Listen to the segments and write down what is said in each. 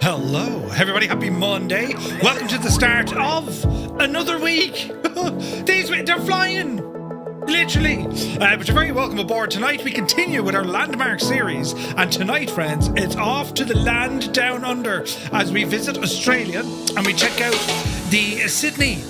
Hello, everybody. Happy Monday. Welcome to the start of another week. They're flying. Literally. But you're very welcome aboard. Tonight we continue with our landmark series. And tonight, friends, it's off to the land down under as we visit Australia and we check out the Sydney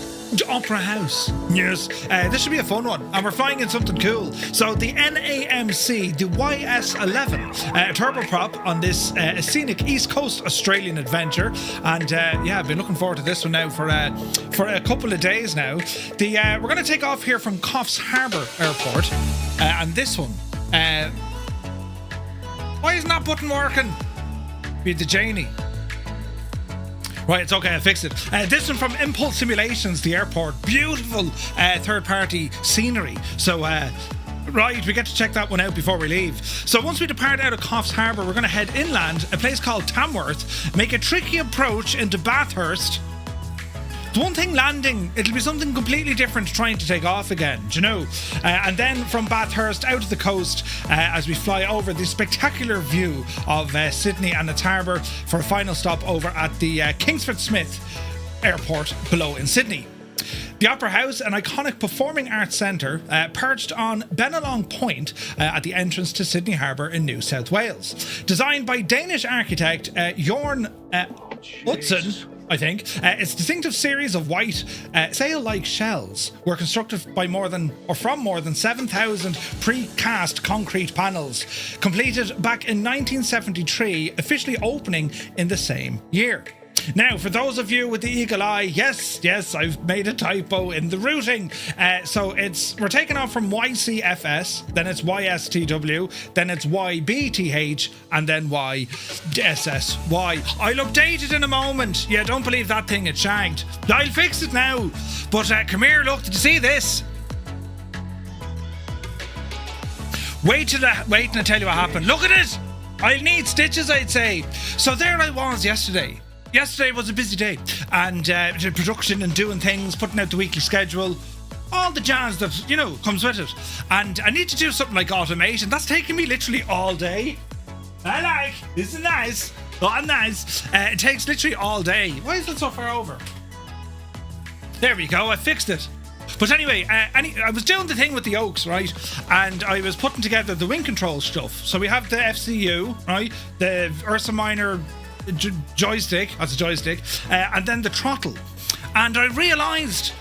Opera House. Yes, this should be a fun one, and we're flying in something cool. So the NAMC, the YS-11 turboprop on this scenic East Coast Australian adventure, and I've been looking forward to this one now for a couple of days now. We're going to take off here from Coffs Harbour Airport, and this one. Why isn't that button working? Be the Janie. Right, it's okay, I fixed it. This one from Impulse Simulations, the airport. Beautiful third-party scenery. So, right, we get to check that one out before we leave. So once we depart out of Coffs Harbour, we're going to head inland, a place called Tamworth, make a tricky approach into Bathurst. The one thing landing, it'll be something completely different trying to take off again, do you know? And then from Bathurst out to the coast as we fly over the spectacular view of Sydney and its harbour for a final stop over at the Kingsford Smith airport below in Sydney. The Opera House, an iconic performing arts centre perched on Benalong Point at the entrance to Sydney Harbour in New South Wales. Designed by Danish architect Jorn Utzon, I think. Its distinctive series of white sail-like shells were constructed from more than 7,000 precast concrete panels, completed back in 1973, officially opening in the same year. Now, for those of you with the eagle eye, yes, I've made a typo in the routing. So we're taking off from YCFS, then it's YSTW, then it's YBTH, and then YSSY. I'll update it in a moment. Yeah, don't believe that thing, it's shagged. I'll fix it now. But come here, look, did you see this? Wait till I tell you what happened. Look at it! I'll need stitches, I'd say. So there I was yesterday. Yesterday was a busy day, and production and doing things, putting out the weekly schedule, all the jazz that, comes with it. And I need to do something like automation. That's taking me literally all day. This is nice. Oh, nice. It takes literally all day. Why is it so far over? There we go, I fixed it. But anyway, I was doing the thing with the Oaks, right? And I was putting together the wing control stuff. So we have the FCU, right? The Ursa Minor joystick, that's a joystick, and then the throttle. And I realised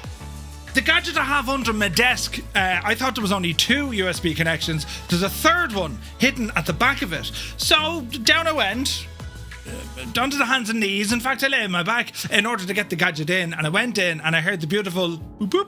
the gadget I have under my desk, I thought there was only 2 USB connections. There's a third one hidden at the back of it. So down I went, down to the hands and knees. In fact, I lay on my back in order to get the gadget in, and I went in and I heard the beautiful boop boop.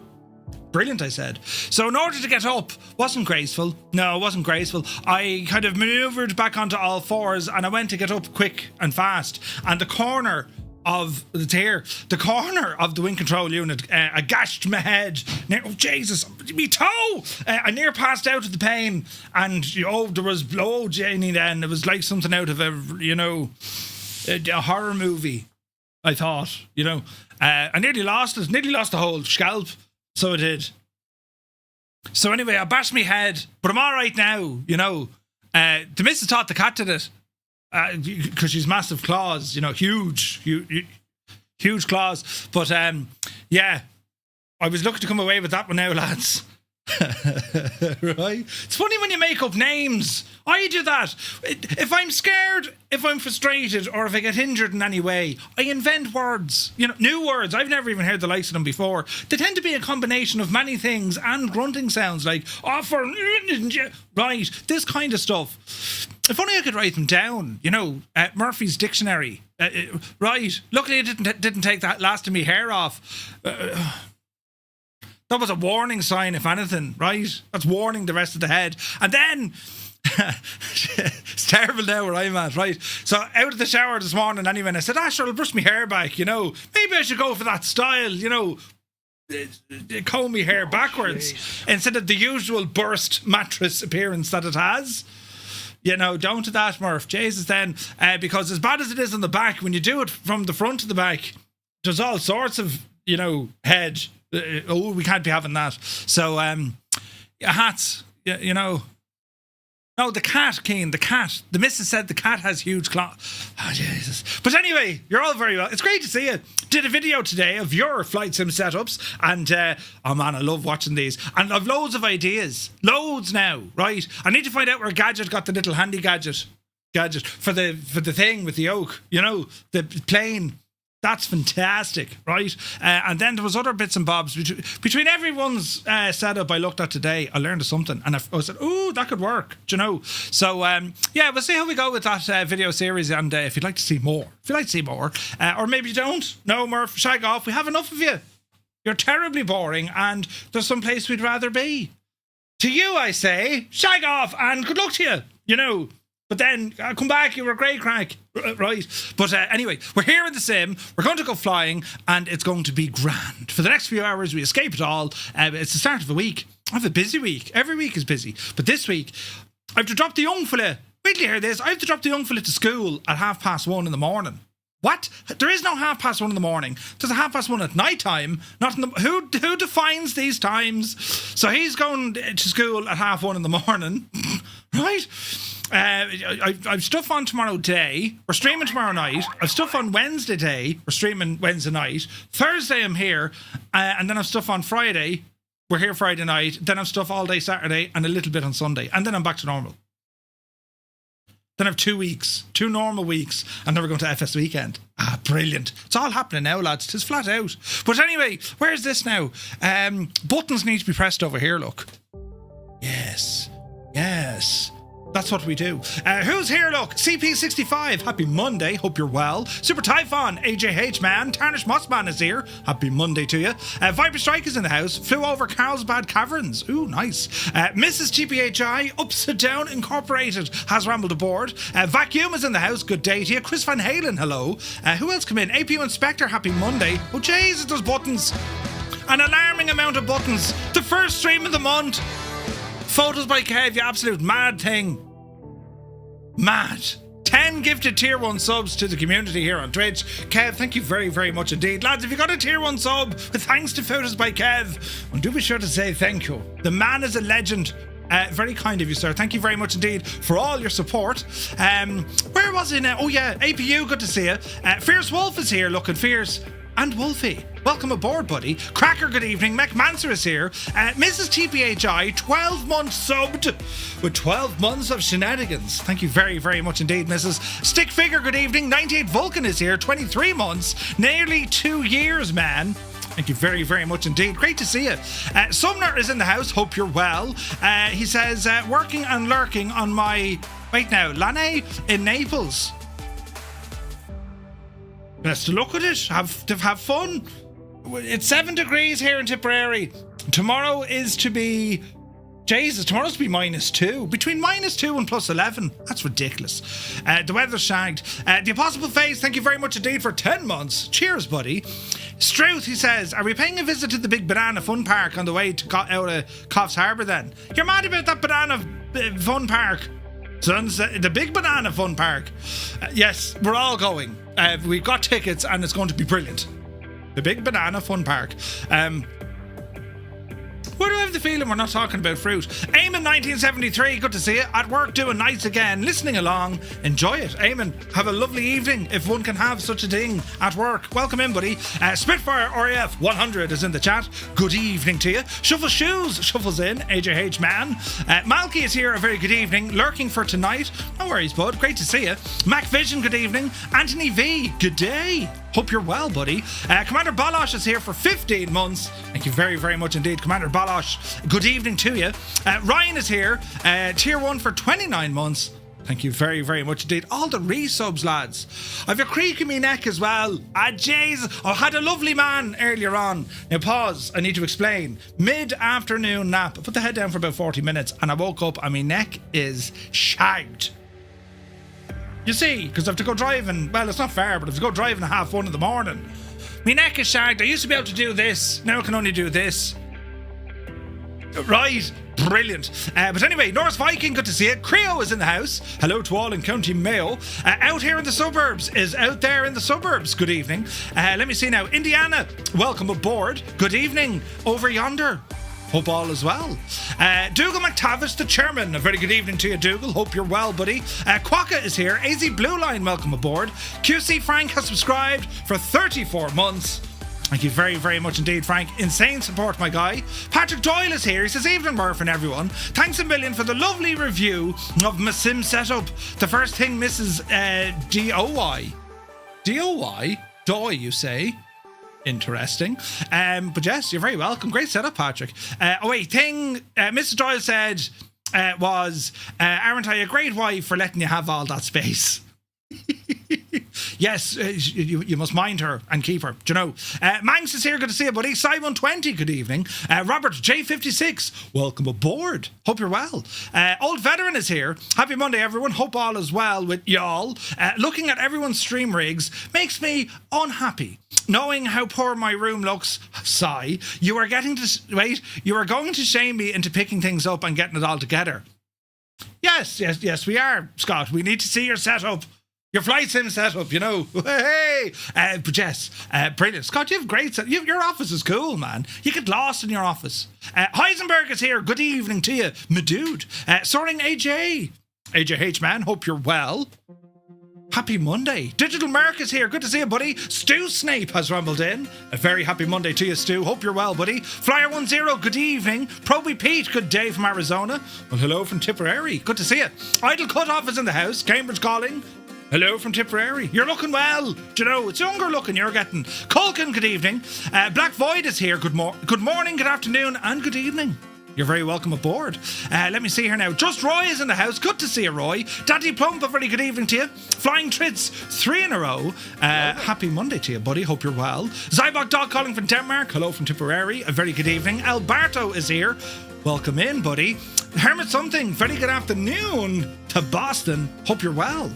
Brilliant, I said. So in order to get up, wasn't graceful. No, it wasn't graceful. I kind of manoeuvred back onto all fours and I went to get up quick and fast. And the corner of the wing control unit, I gashed my head. Oh, Jesus, me toe! I near passed out of the pain. And, there was blow, Janie, then. It was like something out of a horror movie, I thought, I nearly lost it. Nearly lost the whole scalp. So it did. So anyway, I bashed my head, but I'm all right now, The missus thought the cat did it, because she's massive claws, huge claws. But I was lucky to come away with that one now, lads. Right? It's funny when you make up names. I do that. If I'm scared, if I'm frustrated, or if I get injured in any way, I invent words. New words. I've never even heard the likes of them before. They tend to be a combination of many things and grunting sounds like offer. Right, this kind of stuff. If only I could write them down. Murphy's Dictionary. Right. Luckily, it didn't take that last of me hair off. That was a warning sign, if anything, right? That's warning the rest of the head. And then, it's terrible now where I'm at, right? So out of the shower this morning anyway, and I said, sure, I'll brush my hair back, Maybe I should go for that style, comb my hair backwards instead of the usual burst mattress appearance that it has. Don't do that, Murph. Jesus, then, because as bad as it is on the back, when you do it from the front to the back, there's all sorts of, head. We can't be having that. So, hats, No, the cat, Keen, the cat. The missus said the cat has huge claws. Oh, Jesus. But anyway, you're all very well. It's great to see you. Did a video today of your flight sim setups. And, oh man, I love watching these. And I've loads of ideas. Loads now, right? I need to find out where Gadget got the little handy gadget for the thing with the oak. You know, the plane. That's fantastic, right? And then there was other bits and bobs. Between everyone's setup I looked at today, I learned something. And I said, oh, that could work, do you know? So, yeah, we'll see how we go with that video series. And if you'd like to see more, or maybe you don't, no, Murph, shag off. We have enough of you. You're terribly boring and there's some place we'd rather be. To you, I say, shag off and good luck to you, you know. But then, come back, you were a great crack. Right. But anyway, we're here in the sim. We're going to go flying and it's going to be grand. For the next few hours, we escape it all. It's the start of the week. I have a busy week. Every week is busy. But this week, I have to drop the young fella. Wait till you hear this. I have to drop the young fella to school at 1:30 in the morning. What? There is no 1:30 in the morning. There's a 1:30 at night time. Not in the, who defines these times? So he's going to school at 1:30 in the morning. Right? I've stuff on tomorrow day. We're streaming tomorrow night. I've stuff on Wednesday day. We're streaming Wednesday night. Thursday I'm here, and then I've stuff on Friday. We're here Friday night. Then I've stuff all day Saturday and a little bit on Sunday, and then I'm back to normal. Then I have 2 weeks, 2 normal weeks, and then we're going to FS weekend. Ah, brilliant. It's all happening now, lads. It's flat out. But anyway, where's this now? Buttons need to be pressed over here, look. Yes. That's what we do. Who's here, look? CP65, happy Monday, hope you're well. Super Typhon, AJH man, Tarnish Mossman is here, happy Monday to you. Viper Strike is in the house, flew over Carlsbad Caverns, ooh, nice. Mrs. TBHI, Upside Down Incorporated, has rambled aboard. Vacuum is in the house, good day to you. Chris Van Halen, hello. Who else come in? APU Inspector, happy Monday. Oh, Jesus, there's buttons. An alarming amount of buttons. The first stream of the month. Photos by Kev, you absolute mad thing. Mad. 10 gifted tier 1 subs to the community here on Twitch. Kev, thank you very, very much indeed. Lads, if you got a tier 1 sub with thanks to Photos by Kev, well, do be sure to say thank you. The man is a legend. Very kind of you, sir. Thank you very much indeed for all your support. Where was he now? Oh yeah, APU, good to see you. Fierce Wolf is here, looking fierce. And Wolfie, welcome aboard, buddy. Cracker, good evening. Mech Manser is here. Mrs. TPHI, 12 months subbed with 12 months of shenanigans. Thank you very, very much indeed, Mrs. Stick Figure, good evening. 98 Vulcan is here, 23 months, nearly 2 years, man. Thank you very, very much indeed. Great to see you. Sumner is in the house. Hope you're well. He says, working and lurking on my... Wait now, Lane in Naples. Best of luck with it. Have fun. It's 7 degrees here in Tipperary. Tomorrow is to be... Jesus, tomorrow's to be -2. Between -2 and +11. That's ridiculous. The weather's shagged. The Apostle Face, thank you very much indeed for 10 months. Cheers, buddy. Struth, he says, are we paying a visit to the Big Banana Fun Park on the way to out of Coffs Harbour then? You're mad about that Banana Fun Park. The Big Banana Fun Park. Yes, we're all going. We've got tickets and it's going to be brilliant. The Big Banana Fun Park. Why do I have the feeling we're not talking about fruit? Eamon 1973, good to see you. At work doing nights again, listening along. Enjoy it. Eamon, have a lovely evening if one can have such a thing at work. Welcome in, buddy. Spitfire RAF 100 is in the chat. Good evening to you. Shuffle Shoes shuffles in. AJH man. Malky is here. A very good evening. Lurking for tonight. No worries, bud. Great to see you. Mac Vision, good evening. Anthony V, good day. Hope you're well, buddy. Commander Balosh is here for 15 months. Thank you very, very much indeed, Commander Balosh. Good evening to you. Ryan is here. Tier 1 for 29 months. Thank you very, very much indeed. All the resubs, lads. I've a creak in my neck as well. Ah, jeez. I had a lovely man earlier on. Now, pause. I need to explain. Mid-afternoon nap. I put the head down for about 40 minutes and I woke up and my neck is shagged. You see, because I have to go driving. Well, it's not far, but I have to go driving at 1:30 in the morning. My neck is shagged. I used to be able to do this. Now I can only do this. Right. Brilliant. But anyway, Norris Viking, good to see you. Creo is in the house. Hello to all in County Mayo. Out here in the suburbs is out there in the suburbs. Good evening. Let me see now. Indiana, welcome aboard. Good evening. Over yonder. Hope all is well. Dougal McTavish, the chairman. A very good evening to you, Dougal. Hope you're well, buddy. Quokka is here. AZ Blue Line, welcome aboard. QC Frank has subscribed for 34 months. Thank you very, very much indeed, Frank. Insane support, my guy. Patrick Doyle is here. He says, evening, Murph and everyone. Thanks a million for the lovely review of my sim setup. The first thing Mrs. DOY. DOY? Doy, you say? Interesting. But yes, you're very welcome. Great setup, Patrick. Mrs. Doyle said was, aren't I a great wife for letting you have all that space? Yes, you must mind her and keep her. Do you know? Manx is here. Good to see you, buddy. Simon20, good evening. Robert J56, welcome aboard. Hope you're well. Old Veteran is here. Happy Monday, everyone. Hope all is well with y'all. Looking at everyone's stream rigs makes me unhappy. Knowing how poor my room looks, sigh. You are going to shame me into picking things up and getting it all together. Yes, we are, Scott. We need to see your setup. Your flight sim setup, you know. Hey! But yes, brilliant. Scott, you have great setup. Your office is cool, man. You get lost in your office. Heisenberg is here. Good evening to you, my dude. Soaring AJ. AJH, man. Hope you're well. Happy Monday. Digital Mark is here. Good to see you, buddy. Stu Snape has rumbled in. A very happy Monday to you, Stu. Hope you're well, buddy. Flyer10, good evening. Proby Pete, good day from Arizona. Well, hello from Tipperary. Good to see you. Idle Cutoff is in the house. Cambridge calling. Hello from Tipperary. You're looking well. Do you know, it's younger looking you're getting. Colkin, good evening. Black Void is here. Good morning, good afternoon, and good evening. You're very welcome aboard. Let me see here now. Just Roy is in the house. Good to see you, Roy. Daddy Plump, a very good evening to you. Flying Trits, 3 in a row. Happy Monday to you, buddy. Hope you're well. Zybok Dog calling from Denmark. Hello from Tipperary. A very good evening. Alberto is here. Welcome in, buddy. Hermit Something, very good afternoon to Boston. Hope you're well.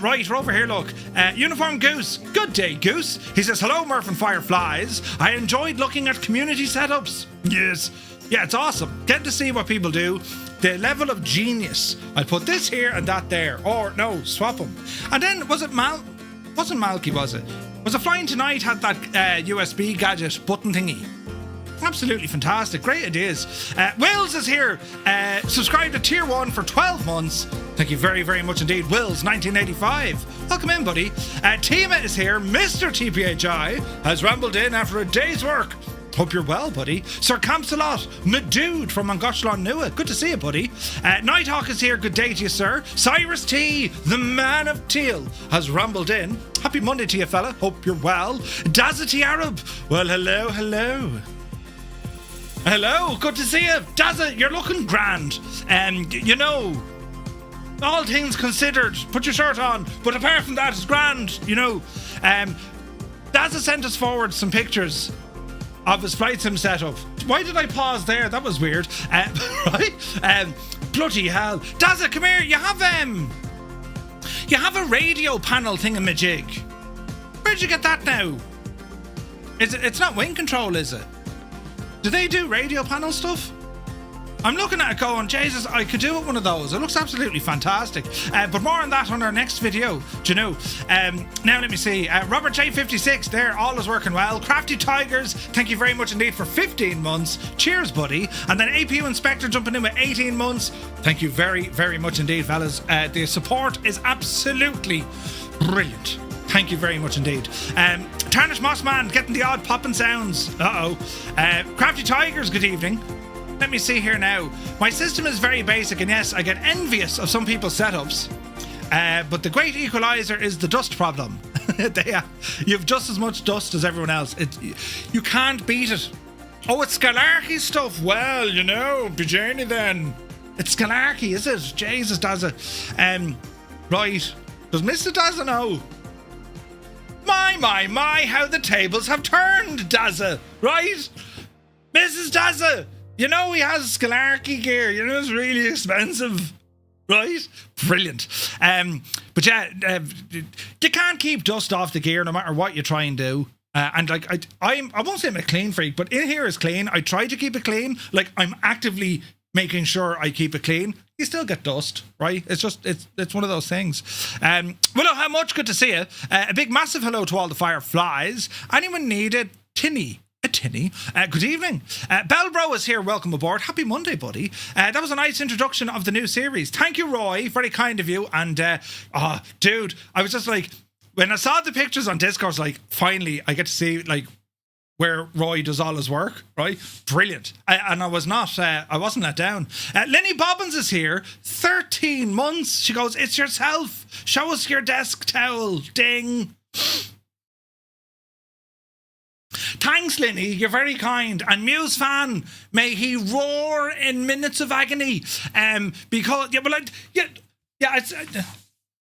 Right, we're over here, look. Uniform Goose. Good day, Goose. He says, hello, Murph and Fireflies. I enjoyed looking at community setups. Yes. Yeah, it's awesome. Getting to see what people do. The level of genius. I'll put this here and that there. Or, no, swap them. And then, wasn't Malky, was it? Was it Flying Tonight had that USB gadget button thingy? Absolutely fantastic. Great ideas. Wills is here. Subscribed to Tier 1 for 12 months. Thank you very, very much indeed. Wills, 1985. Welcome in, buddy. Tima is here. Mr. TBTH has rambled in after a day's work. Hope you're well, buddy. Sir Campsalot, my dude from Mangoshlon Nua. Good to see you, buddy. Nighthawk is here. Good day to you, sir. Cyrus T, the man of teal, has rambled in. Happy Monday to you, fella. Hope you're well. Dazity Arab. Well, hello. Hello, good to see you. Dazza, you're looking grand. You know, all things considered, put your shirt on. But apart from that, it's grand, you know. Dazza sent us forward some pictures of his flight sim setup. Why did I pause there? That was weird. Right? Bloody hell. Dazza, come here. You have a radio panel thingamajig. Where'd you get that now? It's not wing control, is it? Do they do radio panel stuff? I'm looking at it going, Jesus, I could do with one of those. It looks absolutely fantastic. But more on that on our next video. Do you know? Now let me see. Robert J56 there, all is working well. Crafty Tigers, thank you very much indeed for 15 months. Cheers, buddy. And then APU Inspector jumping in with 18 months. Thank you very, very much indeed, fellas. The support is absolutely brilliant. Thank you very much indeed. Tarnish Mossman getting the odd popping sounds. Crafty Tigers, good evening. Let me see here now. My system is very basic, and yes, I get envious of some people's setups. But the great equalizer is the dust problem. You have just as much dust as everyone else. You can't beat it. Oh, it's Scalarchy stuff. Well, you know, Bajani then. It's Scalarchy, is it? Jesus, Dazza. Right. Does Mr. Dazza know? My, how the tables have turned, Dazza. Right? Mrs. Dazza. You know he has Scalarchy gear. You know it's really expensive. Right? Brilliant. But yeah, you can't keep dust off the gear no matter what you try and do. And like I won't say I'm a clean freak, but in here is clean. I try to keep it clean. Like I'm actively making sure I keep it clean. You still get dust, right? It's just it's one of those things. Well, how much? Good to see you. A big massive hello to all the Fireflies. Anyone needed tinny a tinny. Good evening. Belbro is here. Welcome aboard. Happy Monday, buddy. That was a nice introduction of the new series. Thank you, Roy. Very kind of you. And, dude, I was just like, when I saw the pictures on Discord, I was like, finally, I get to see, like, where Roy does all his work, right? Brilliant. I wasn't let down. Lenny Bobbins is here. 13 months. She goes, it's yourself. Show us your desk towel. Ding. Thanks, Linny. You're very kind. And Muse fan, may he roar in minutes of agony. Because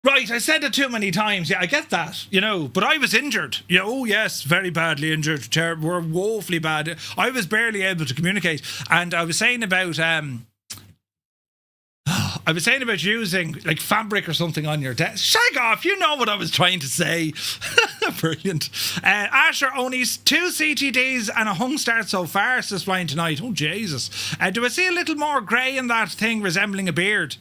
right, I said it too many times. Yeah, I get that, but I was injured. Oh, yes, very badly injured. We're woefully bad. I was barely able to communicate. And I was saying about using like fabric or something on your desk. Shag off, you know what I was trying to say. Brilliant. Asher, only 2 CTDs and a hung start so far, says Flying Tonight. Oh, Jesus. Do I see a little more grey in that thing resembling a beard?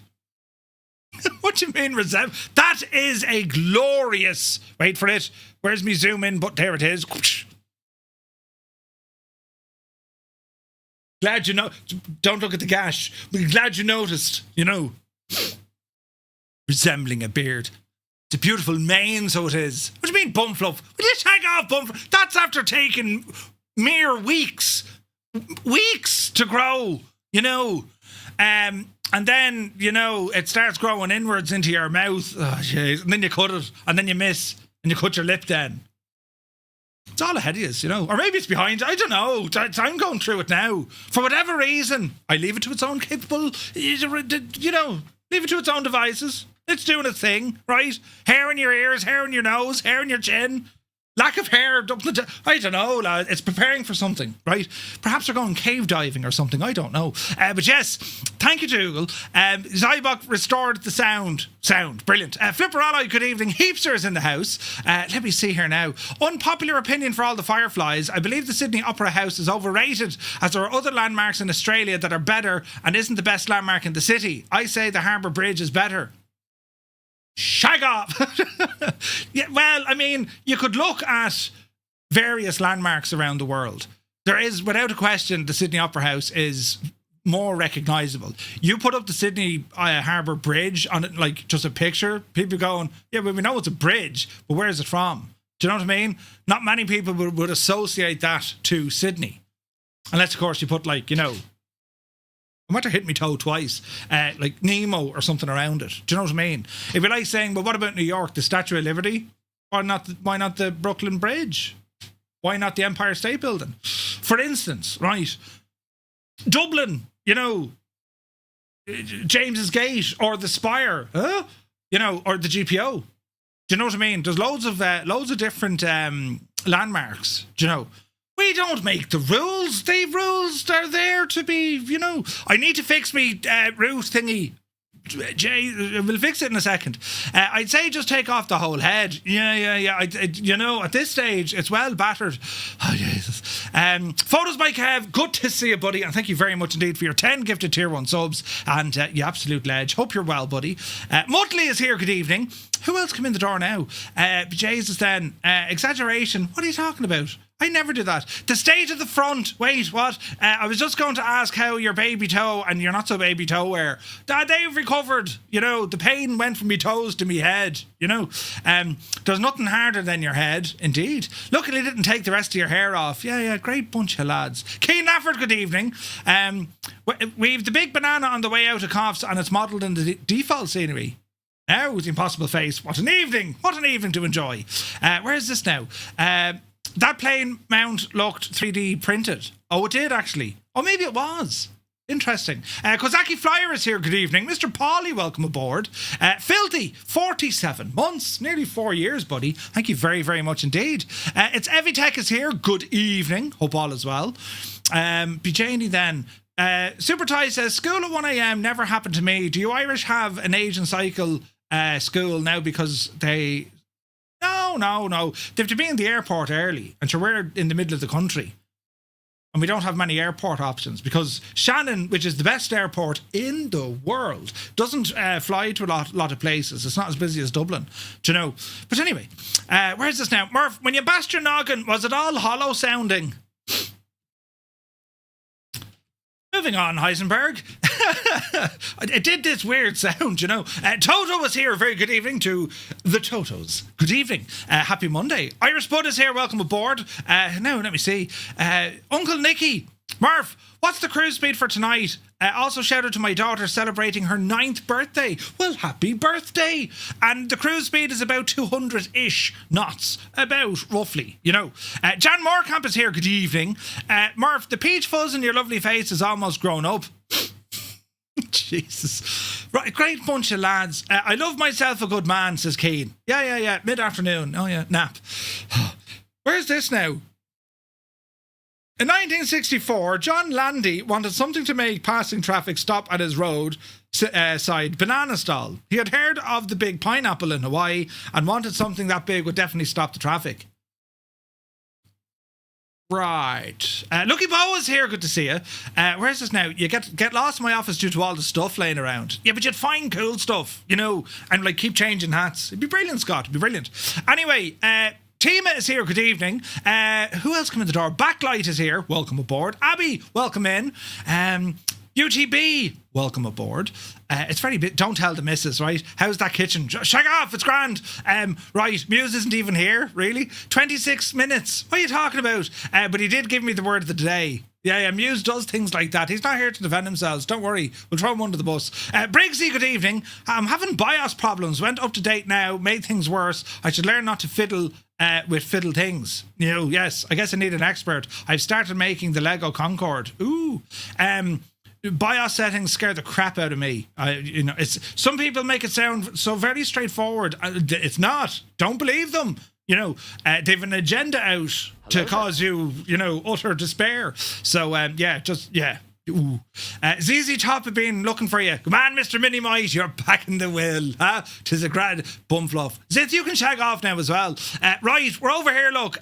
What do you mean that is a glorious... Wait for it. Where's me zoom in? But there it is. Glad you know. Don't look at the gash. But glad you noticed. Resembling a beard. It's a beautiful mane, so it is. What do you mean, bum fluff? Will you shag off, bum fluff? That's after taking mere weeks to grow. And then, it starts growing inwards into your mouth. Oh, jeez. And then you cut it. And then you miss. And you cut your lip then. It's all ahead of you, Or maybe it's behind. I don't know. I'm going through it now. For whatever reason, I leave it to its own capable, leave it to its own devices. It's doing its thing, right? Hair in your ears, hair in your nose, hair in your chin. Lack of hair, I don't know, lad. It's preparing for something, right? Perhaps they're going cave diving or something, I don't know. But yes, thank you, Dougal. Zybok restored the sound. Brilliant. Flipper Ally, good evening. Heapster is in the house. Let me see here now. Unpopular opinion for all the Fireflies. I believe the Sydney Opera House is overrated, as there are other landmarks in Australia that are better and isn't the best landmark in the city. I say the Harbour Bridge is better. Shag off. Yeah, well, I mean, you could look at various landmarks around the world. There is, without a question, the Sydney Opera House is more recognisable. You put up the Sydney Harbour Bridge on it, like just a picture, people going, yeah, well, we know it's a bridge, but where is it from? Do you know what I mean? Not many people would associate that to Sydney. Unless, of course, you put I might have hit my toe twice, like Nemo or something around it. Do you know what I mean? If you like saying, well, what about New York, the Statue of Liberty? Why not the Brooklyn Bridge? Why not the Empire State Building? For instance, right? Dublin, James's Gate or the Spire, or the GPO. Do you know what I mean? There's loads of different landmarks, do you know? We don't make the rules. The rules are there to be, I need to fix me route thingy. Jay, we'll fix it in a second. I'd say just take off the whole head. Yeah. At this stage, it's well battered. Oh, Jesus. Photos by Kev. Good to see you, buddy. And thank you very much indeed for your 10 gifted Tier 1 subs. And you absolute ledge. Hope you're well, buddy. Muttley is here. Good evening. Who else come in the door now? Jesus then. Exaggeration. What are you talking about? I never do that. The state of the front. Wait, what? I was just going to ask how your baby toe and your not so baby toe were. They've recovered. The pain went from me toes to me head. There's nothing harder than your head. Indeed. Luckily, didn't take the rest of your hair off. Yeah. Great bunch of lads. Keen Nafford, good evening. We've the big banana on the way out of Coffs, and it's modelled in the default scenery. Now, with the impossible face. What an evening. What an evening to enjoy. Where is this now? That plane mount looked 3D printed. Oh, it did actually. Oh, maybe it was. Interesting. Kozaki Flyer is here. Good evening. Mr. Pauly, welcome aboard. Filthy, 47 months, nearly 4 years, buddy. Thank you very, very much indeed. It's Evitech is here. Good evening. Hope all is well. Bijani then. Super Ty says, school at 1 a.m. never happened to me. Do you Irish have an age and cycle school now because they... No. They have to be in the airport early. And so we're in the middle of the country. And we don't have many airport options because Shannon, which is the best airport in the world, doesn't fly to a lot of places. It's not as busy as Dublin, do you know? But anyway, where's this now? Murph, when you bashed your noggin, was it all hollow sounding? Moving on, Heisenberg. It did this weird sound, you know. Toto was here. Very good evening to the Totos. Good evening. Happy Monday. Irish Bud is here. Welcome aboard. Now, let me see. Uncle Nicky. Murph, what's the cruise speed for tonight? Also shout out to my daughter celebrating her 9th birthday. Well, happy birthday. And the cruise speed is about 200-ish knots. About, roughly, you know. Jan Moorcamp is here. Good evening. Murph, the peach fuzz in your lovely face is almost grown up. Jesus. Right, great bunch of lads. I love myself a good man, says Keane. Yeah. Mid-afternoon. Oh, yeah. Nap. Where's this now? In 1964, John Landy wanted something to make passing traffic stop at his road side banana stall. He had heard of the big pineapple in Hawaii and wanted something that big would definitely stop the traffic. Right. Lucky Bo is here. Good to see you. Where's this now? You get lost in my office due to all the stuff laying around. Yeah, but you'd find cool stuff, you know, and like keep changing hats. It'd be brilliant, Scott. It'd be brilliant. Anyway, Tima is here. Good evening. Who else come in the door? Backlight is here. Welcome aboard. Abby, welcome in. UTB, welcome aboard. It's very big. Don't tell the missus, right? How's that kitchen? Shag off, it's grand. Right, Muse isn't even here, really. 26 minutes. What are you talking about? But he did give me the word of the day. Yeah, Muse does things like that. He's not here to defend himself. Don't worry. We'll throw him under the bus. Briggsy, good evening. I'm having BIOS problems. Went up to date now. Made things worse. I should learn not to fiddle with fiddle things. You know, yes. I guess I need an expert. I've started making the Lego Concorde. Ooh. BIOS settings scare the crap out of me. You know, it's some people make it sound so very straightforward. It's not. Don't believe them. You know, they've an agenda out to cause you, you know, utter despair. So, Ooh. ZZ Top have been looking for you. Come on, Mr. Minimite, you're back in the will. Tis a grad bumfluff. Zith, you can shag off now as well. Right, we're over here, look.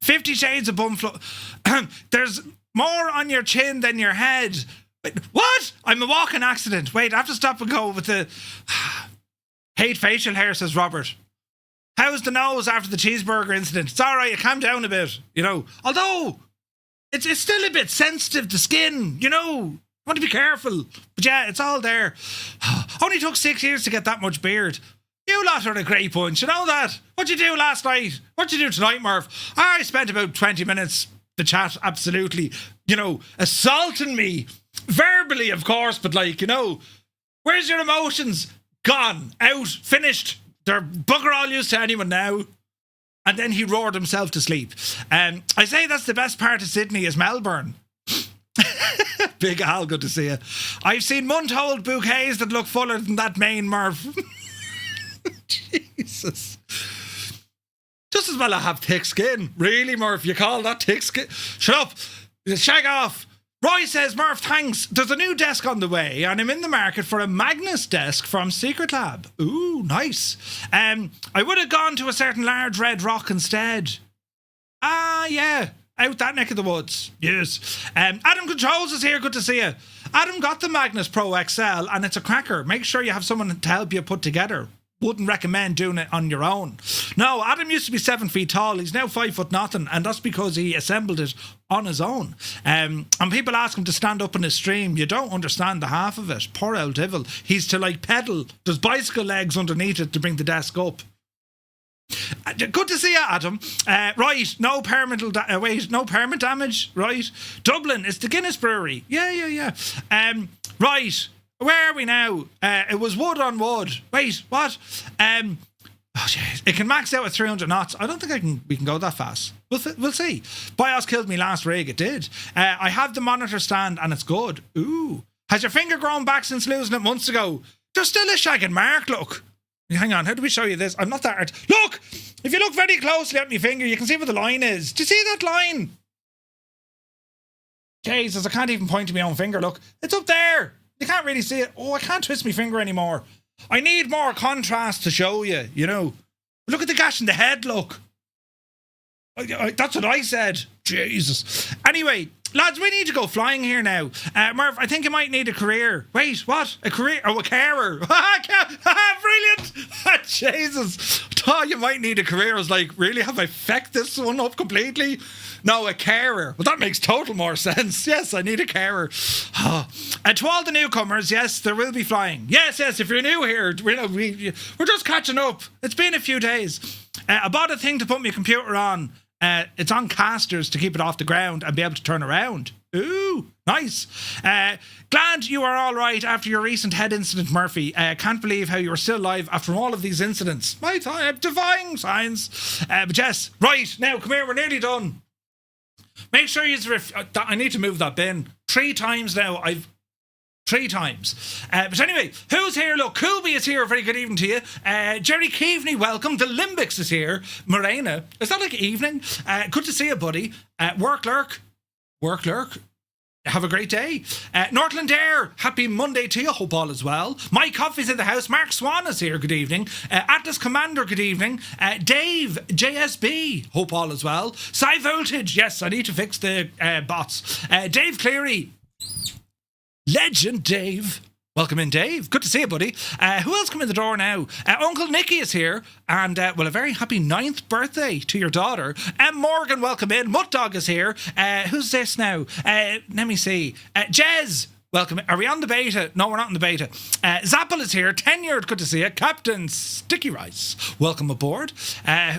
50 Shades of Bumfluff. There's more on your chin than your head. Wait, what? I'm a walking accident. Wait, I have to stop and go with the... Hate facial hair, says Robert. How's the nose after the cheeseburger incident? It's all right, you calm down a bit, you know. Although, it's still a bit sensitive to skin, you know. Want to be careful. But yeah, it's all there. Only took 6 years to get that much beard. You lot are a great bunch, you know that? What'd you do last night? What'd you do tonight, Murph? I spent about 20 minutes, the chat, absolutely, you know, assaulting me. Verbally, of course, but like, you know, where's your emotions? Gone, out, finished. They're bugger all used to anyone now. And then he roared himself to sleep. I say that's the best part of Sydney is Melbourne. Big Al, good to see you. I've seen month-old bouquets that look fuller than that main Murph. Jesus. Just as well I have thick skin. Really, Murph? You call that thick skin? Shut up. Shag off. Roy says, Murph, thanks. There's a new desk on the way, and I'm in the market for a Magnus desk from Secret Lab. Ooh, nice. I would have gone to a certain large red rock instead. Yeah. Out that neck of the woods. Yes. Adam Controls is here. Good to see you. Adam got the Magnus Pro XL, and it's a cracker. Make sure you have someone to help you put together. Wouldn't recommend doing it on your own. No, Adam used to be 7 feet tall. He's now 5 foot nothing, and that's because he assembled it on his own. And people ask him to stand up in his stream. You don't understand the half of it. Poor old devil. He's to like pedal. There's bicycle legs underneath it to bring the desk up. Good to see you, Adam. Right, no permit damage. Right, Dublin. It's the Guinness Brewery. Yeah. Right. Where are we now? It was wood on wood. Wait, what? It can max out at 300 knots. I don't think we can go that fast. We'll see. BIOS killed me last rig. It did. I have the monitor stand and it's good. Ooh. Has your finger grown back since losing it months ago? There's still a shagging mark, look. Hang on, how do we show you this? I'm not that hard. Look! If you look very closely at my finger, you can see where the line is. Do you see that line? Jesus, I can't even point to my own finger. Look, it's up there. You can't really see it. Oh, I can't twist my finger anymore. I need more contrast to show you, you know. Look at the gash in the head, look. That's what I said. Jesus. Anyway, Lads, we need to go flying here now. Murph, I think you might need a career. Wait, what? A career? Oh, a carer. Brilliant. Jesus. Thought you might need a career. I was like, really? Have I fecked this one up completely? No, a carer. Well, that makes total more sense. Yes, I need a carer. To all the newcomers, yes, there will be flying. Yes, if you're new here, we're just catching up. It's been a few days. I bought a thing to put my computer on. It's on casters to keep it off the ground and be able to turn around. Ooh, nice. Glad you are all right after your recent head incident, Murphy. Can't believe how you're still alive after all of these incidents. Defying science. But yes, right, now come here, we're nearly done. Make sure you... I need to move that bin. 3 times now. 3 times. But anyway, who's here? Look, Coolby is here. Very good evening to you. Jerry Keaveney, welcome. The Limbics is here. Morena. Is that like evening? Good to see you, buddy. Work lurk. Have a great day. Northland Air, happy Monday to you. Hope all is well. Mike Coffey's in the house. Mark Swan is here. Good evening. Atlas Commander, good evening. Dave, JSB, hope all is well. Sci Voltage, yes, I need to fix the bots. Dave Cleary, Legend Dave. Welcome in, Dave. Good to see you, buddy. Who else come in the door now? Uncle Nicky is here. And, well, a very happy 9th birthday to your daughter. Morgan, welcome in. Mutt Dog is here. Who's this now? Let me see. Jez, welcome in. Are we on the beta? No, we're not on the beta. Zappel is here. Tenured, good to see you. Captain Sticky Rice, welcome aboard.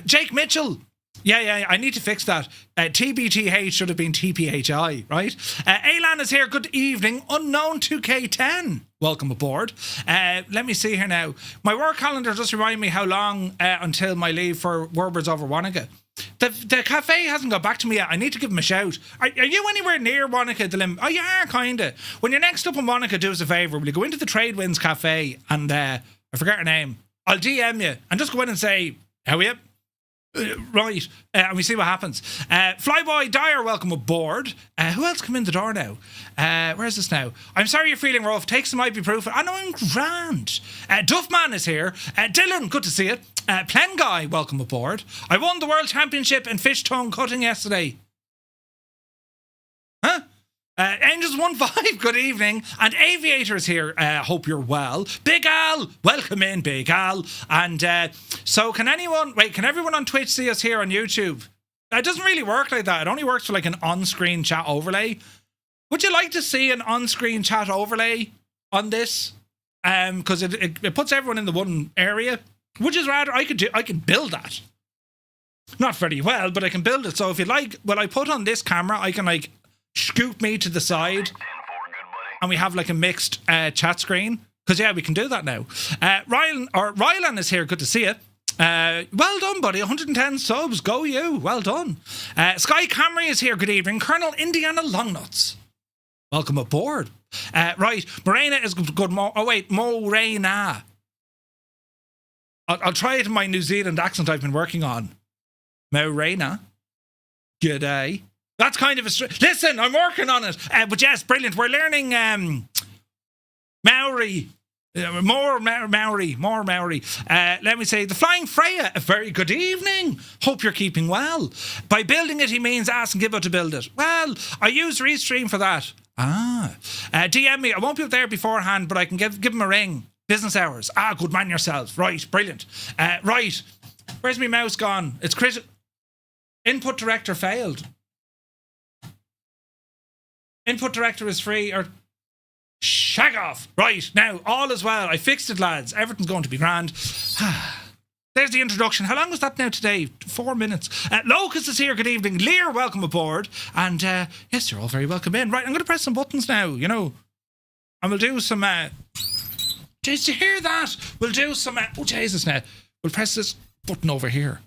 Jake Mitchell. Yeah, I need to fix that. TBTH should have been TPHI, right? Alan is here. Good evening. Unknown 2K10. Welcome aboard. Let me see here now. My work calendar just remind me how long until my leave for Werbers over Wanaka. The cafe hasn't got back to me yet. I need to give them a shout. Are you anywhere near Wanaka? Oh, you are, kinda. When you're next up in Wanaka, do us a favour. Will you go into the Trade Winds Cafe and I forget her name. I'll DM you and just go in and say, how are you? Right, and we see what happens. Flyboy Dyer, welcome aboard. Who else come in the door now? Where is this now? I'm sorry you're feeling rough. Take some ibuprofen. I know, I'm grand. Duffman is here. Dylan, good to see you. Plen Guy, welcome aboard. I won the World Championship in fish tongue cutting yesterday. Huh? Angels 1-5, good evening. And Aviator is here. Hope you're well. Big Al, welcome in, Big Al. And so can everyone on Twitch see us here on YouTube? It doesn't really work like that. It only works for like an on-screen chat overlay. Would you like to see an on-screen chat overlay on this? Because it puts everyone in the one area. Would you rather I could build that? Not very well, but I can build it. So if you like, well, I put on this camera, I can like scoop me to the side and we have like a mixed chat screen, because yeah, we can do that now. Rylan is here, good to see you. Well done, buddy. 110 subs, go you, well done. Sky Camry is here, good evening. Colonel Indiana Longnuts, welcome aboard. Right, Morena is good. Morena. I'll try it in my New Zealand accent I've been working on. Morena, g'day. That's kind of a... Listen, I'm working on it. But yes, brilliant. We're learning Maori. More Maori. Let me say, the Flying Freya, a very good evening. Hope you're keeping well. By building it, he means ask Gibbo to build it. Well, I use Restream for that. DM me. I won't be up there beforehand, but I can give him a ring. Business hours. Good man yourself. Right, brilliant. Right. Where's my mouse gone? It's critical. Input director failed. Input director is free, or shag off. Right, now, all is well. I fixed it, lads. Everything's going to be grand. There's the introduction. How long was that now today? 4 minutes. Locust is here, good evening. Lear, welcome aboard. And yes, you're all very welcome in. Right, I'm going to press some buttons now, you know. And we'll do some... Did you hear that? We'll do some... oh, Jesus, now. We'll press this button over here.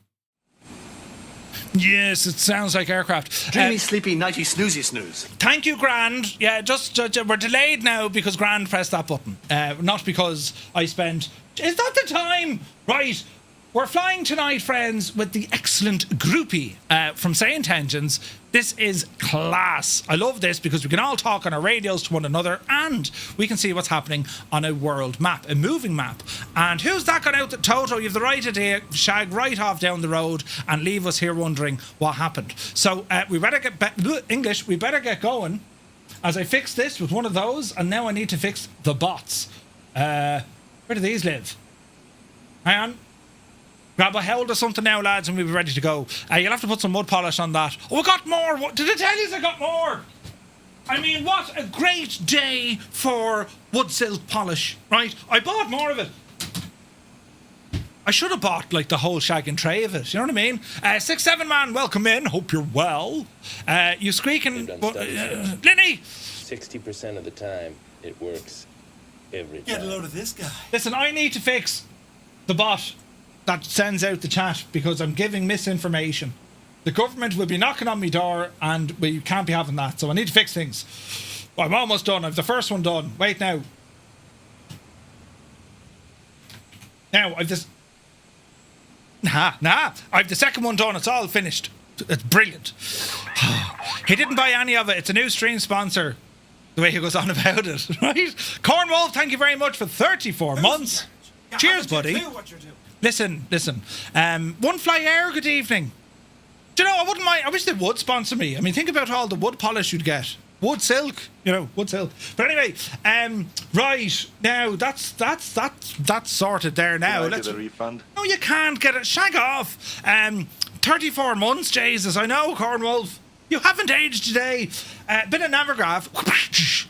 Yes, it sounds like aircraft. Dreamy, sleepy, nighty, snoozy, snooze. Thank you, Grand. Yeah, just we're delayed now because Grand pressed that button. Not because I spent... Is that the time? Right. We're flying tonight, friends, with the excellent groupie from St. Engines. This is class. I love this because we can all talk on our radios to one another and we can see what's happening on a world map, a moving map. And who's that got out? Toto, you've the right idea. Shag right off down the road and leave us here wondering what happened. So we better get English. We better get going. As I fix this with one of those, and now I need to fix the bots. Where do these live? Hang on. Grab a hold of something now, lads, and we'll be ready to go. You'll have to put some mud polish on that. Oh, I got more! Did I tell you I got more? I mean, what a great day for wood silk polish, right? I bought more of it. I should have bought, like, the whole shag and tray of it, you know what I mean? 6-7 man, welcome in, hope you're well. You squeaking... Linny! 60% of the time, it works every time. Get a load of this guy. Listen, I need to fix the bot that sends out the chat because I'm giving misinformation. The government will be knocking on my door and we can't be having that, so I need to fix things. Well, I'm almost done. I've the first one done. Wait now. Now, I've this... Nah. I've the second one done. It's all finished. It's brilliant. He didn't buy any of it. It's a new stream sponsor. The way he goes on about it, right? Cornwall, thank you very much for 34 months. Cheers, buddy. Listen. One Fly Air, good evening. Do you know, I wouldn't mind. I wish they would sponsor me. I mean, think about all the wood polish you'd get. Wood silk, wood silk. But anyway, right now that's sorted there now. Can I get a refund? No, you can't get it. Shag off. 34 months, Jesus. I know, Cornwall. You haven't aged today. Bit of Navigraph.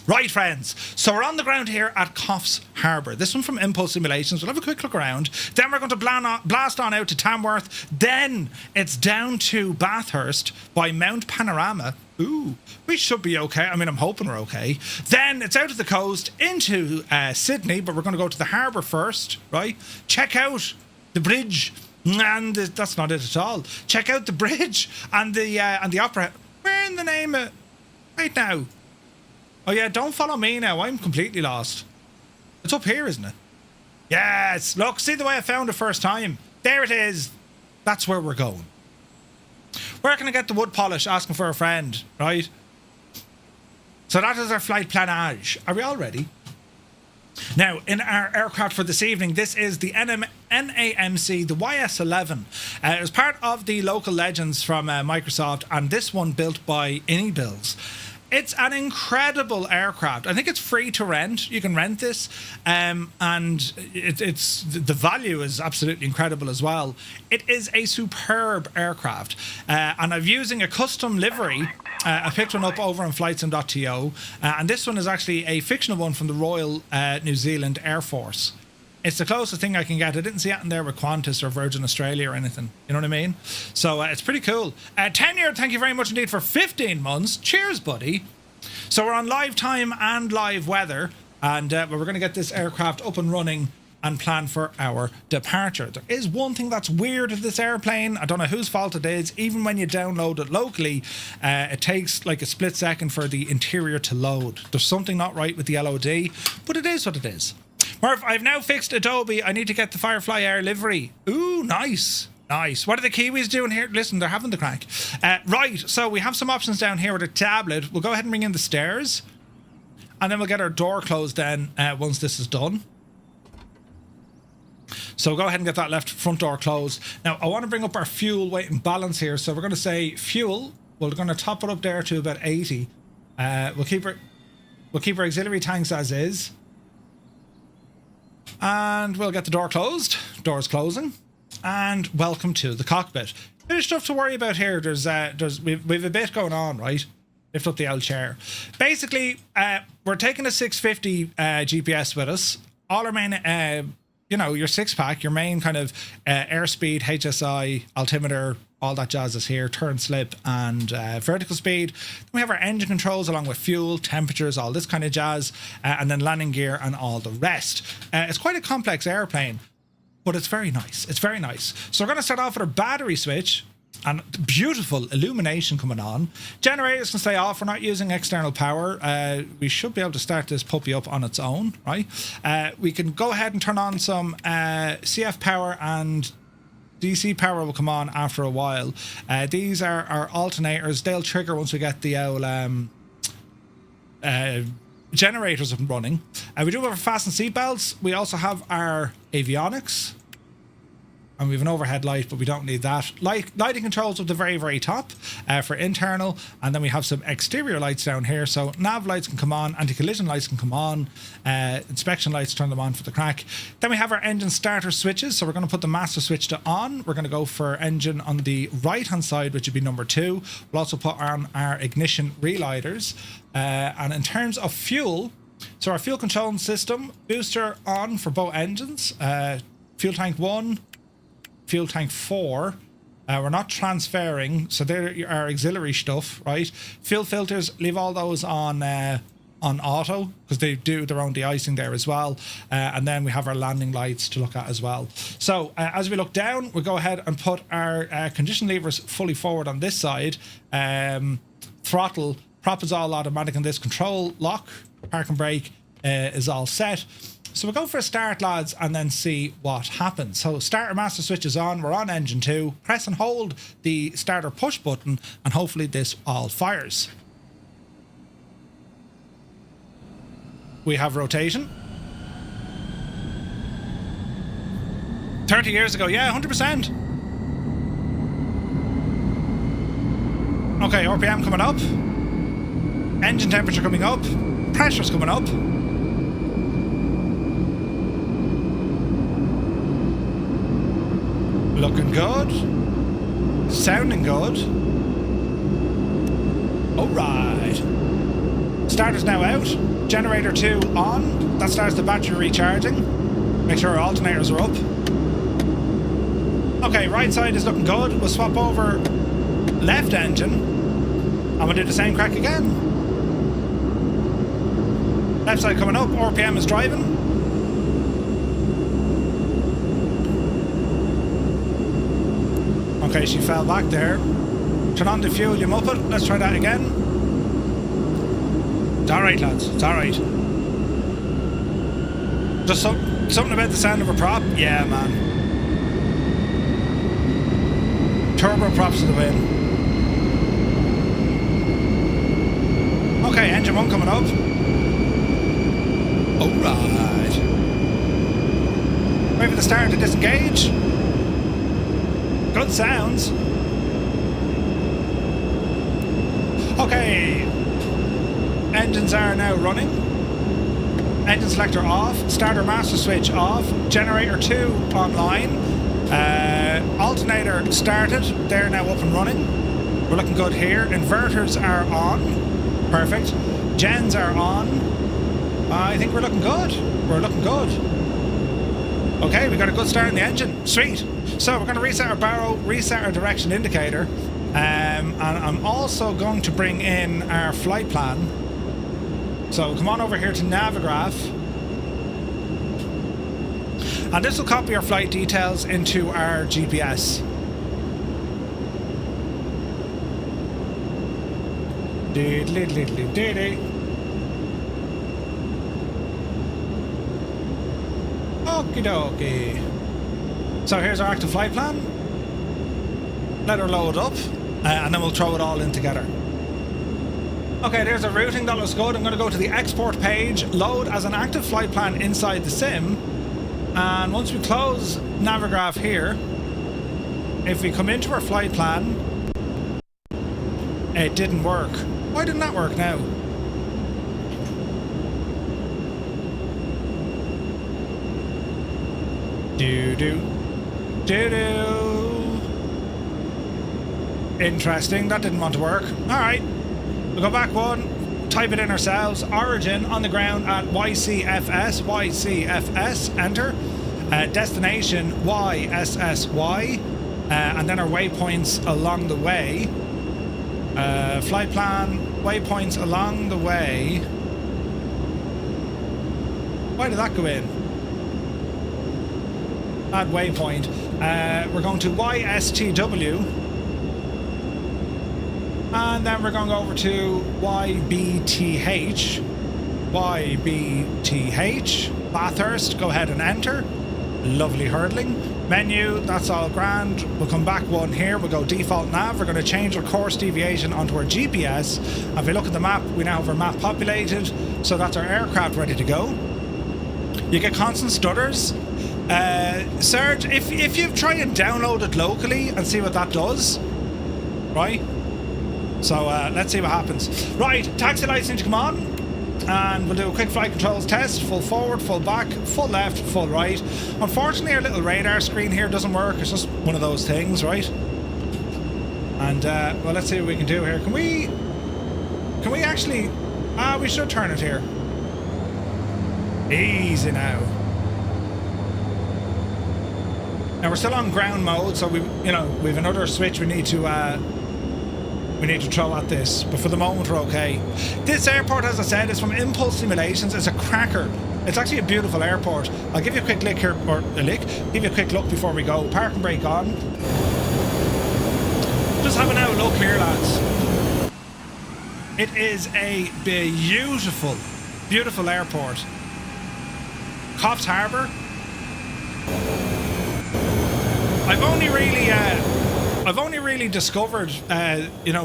Right, friends. So we're on the ground here at Coffs Harbour. This one from Impulse Simulations. We'll have a quick look around. Then we're going to blast on out to Tamworth. Then it's down to Bathurst by Mount Panorama. Ooh, we should be okay. I mean, I'm hoping we're okay. Then it's out of the coast into Sydney, but we're going to go to the harbour first, right? Check out the bridge. And that's not it at all. Check out the bridge and the opera. Where in the name of... Right now. Oh yeah, don't follow me now. I'm completely lost. It's up here, isn't it? Yes. Look, see the way I found it first time? There it is. That's where we're going. Where can I get the wood polish? Asking for a friend, right? So that is our flight planage. Are we all ready? Now, in our aircraft for this evening, this is the NAMC, the YS-11. It was part of the local legends from Microsoft, and this one built by Inibills. It's an incredible aircraft. I think it's free to rent. You can rent this, and it's the value is absolutely incredible as well. It is a superb aircraft, and I'm using a custom livery. I picked one up over on flightsim.to, and this one is actually a fictional one from the Royal New Zealand Air Force. It's the closest thing I can get. I didn't see it in there with Qantas or Virgin Australia or anything. You know what I mean? So it's pretty cool. Tenure, thank you very much indeed for 15 months. Cheers, buddy. So we're on live time and live weather. And we're going to get this aircraft up and running and plan for our departure. There is one thing that's weird with this airplane. I don't know whose fault it is. Even when you download it locally, it takes like a split second for the interior to load. There's something not right with the LOD, but it is what it is. Murph, I've now fixed Adobe. I need to get the Firefly Air livery. Ooh, nice. Nice. What are the Kiwis doing here? Listen, they're having the crack. Right, so we have some options down here with a tablet. We'll go ahead and bring in the stairs. And then we'll get our door closed then once this is done. So go ahead and get that left front door closed. Now, I want to bring up our fuel weight and balance here. So we're going to say fuel. We're going to top it up there to about 80. We'll keep our auxiliary tanks as is. And we'll get the door closed. Door's closing. And welcome to the cockpit. Bit of stuff to worry about here. We've a bit going on, right? Lift up the old chair. Basically, we're taking a 650 GPS with us. All our main, your six-pack, your main kind of airspeed, HSI, altimeter, all that jazz is here, turn slip and vertical speed. Then we have our engine controls along with fuel, temperatures, all this kind of jazz, and then landing gear and all the rest. It's quite a complex airplane, but it's very nice. It's very nice. So we're going to start off with our battery switch. And beautiful illumination coming on. Generators can stay off. We're not using external power. We should be able to start this puppy up on its own, right? We can go ahead and turn on some CF power, and DC power will come on after a while. These are our alternators. They'll trigger once we get the old generators up and running. We do have our fasten seatbelts. We also have our avionics. And we have an overhead light, but we don't need that. Lighting controls at the very, very top for internal. And then we have some exterior lights down here. So nav lights can come on, anti-collision lights can come on, inspection lights, turn them on for the crack. Then we have our engine starter switches. So we're going to put the master switch to on. We're going to go for engine on the right-hand side, which would be number 2. We'll also put on our ignition relighters. And in terms of fuel, so our fuel control system, booster on for both engines. Fuel tank 1. Fuel tank 4. We're not transferring, so they're our auxiliary stuff, right? Fuel filters, leave all those on auto, because they do their own de-icing there as well. And then we have our landing lights to look at as well. So as we look down, we'll go ahead and put our condition levers fully forward on this side. Throttle, prop is all automatic on this. Control, lock, park and brake is all set. So we'll go for a start, lads, and then see what happens. So starter master switch is on. We're on engine 2. Press and hold the starter push button, and hopefully this all fires. We have rotation. 30 years ago, yeah, 100%. Okay, RPM coming up. Engine temperature coming up. Pressure's coming up. Looking good. Sounding good. Alright. Starter's now out. Generator 2 on. That starts the battery recharging. Make sure our alternators are up. Okay, right side is looking good. We'll swap over left engine. And we'll do the same crack again. Left side coming up. RPM is driving. Okay, she fell back there. Turn on the fuel, you muppet. Let's try that again. It's alright, lads. It's alright. Just something about the sound of a prop? Yeah, man. Turboprops to the win. Okay, engine 1 coming up. Alright. Wait for the starter to disengage. Good sounds. Okay. Engines are now running. Engine selector off. Starter master switch off. Generator 2 online. Alternator started. They're now up and running. We're looking good here. Inverters are on. Perfect. Gens are on. I think we're looking good. We're looking good. Okay, we got a good start in the engine. Sweet. So we're going to reset our barrow, reset our direction indicator, and I'm also going to bring in our flight plan. So come on over here to Navigraph. And this will copy our flight details into our GPS. Okie dokie. So here's our active flight plan. Let her load up, and then we'll throw it all in together. Okay, there's a routing, that looks good. I'm going to go to the export page, load as an active flight plan inside the sim, and once we close Navigraph here, if we come into our flight plan, it didn't work. Why didn't that work now? Interesting, that didn't want to work. Alright, we'll go back one, type it in ourselves. Origin on the ground at YCFS, YCFS, enter. Destination YSSY, and then our waypoints along the way. Flight plan, waypoints along the way. Why did that go in? Add waypoint. We're going to YSTW. And then we're going over to YBTH. YBTH. Bathurst. Go ahead and enter. Lovely hurdling. Menu, that's all grand. We'll come back one here. We'll go default nav. We're going to change our course deviation onto our GPS. And if we look at the map, we now have our map populated. So that's our aircraft ready to go. You get constant stutters. Serge, if you try and download it locally and see what that does, right? So let's see what happens. Right, taxi lights need to come on, and we'll do a quick flight controls test. Full forward, full back, full left, full right. Unfortunately, our little radar screen here doesn't work. It's just one of those things, right? And well, let's see what we can do here. Can we actually? We should turn it here. Easy now. Now we're still on ground mode, so we've another switch we need to throw at this. But for the moment, we're okay. This airport, as I said, is from Impulse Simulations. It's a cracker. It's actually a beautiful airport. I'll give you a quick lick here, or a lick. Give you a quick look before we go. Park and brake on. Just having a look here, lads. It is a beautiful, beautiful airport. Coffs Harbour. I've only really discovered,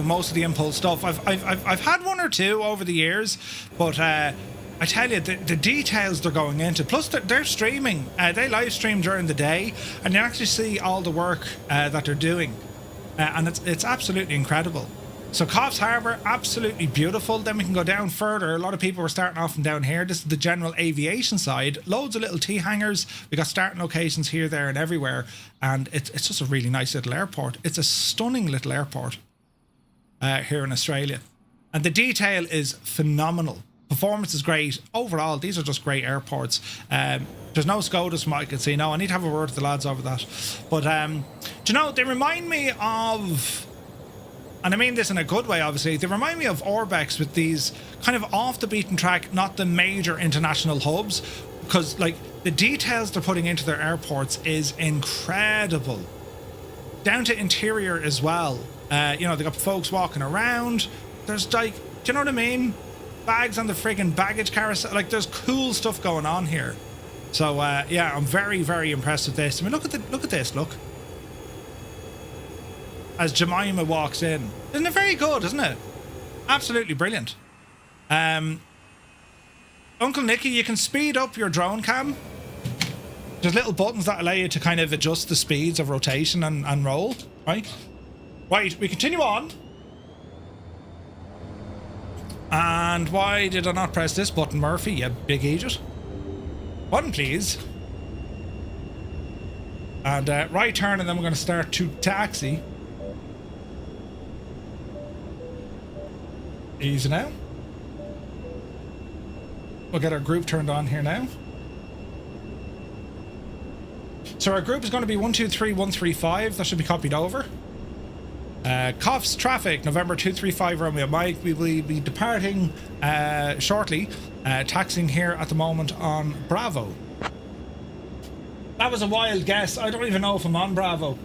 most of the Impulse stuff. I've had one or two over the years, but I tell you, the details they're going into. Plus, they're streaming. They live stream during the day, and you actually see all the work that they're doing, and it's absolutely incredible. So Coffs Harbour, absolutely beautiful. Then we can go down further. A lot of people were starting off from down here. This is the general aviation side. Loads of little T-hangars. We got starting locations here, there and everywhere. And it's just a really nice little airport. It's a stunning little airport here in Australia. And the detail is phenomenal. Performance is great. Overall, these are just great airports. There's no SCOTUS from what I can see. No, I need to have a word with the lads over that. But, do you know, they remind me of... And I mean this in a good way, obviously. They remind me of Orbex with these kind of off the beaten track, not the major international hubs, because like the details they're putting into their airports is incredible. Down to interior as well. They got folks walking around. There's like, do you know what I mean? Bags on the friggin' baggage carousel. Like there's cool stuff going on here. So yeah, I'm very, very impressed with this. I mean, look at this. Look. As Jemima walks in. Isn't it very good, isn't it? Absolutely brilliant. Uncle Nicky, you can speed up your drone cam. There's little buttons that allow you to kind of adjust the speeds of rotation and roll, right? Right, we continue on. And why did I not press this button, Murphy, you big idiot? Button, please. And right turn, and then we're going to start to taxi. Easy now. We'll get our group turned on here now. So our group is going to be 123135. That should be copied over. Coffs traffic, November 235 Romeo Mike. We will be departing shortly. Taxiing here at the moment on Bravo. That was a wild guess. I don't even know if I'm on Bravo.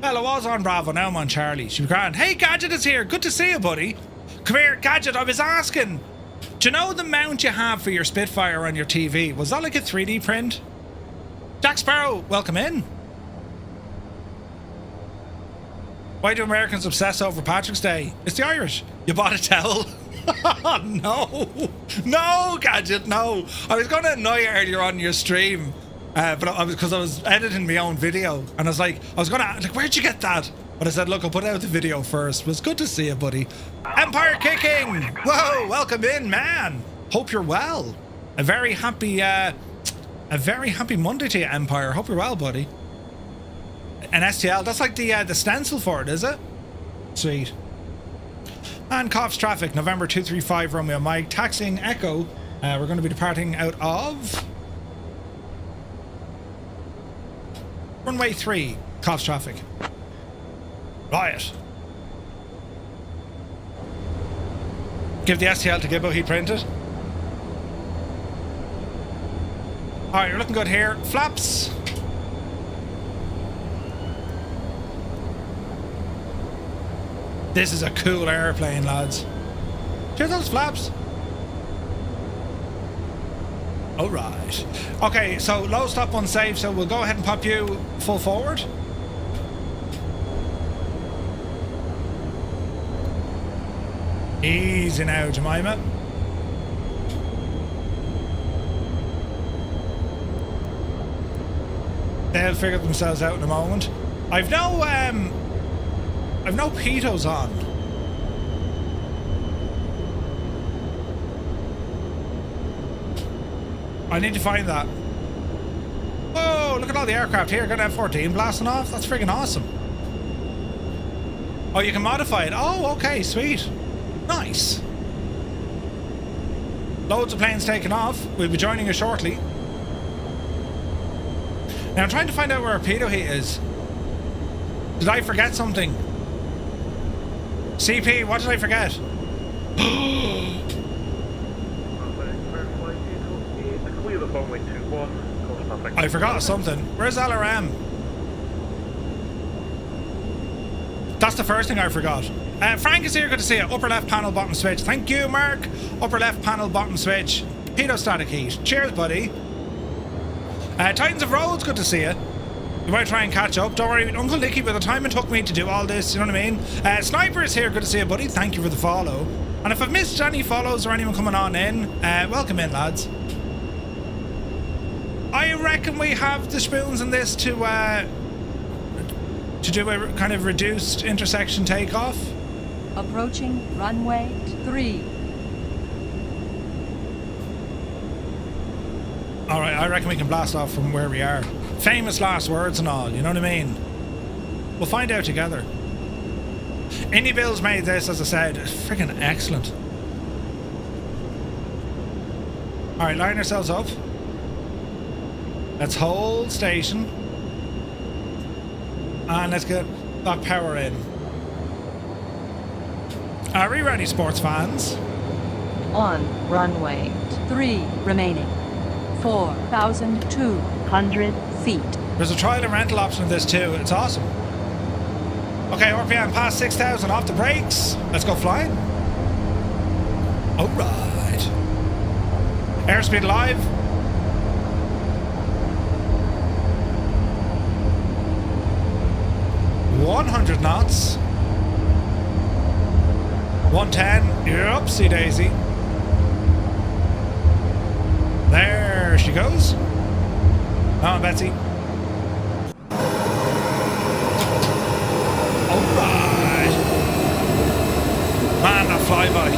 Well, I was on Bravo, now I'm on Charlie. She was grand. Hey, Gadget is here. Good to see you, buddy. Come here, Gadget. I was asking, do you know the mount you have for your Spitfire on your TV? Was that like a 3D print? Jack Sparrow, welcome in. Why do Americans obsess over Patrick's Day? It's the Irish. You bought a towel? No. No, Gadget, no. I was going to annoy you earlier on your stream. But because I was editing my own video, and I was gonna where'd you get that? But I said, look, I'll put out the video first. It was good to see you, buddy. Empire kicking! Whoa, welcome in, man. Hope you're well. A very happy Monday to you, Empire. Hope you're well, buddy. An STL, that's like the stencil for it, is it? Sweet. And Coffs traffic, November 235 Romeo Mike, taxiing Echo. We're going to be departing out of runway 3, Coffs traffic. Riot. Give the STL to Gibbo, he printed. Alright, you're looking good here. Flaps. This is a cool airplane, lads. Cheer those flaps. Alright. Okay, so low stop unsafe, so we'll go ahead and pop you full forward. Easy now, Jemima. They'll figure themselves out in a moment. I've no pitos on. I need to find that. Whoa, look at all the aircraft here. Got an F-14 blasting off. That's friggin' awesome. Oh, you can modify it. Oh, okay, sweet. Nice. Loads of planes taking off. We'll be joining you shortly. Now, I'm trying to find out where our pitot heat is. Did I forget something? CP, what did I forget? I forgot something. Where's LRM? That's the first thing I forgot. Frank is here, good to see you. Upper left panel, bottom switch. Thank you, Mark. Upper left panel, bottom switch. Pitot static heat. Cheers, buddy. Titans of Roads, good to see you. You might try and catch up. Don't worry, Uncle Nicky, by the time it took me to do all this, you know what I mean? Sniper is here, good to see you, buddy. Thank you for the follow. And if I've missed any follows or anyone coming on in, welcome in, lads. I reckon we have the spoons in this to do a kind of reduced intersection takeoff. Approaching runway 3. Alright, I reckon we can blast off from where we are. Famous last words and all, you know what I mean? We'll find out together. Indie Bills made this, as I said, freaking excellent. Alright, line ourselves up. Let's hold station. And let's get that power in. Are we ready, sports fans? On runway 3 remaining. 4,200 feet. There's a trial and rental option of this too. It's awesome. Okay, RPM past 6,000 off the brakes. Let's go flying. Alright. Airspeed live. 100 knots. 110. Oopsie daisy. There she goes. Come on, Betsy. Alright. Man, that flyby.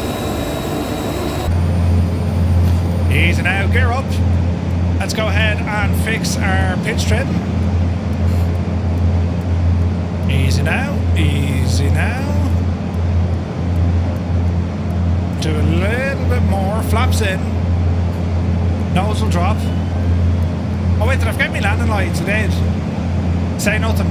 Easy now, gear up. Let's go ahead and fix our pitch trim. Easy now, easy now. Do a little bit more, flaps in. Nose will drop. Oh wait, did I forget me landing lights? I did. Say nothing.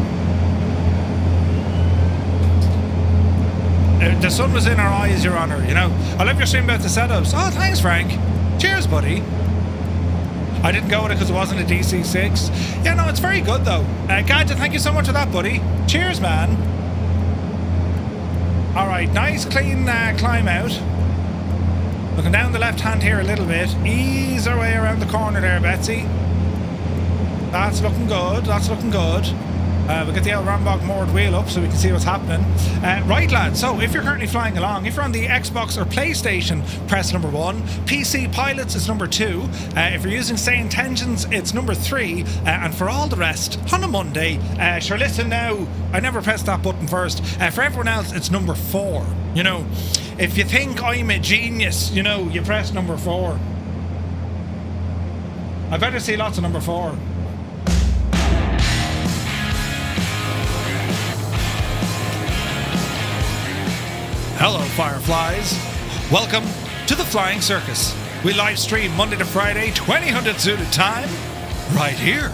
The sun was in our eyes, Your Honour, you know. I love your stream about the setups. Oh, thanks, Frank. Cheers, buddy. I didn't go with it because it wasn't a DC6. Yeah, no, it's very good though. Gadget, thank you so much for that, buddy. Cheers, man. Alright, nice clean climb out. Looking down the left hand here a little bit. Ease our way around the corner there, Betsy. That's looking good, that's looking good. We'll get the old Rambog moored wheel up so we can see what's happening. Right, lads, so if you're currently flying along, if you're on the Xbox or PlayStation, press number 1. PC Pilots is number 2. If you're using Sane Tensions, it's number 3. And for all the rest, on a Monday, sure, listen now, I never pressed that button first. For everyone else, it's number 4. You know, if you think I'm a genius, you know, you press number 4. I better see lots of number 4. Hello, Fireflies. Welcome to the Flying Circus. We live stream Monday to Friday, 2000 Zulu time, right here.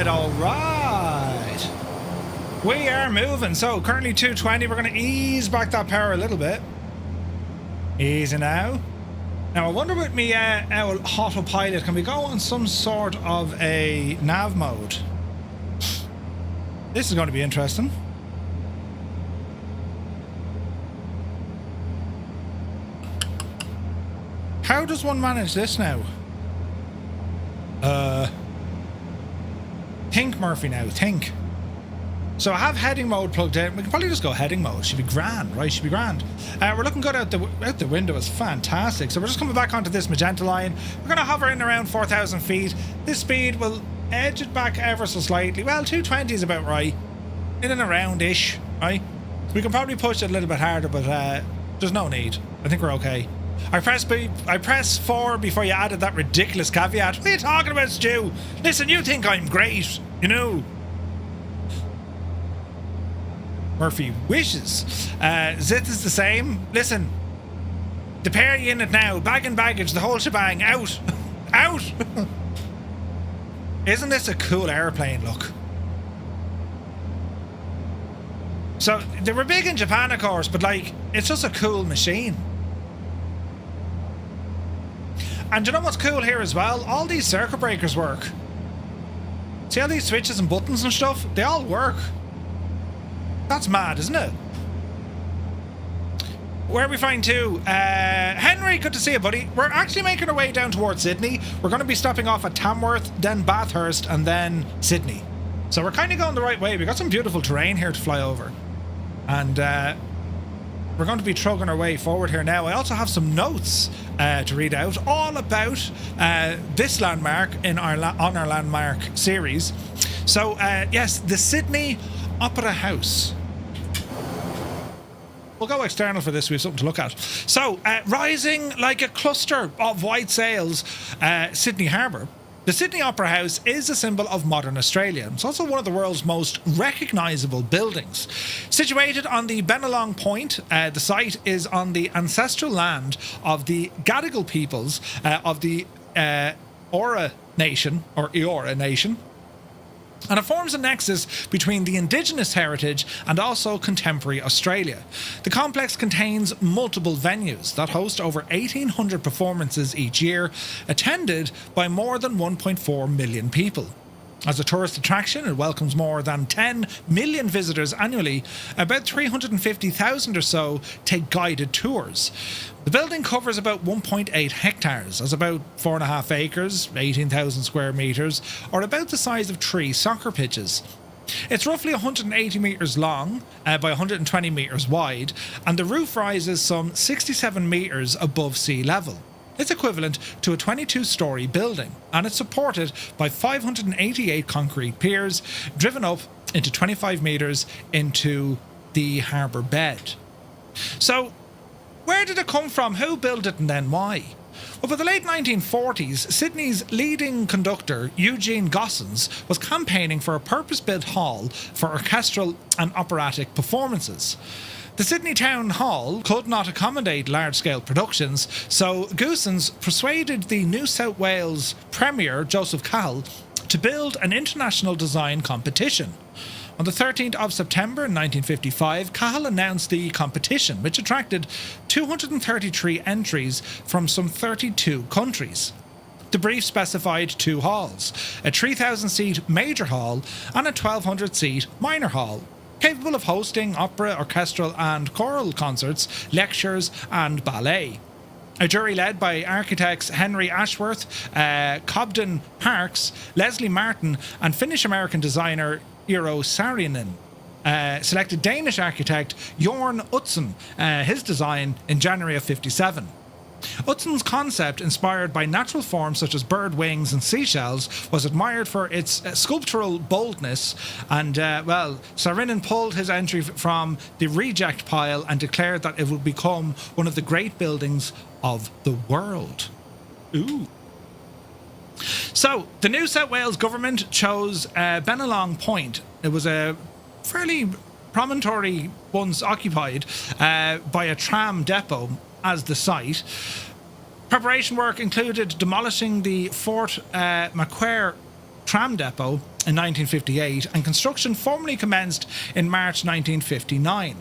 all right. We are moving. So currently 220. We're going to ease back that power a little bit. Easy now. Now I wonder with me our autopilot, can we go on some sort of a nav mode? This is going to be interesting. How does one manage this now? Think, Murphy, now. Think. So I have heading mode plugged in. We can probably just go heading mode. Should be grand, right? Should be grand. We're looking good out the window. It's fantastic. So we're just coming back onto this magenta line. We're going to hover in around 4,000 feet. This speed will edge it back ever so slightly. Well, 220 is about right. In and around-ish, right? We can probably push it a little bit harder, but there's no need. I think we're okay. I press 4 before you added that ridiculous caveat. What are you talking about, Stu? Listen, you think I'm great, you know. Murphy wishes. Zith is the same. Listen, the pair you in it now. Bag and baggage, the whole shebang. Out. Out. Isn't this a cool airplane, look? So, they were big in Japan, of course, but like, it's just a cool machine. And you know what's cool here as well? All these circuit breakers work. See all these switches and buttons and stuff? They all work. That's mad, isn't it? Where are we flying to? Henry, good to see you, buddy. We're actually making our way down towards Sydney. We're going to be stopping off at Tamworth, then Bathurst, and then Sydney. So we're kind of going the right way. We've got some beautiful terrain here to fly over. And we're going to be trugging our way forward here now. I also have some notes to read out all about this landmark in on our landmark series. So yes, the Sydney Opera House. We'll go external for this. We have something to look at. So rising like a cluster of white sails, Sydney Harbour. The Sydney Opera House is a symbol of modern Australia. It's also one of the world's most recognisable buildings. Situated on the Bennelong Point, the site is on the ancestral land of the Gadigal peoples of the Eora Nation, or Eora Nation. And it forms a nexus between the indigenous heritage and also contemporary Australia. The complex contains multiple venues that host over 1,800 performances each year, attended by more than 1.4 million people. As a tourist attraction, it welcomes more than 10 million visitors annually. About 350,000 or so take guided tours. The building covers about 1.8 hectares, as about 4.5 acres, 18,000 square metres, or about the size of 3 soccer pitches. It's roughly 180 metres long by 120 metres wide, and the roof rises some 67 metres above sea level. It's equivalent to a 22-storey building, and it's supported by 588 concrete piers driven up into 25 metres into the harbour bed. So, where did it come from? Who built it and then why? Well, by the late 1940s, Sydney's leading conductor, Eugene Gossens, was campaigning for a purpose-built hall for orchestral and operatic performances. The Sydney Town Hall could not accommodate large-scale productions, so Goosens persuaded the New South Wales Premier, Joseph Cahill, to build an international design competition. On the 13th of September 1955, Cahill announced the competition, which attracted 233 entries from some 32 countries. The brief specified 2 halls, a 3,000-seat major hall and a 1,200-seat minor hall, capable of hosting opera, orchestral and choral concerts, lectures and ballet. A jury led by architects Henry Ashworth, Cobden Parks, Leslie Martin and Finnish-American designer Eero Saarinen selected Danish architect Jorn Utzon, his design in January of '57. Utzon's concept, inspired by natural forms such as bird wings and seashells, was admired for its sculptural boldness, and, Saarinen pulled his entry from the reject pile and declared that it would become one of the great buildings of the world. Ooh. So, the New South Wales government chose Bennelong Point. It was a fairly promontory once occupied by a tram depot as the site. Preparation work included demolishing the Fort Macquarie tram depot in 1958, and construction formally commenced in March 1959.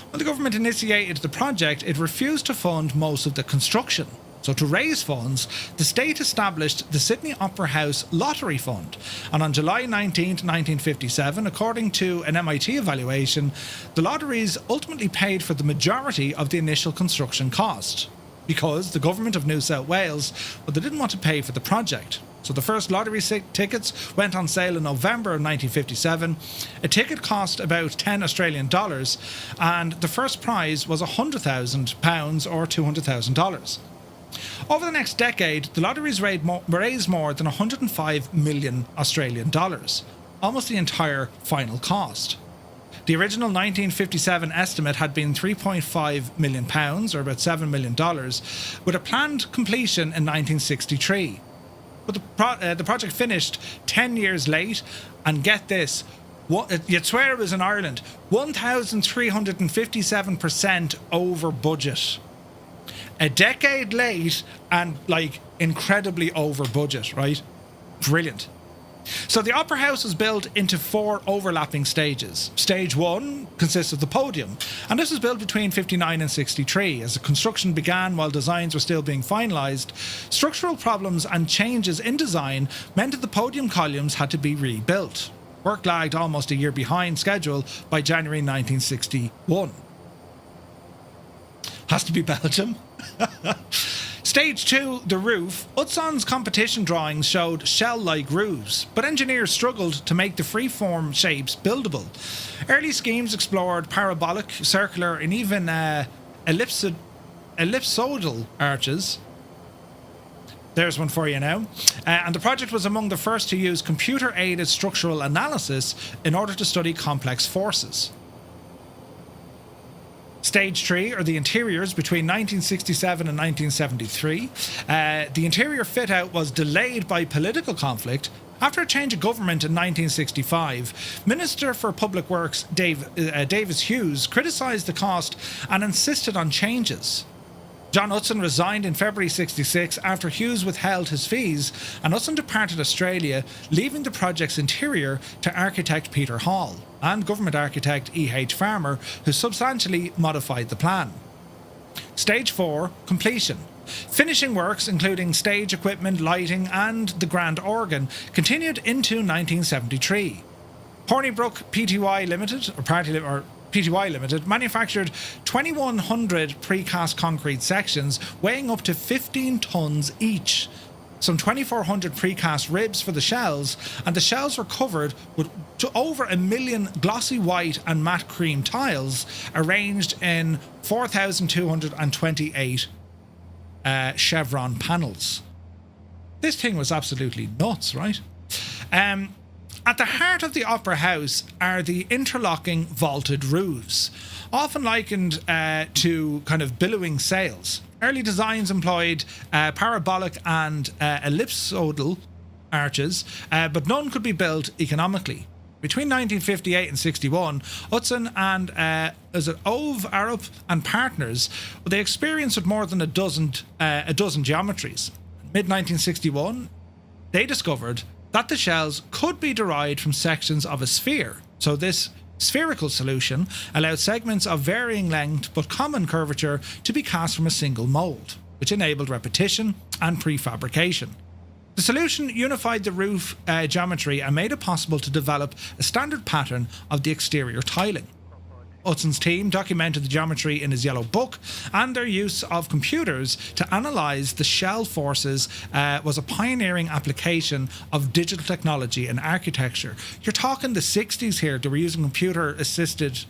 When the government initiated the project, it refused to fund most of the construction. So to raise funds, the state established the Sydney Opera House Lottery Fund, and on July 19, 1957, according to an MIT evaluation, the lotteries ultimately paid for the majority of the initial construction cost, because the government of New South Wales, well, they didn't want to pay for the project. So the first lottery tickets went on sale in November of 1957. A ticket cost about $10 Australian, and the first prize was £100,000 or $200,000. Over the next decade, the lotteries raised more than 105 million Australian dollars, almost the entire final cost. The original 1957 estimate had been £3.5 million, or about $7 million, with a planned completion in 1963. But the project finished 10 years late, and get this, you'd swear it was in Ireland, 1,357% over budget. A decade late and, like, incredibly over budget, right? Brilliant. So the Opera House was built into 4 overlapping stages. Stage 1 consists of the podium, and this was built between 59 and 63. As the construction began while designs were still being finalised, structural problems and changes in design meant that the podium columns had to be rebuilt. Work lagged almost a year behind schedule by January 1961. Has to be Belgium. Stage 2, the roof. Utzon's competition drawings showed shell-like roofs, but engineers struggled to make the free-form shapes buildable. Early schemes explored parabolic, circular, and even ellipsoidal arches. There's one for you now. And the project was among the first to use computer-aided structural analysis in order to study complex forces. Stage 3 are the interiors between 1967 and 1973. The interior fit-out was delayed by political conflict. After a change of government in 1965, Minister for Public Works Davis Hughes criticised the cost and insisted on changes. John Utzon resigned in February 1966 after Hughes withheld his fees, and Utzon departed Australia, leaving the project's interior to architect Peter Hall and government architect E.H. Farmer, who substantially modified the plan. Stage 4, completion. Finishing works, including stage equipment, lighting and the grand organ, continued into 1973. Hornibrook Pty Limited, Pty Limited, manufactured 2,100 precast concrete sections weighing up to 15 tonnes each. Some 2,400 precast ribs for the shells, and the shells were covered with over 1 million glossy white and matte cream tiles arranged in 4,228 chevron panels. This thing was absolutely nuts, right? At the heart of the Opera House are the interlocking vaulted roofs, often likened to kind of billowing sails. Early designs employed parabolic and ellipsoidal arches, but none could be built economically. Between 1958 and 61, Utzon and Ove Arup and partners, they experienced with more than a dozen geometries. Mid-1961, they discovered that the shells could be derived from sections of a sphere. So this spherical solution allowed segments of varying length but common curvature to be cast from a single mould, which enabled repetition and prefabrication. The solution unified the roof geometry and made it possible to develop a standard pattern of the exterior tiling. Utzon's team documented the geometry in his yellow book, and their use of computers to analyse the shell forces was a pioneering application of digital technology in architecture. You're talking the 60s here, they were using computer-assisted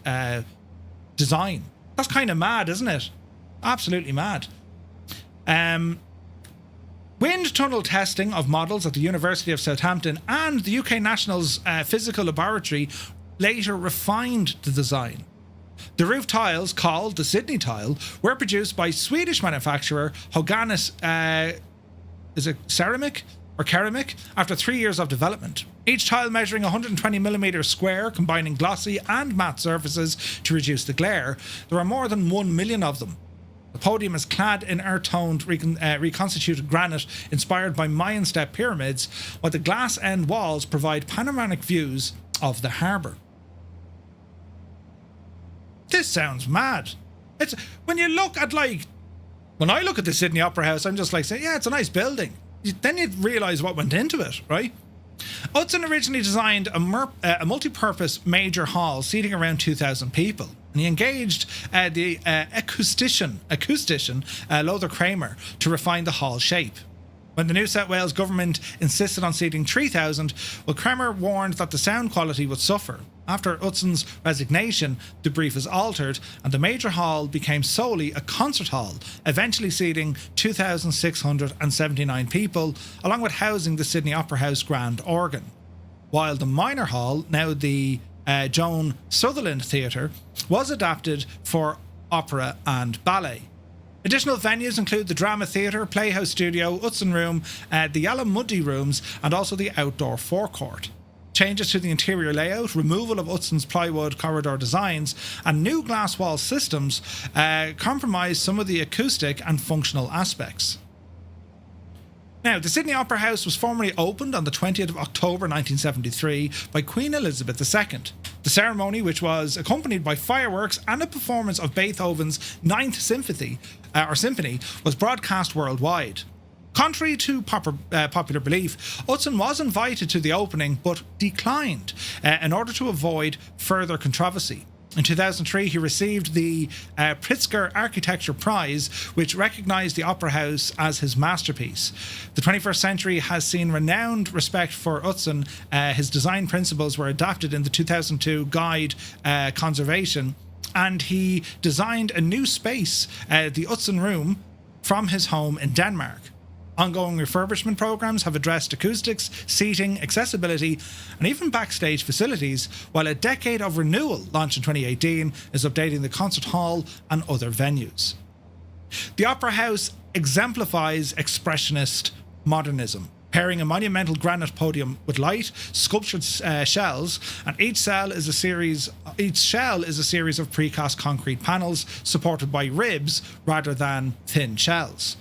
design. That's kind of mad, isn't it? Absolutely mad. Wind tunnel testing of models at the University of Southampton and the UK National's Physical Laboratory later refined the design. The roof tiles, called the Sydney tile, were produced by Swedish manufacturer Höganäs Ceramic after 3 years of development. Each tile measuring 120mm square, combining glossy and matte surfaces to reduce the glare. There are more than 1 million of them. The podium is clad in earth-toned reconstituted granite inspired by Mayan step pyramids, while the glass end walls provide panoramic views of the harbour. This sounds mad. It's when you look at when I look at the Sydney Opera House, I'm just saying, yeah, it's a nice building. Then you realise what went into it, right? Utzon originally designed a multi-purpose major hall seating around 2,000 people, and he engaged the acoustician Lothar Kramer to refine the hall shape. When the New South Wales government insisted on seating 3,000, Kramer warned that the sound quality would suffer. After Utzon's resignation, the brief was altered and the major hall became solely a concert hall, eventually seating 2,679 people, along with housing the Sydney Opera House Grand Organ. While the minor hall, now the Joan Sutherland Theatre, was adapted for opera and ballet. Additional venues include the Drama Theatre, Playhouse Studio, Utzon Room, the Yalamuddi Rooms, and also the outdoor forecourt. Changes to the interior layout, removal of Utzon's plywood corridor designs, and new glass wall systems compromise some of the acoustic and functional aspects. Now, the Sydney Opera House was formally opened on the 20th of October 1973 by Queen Elizabeth II. The ceremony, which was accompanied by fireworks and a performance of Beethoven's Ninth Symphony, was broadcast worldwide. Contrary to popular belief, Utzon was invited to the opening but declined in order to avoid further controversy. In 2003, he received the Pritzker Architecture Prize, which recognised the Opera House as his masterpiece. The 21st century has seen renowned respect for Utzon. His design principles were adapted in the 2002 Guide Conservation, and he designed a new space, the Utzon Room, from his home in Denmark. Ongoing refurbishment programs have addressed acoustics, seating, accessibility, and even backstage facilities, while a decade of renewal, launched in 2018, is updating the concert hall and other venues. The Opera House exemplifies expressionist modernism, pairing a monumental granite podium with light, sculptured shells, and each shell is a series of precast concrete panels supported by ribs rather than thin shells.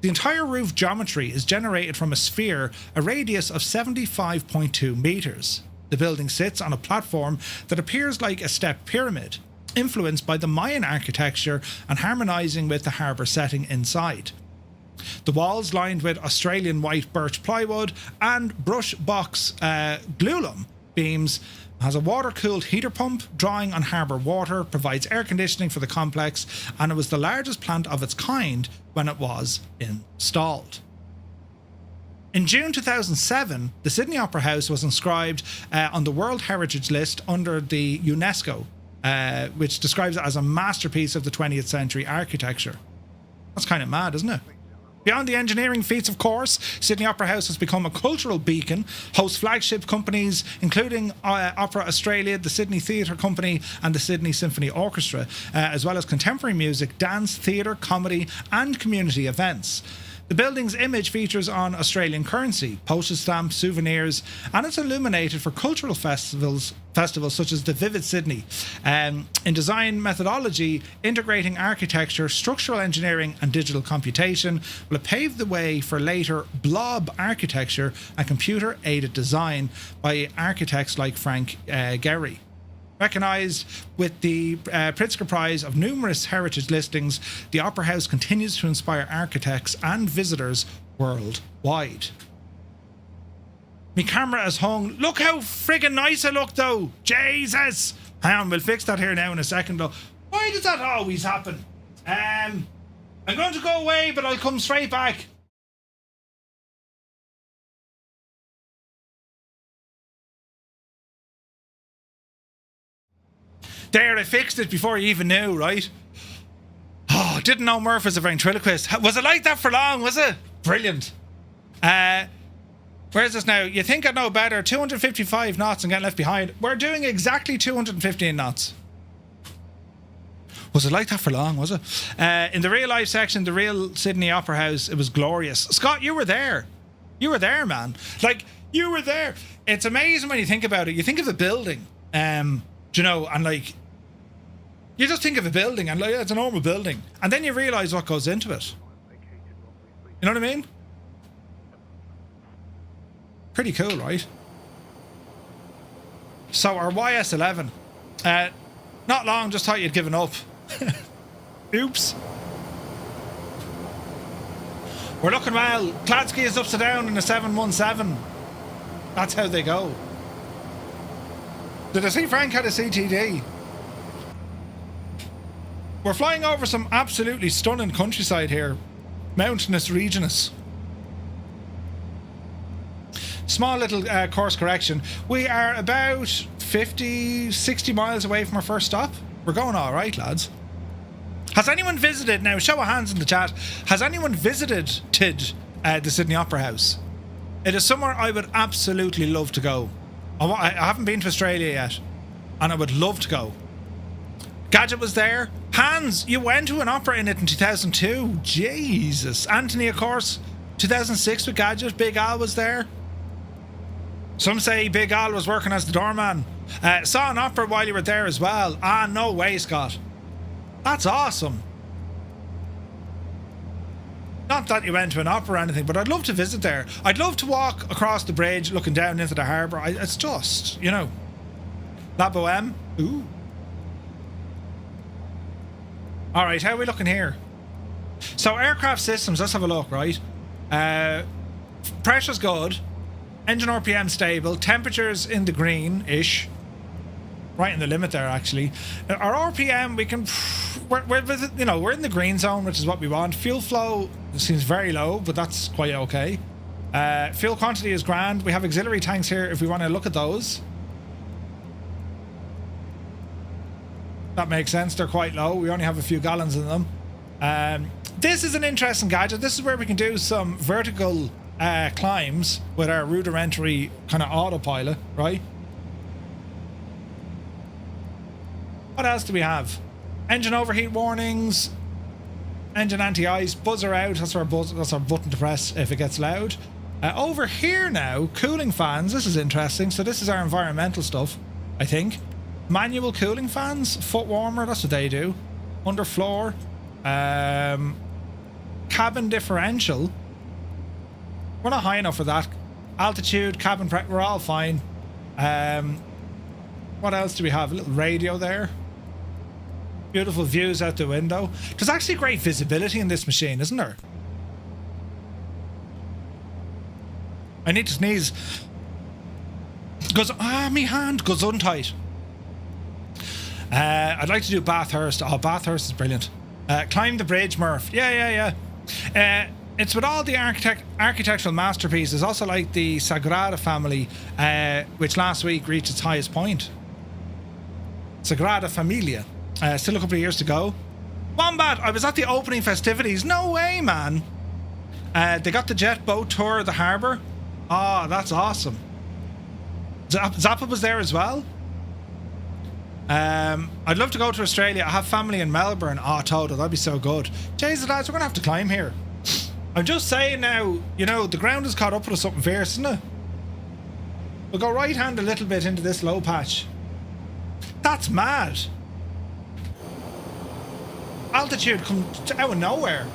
The entire roof geometry is generated from a sphere, a radius of 75.2 metres. The building sits on a platform that appears like a step pyramid, influenced by the Mayan architecture and harmonising with the harbour setting inside. The walls, lined with Australian white birch plywood and brush box glulam beams, has a water-cooled heater pump drawing on harbour water, provides air conditioning for the complex, and it was the largest plant of its kind when it was installed. In June 2007, the Sydney Opera House was inscribed on the World Heritage List under the UNESCO, which describes it as a masterpiece of the 20th century architecture. That's kind of mad, isn't it? Beyond the engineering feats, of course, Sydney Opera House has become a cultural beacon, hosts flagship companies including Opera Australia, the Sydney Theatre Company and the Sydney Symphony Orchestra, as well as contemporary music, dance, theatre, comedy and community events. The building's image features on Australian currency, postage stamps, souvenirs, and it's illuminated for cultural festivals such as the Vivid Sydney. In design methodology, integrating architecture, structural engineering and digital computation will pave the way for later blob architecture and computer-aided design by architects like Frank Gehry. Recognised with the Pritzker Prize of numerous heritage listings, the Opera House continues to inspire architects and visitors worldwide. My camera is hung. Look how friggin' nice I look though. Jesus! Hang on, we'll fix that here now in a second though. Why does that always happen? I'm going to go away, but I'll come straight back. There, I fixed it before you even knew, right? Oh, didn't know Murph was a ventriloquist. Was it like that for long, was it? Brilliant. Where's this now? You think I'd know better. 255 knots and getting left behind. We're doing exactly 215 knots. Was it like that for long, was it? In the real life section, the real Sydney Opera House, it was glorious. Scott, you were there. You were there, man. Like, you were there. It's amazing when you think about it. You think of the building, you know, and like, You just think of a building and like, yeah, it's a normal building. And then you realise what goes into it. You know what I mean? Pretty cool, right? So our YS-11. Not long, just thought you'd given up. Oops. We're looking well. Kladsky is upside down in a 717. That's how they go. Did I see Frank had a CTD? We're flying over some absolutely stunning countryside here. Mountainous regions. Small little course correction. We are about 50, 60 miles away from our first stop. We're going all right, lads. Has anyone visited, now show of hands in the chat, has anyone visited the Sydney Opera House? It is somewhere I would absolutely love to go. I haven't been to Australia yet, and I would love to go. Gadget was there. Hans, you went to an opera in it in 2002. Jesus. Anthony, of course, 2006 with Gadget. Big Al was there. Some say Big Al was working as the doorman. Saw an opera while you were there as well. Ah, no way, Scott. That's awesome. Not that you went to an opera or anything, but I'd love to visit there. I'd love to walk across the bridge looking down into the harbour. It's just, you know. La Boheme. Ooh. Alright, how are we looking here? So, aircraft systems, let's have a look, right? Pressure's good. Engine RPM stable. Temperatures in the green-ish. Right in the limit there, actually. Our RPM, we can... we're in the green zone, which is what we want. Fuel flow seems very low, but that's quite okay. Fuel quantity is grand. We have auxiliary tanks here if we want to look at those. That makes sense. They're quite low. We only have a few gallons in them. This is an interesting gadget. This is where we can do some vertical climbs with our rudimentary kind of autopilot, right? What else do we have? Engine overheat warnings, engine anti-ice, buzzer out. That's our button to press if it gets loud. Over here now, cooling fans. This is interesting. So this is our environmental stuff, I think. Manual cooling fans, foot warmer. That's what they do. Underfloor, cabin differential. We're not high enough for that. Altitude, cabin pressure. We're all fine. What else do we have? A little radio there. Beautiful views out the window. There's actually great visibility in this machine, isn't there? I need to sneeze. Me hand goes untight. I'd like to do Bathurst. Oh, Bathurst is brilliant. Climb the bridge, Murph. Yeah. It's with all the architectural masterpieces, also like the Sagrada family, which last week reached its highest point. Sagrada Familia. Still a couple of years to go. Wombat, I was at the opening festivities. No way, man. They got the jet boat tour of the harbour. Oh, that's awesome. Zappa was there as well. I'd love to go to Australia. I have family in Melbourne. Oh, Toto, that'd be so good. Jesus, lads, we're going to have to climb here. I'm just saying now, you know, the ground has caught up with us something fierce, isn't it? We'll go right hand a little bit into this low patch. That's mad. Altitude comes out of nowhere.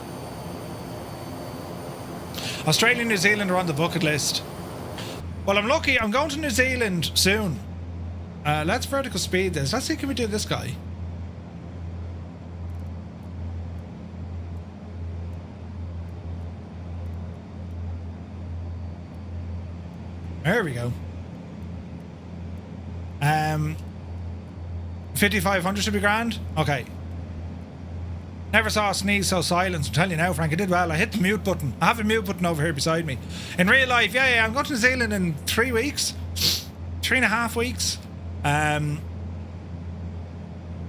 Australia and New Zealand are on the bucket list. Well, I'm lucky. I'm going to New Zealand soon. Let's vertical speed this. Let's see, can we do this guy? There we go. 5500 should be grand. Okay. Never saw a sneeze so silent. I'm telling you now, Frank, I did well. I hit the mute button. I have a mute button over here beside me. In real life, yeah, I'm going to New Zealand in 3 weeks. 3.5 weeks.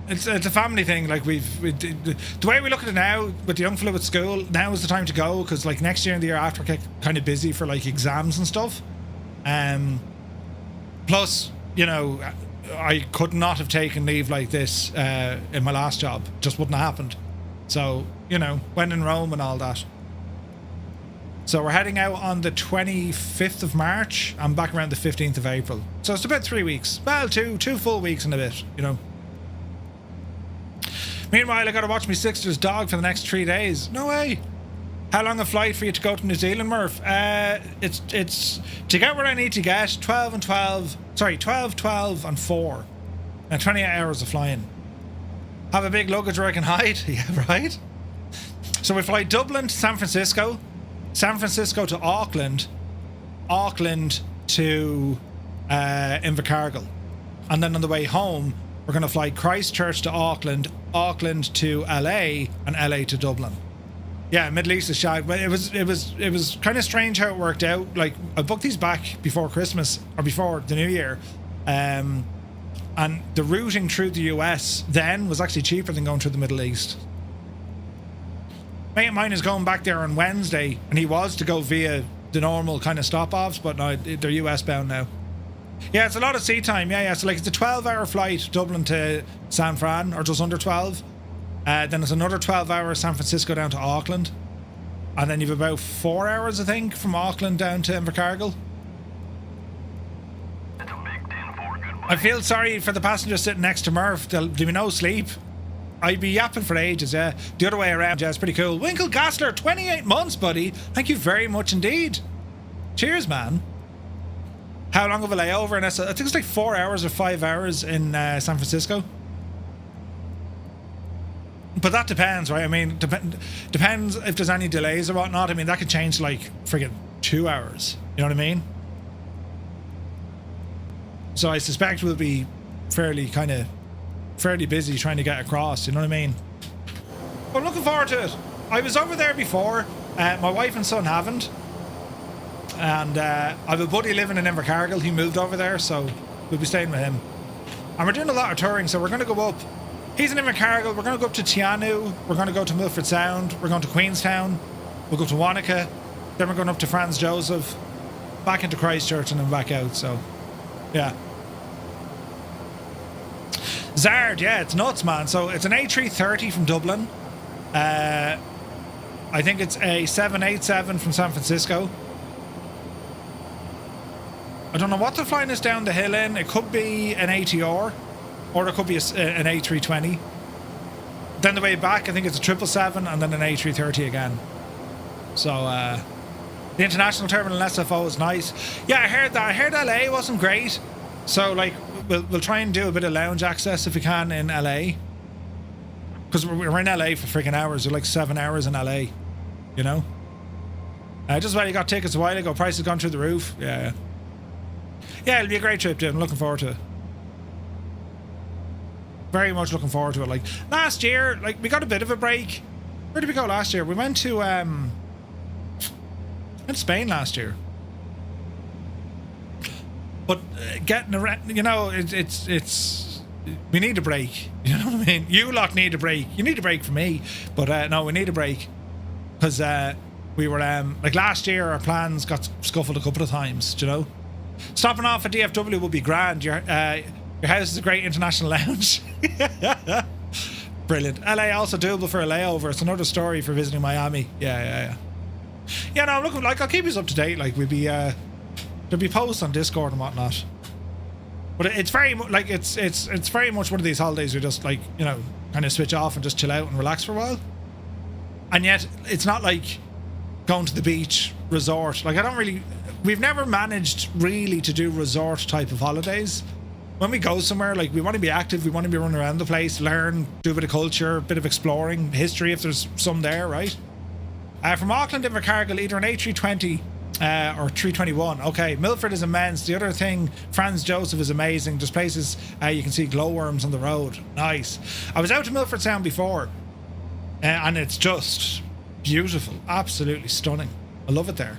It's a family thing. Like the way we look at it now, with the young fella at school, now is the time to go, because like next year and the year after get kind of busy for like exams and stuff. Plus, you know, I could not have taken leave like this in my last job. Just wouldn't have happened. So, you know, when in Rome and all that. So we're heading out on the 25th of March. I'm back around the 15th of April. So it's about 3 weeks. Well, two full weeks and a bit, you know. Meanwhile, I got to watch my sister's dog for the next 3 days. No way. How long a flight for you to go to New Zealand, Murph? It's to get where I need to get, 12 and 12. Sorry, 12, 12 and 4. Now 28 hours of flying. Have a big luggage where I can hide. Yeah, right? So we fly Dublin to San Francisco to Auckland, Auckland to Invercargill. And then on the way home, we're going to fly Christchurch to Auckland, Auckland to LA, and LA to Dublin. Yeah, Middle East is shag, but it was kind of strange how it worked out. Like, I booked these back before Christmas or before the New Year, and the routing through the US then was actually cheaper than going through the Middle East. Mate of mine is going back there on Wednesday, and he was to go via the normal kind of stop-offs, but no, they're US bound now. Yeah, it's a lot of sea time. Yeah. So like it's a 12-hour flight Dublin to San Fran, or just under 12. Then it's another 12 hours San Francisco down to Auckland. And then you've about 4 hours, I think, from Auckland down to Invercargill. I feel sorry for the passenger sitting next to Murph. There'll be no sleep. I'd be yapping for ages, yeah. The other way around, yeah, it's pretty cool. Winkle Gassler, 28 months, buddy. Thank you very much indeed. Cheers, man. How long of a layover in I think it's like 4 hours or 5 hours in San Francisco. But that depends, right? I mean, depends if there's any delays or whatnot. I mean, that could change to like friggin' 2 hours. You know what I mean? So I suspect we'll be fairly busy trying to get across. You know what I mean? I'm looking forward to it. I was over there before. My wife and son haven't. And I have a buddy living in Invercargill. He moved over there, so we'll be staying with him. And we're doing a lot of touring, so we're going to go up. He's in Invercargill. We're going to go up to Tianu. We're going to go to Milford Sound. We're going to Queenstown. We'll go to Wanaka. Then we're going up to Franz Joseph. Back into Christchurch and then back out. So, yeah. Zard, yeah, it's nuts, man. So it's an A330 from Dublin. I think it's a 787 from San Francisco. I don't know what they're flying us down the hill in. It could be an ATR, or it could be an A320. Then the way back, I think it's a 777 and then an A330 again. So the international terminal in SFO is nice. Yeah, I heard that. I heard LA wasn't great. So like we'll try and do a bit of lounge access if we can in LA. Because we're in LA for freaking hours. We're like 7 hours in LA. You know? Just while you got tickets a while ago, prices gone through the roof. Yeah. Yeah, it'll be a great trip, dude. I'm looking forward to it. Very much looking forward to it. Like last year, like we got a bit of a break. Where did we go last year? We went to Spain last year. But getting around, you know, it's we need a break. You know what I mean? You lot need a break. You need a break for me, but no, we need a break because we were like last year. Our plans got scuffled a couple of times. Do you know? Stopping off at DFW would be grand. Your house is a great international lounge. Brilliant. LA also doable for a layover. It's another story for visiting Miami. Yeah. Yeah, no, I'm looking, like, I'll keep you up to date. Like, we'll be, there'll be posts on Discord and whatnot. But it's very like it's very much one of these holidays where just like, you know, kind of switch off and just chill out and relax for a while. And yet it's not like going to the beach, resort. Like we've never managed really to do resort type of holidays. When we go somewhere, like we want to be active, we want to be running around the place, learn, do a bit of culture, a bit of exploring, history if there's some there, right? From Auckland to Invercargill, either an A320 or 321. Okay, Milford is immense. The other thing, Franz Joseph is amazing. There's places you can see glowworms on the road. Nice. I was out to Milford Sound before, and it's just beautiful, absolutely stunning. I love it there.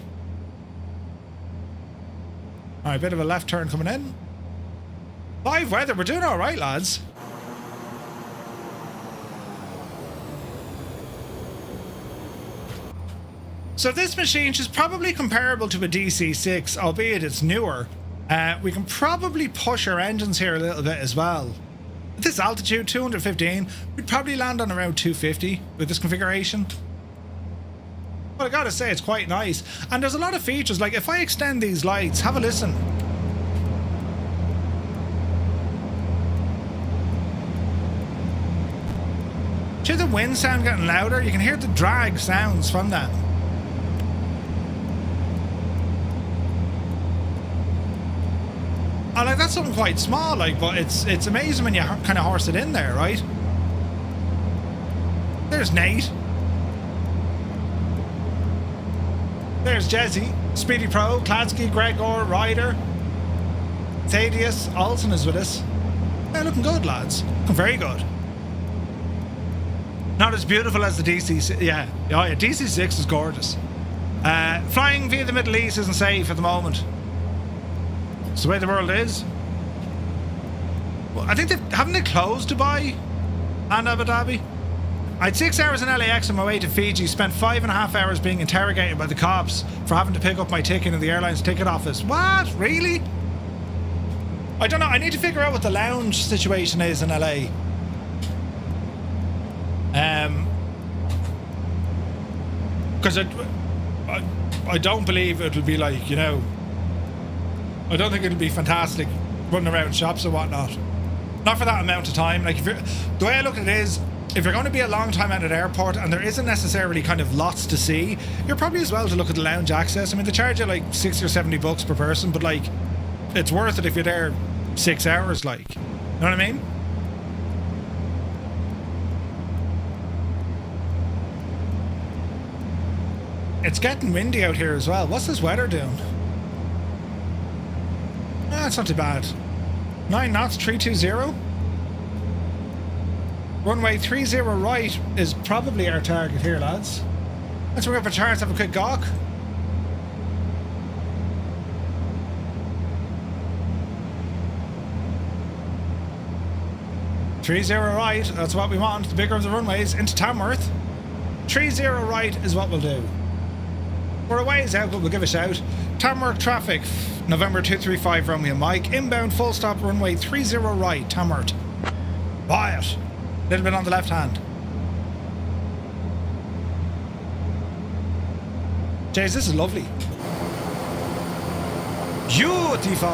All right, bit of a left turn coming in. Live weather, we're doing all right, lads. So this machine is probably comparable to a DC-6, albeit it's newer. We can probably push our engines here a little bit as well. At this altitude, 215, we'd probably land on around 250 with this configuration. But I gotta say, it's quite nice. And there's a lot of features, like if I extend these lights, have a listen. wind sound getting louder? You can hear the drag sounds from that. Oh, like that's something quite small, like, but it's amazing when you kind of horse it in there, right? There's Nate. There's Jesse, Speedy Pro, Kladsky, Gregor, Ryder, Thaddeus, Olsen is with us. They're looking good, lads. Looking very good. Not as beautiful as the DC. Yeah, oh yeah, DC6 is gorgeous. Flying via the Middle East isn't safe at the moment. It's the way the world is. Well, I think haven't they closed Dubai and Abu Dhabi? I had 6 hours in LAX on my way to Fiji. Spent 5.5 hours being interrogated by the cops for having to pick up my ticket in the airline's ticket office. What? Really? I don't know. I need to figure out what the lounge situation is in LA. Because I don't believe it'll be like, you know, I don't think it'll be fantastic running around shops or whatnot. Not for that amount of time. Like, the way I look at it is, if you're going to be a long time at an airport and there isn't necessarily kind of lots to see, you're probably as well to look at the lounge access. I mean, they charge you like 60 or 70 bucks per person, but like, it's worth it if you're there 6 hours, like, you know what I mean? It's getting windy out here as well. What's this weather doing? Ah, it's not too bad. 9 knots, 320. Runway 30 right is probably our target here, lads. Let's bring up a chance, have a quick gawk. Three zero right, that's what we want. The bigger of the runways into Tamworth. 30 right is what we'll do. We're a ways out, but we'll give a shout. Tamworth traffic, November 235 Romeo Mike. Inbound full stop runway 30 right, Tamworth. Quiet. Little bit on the left hand. Jeez, this is lovely. Beautiful.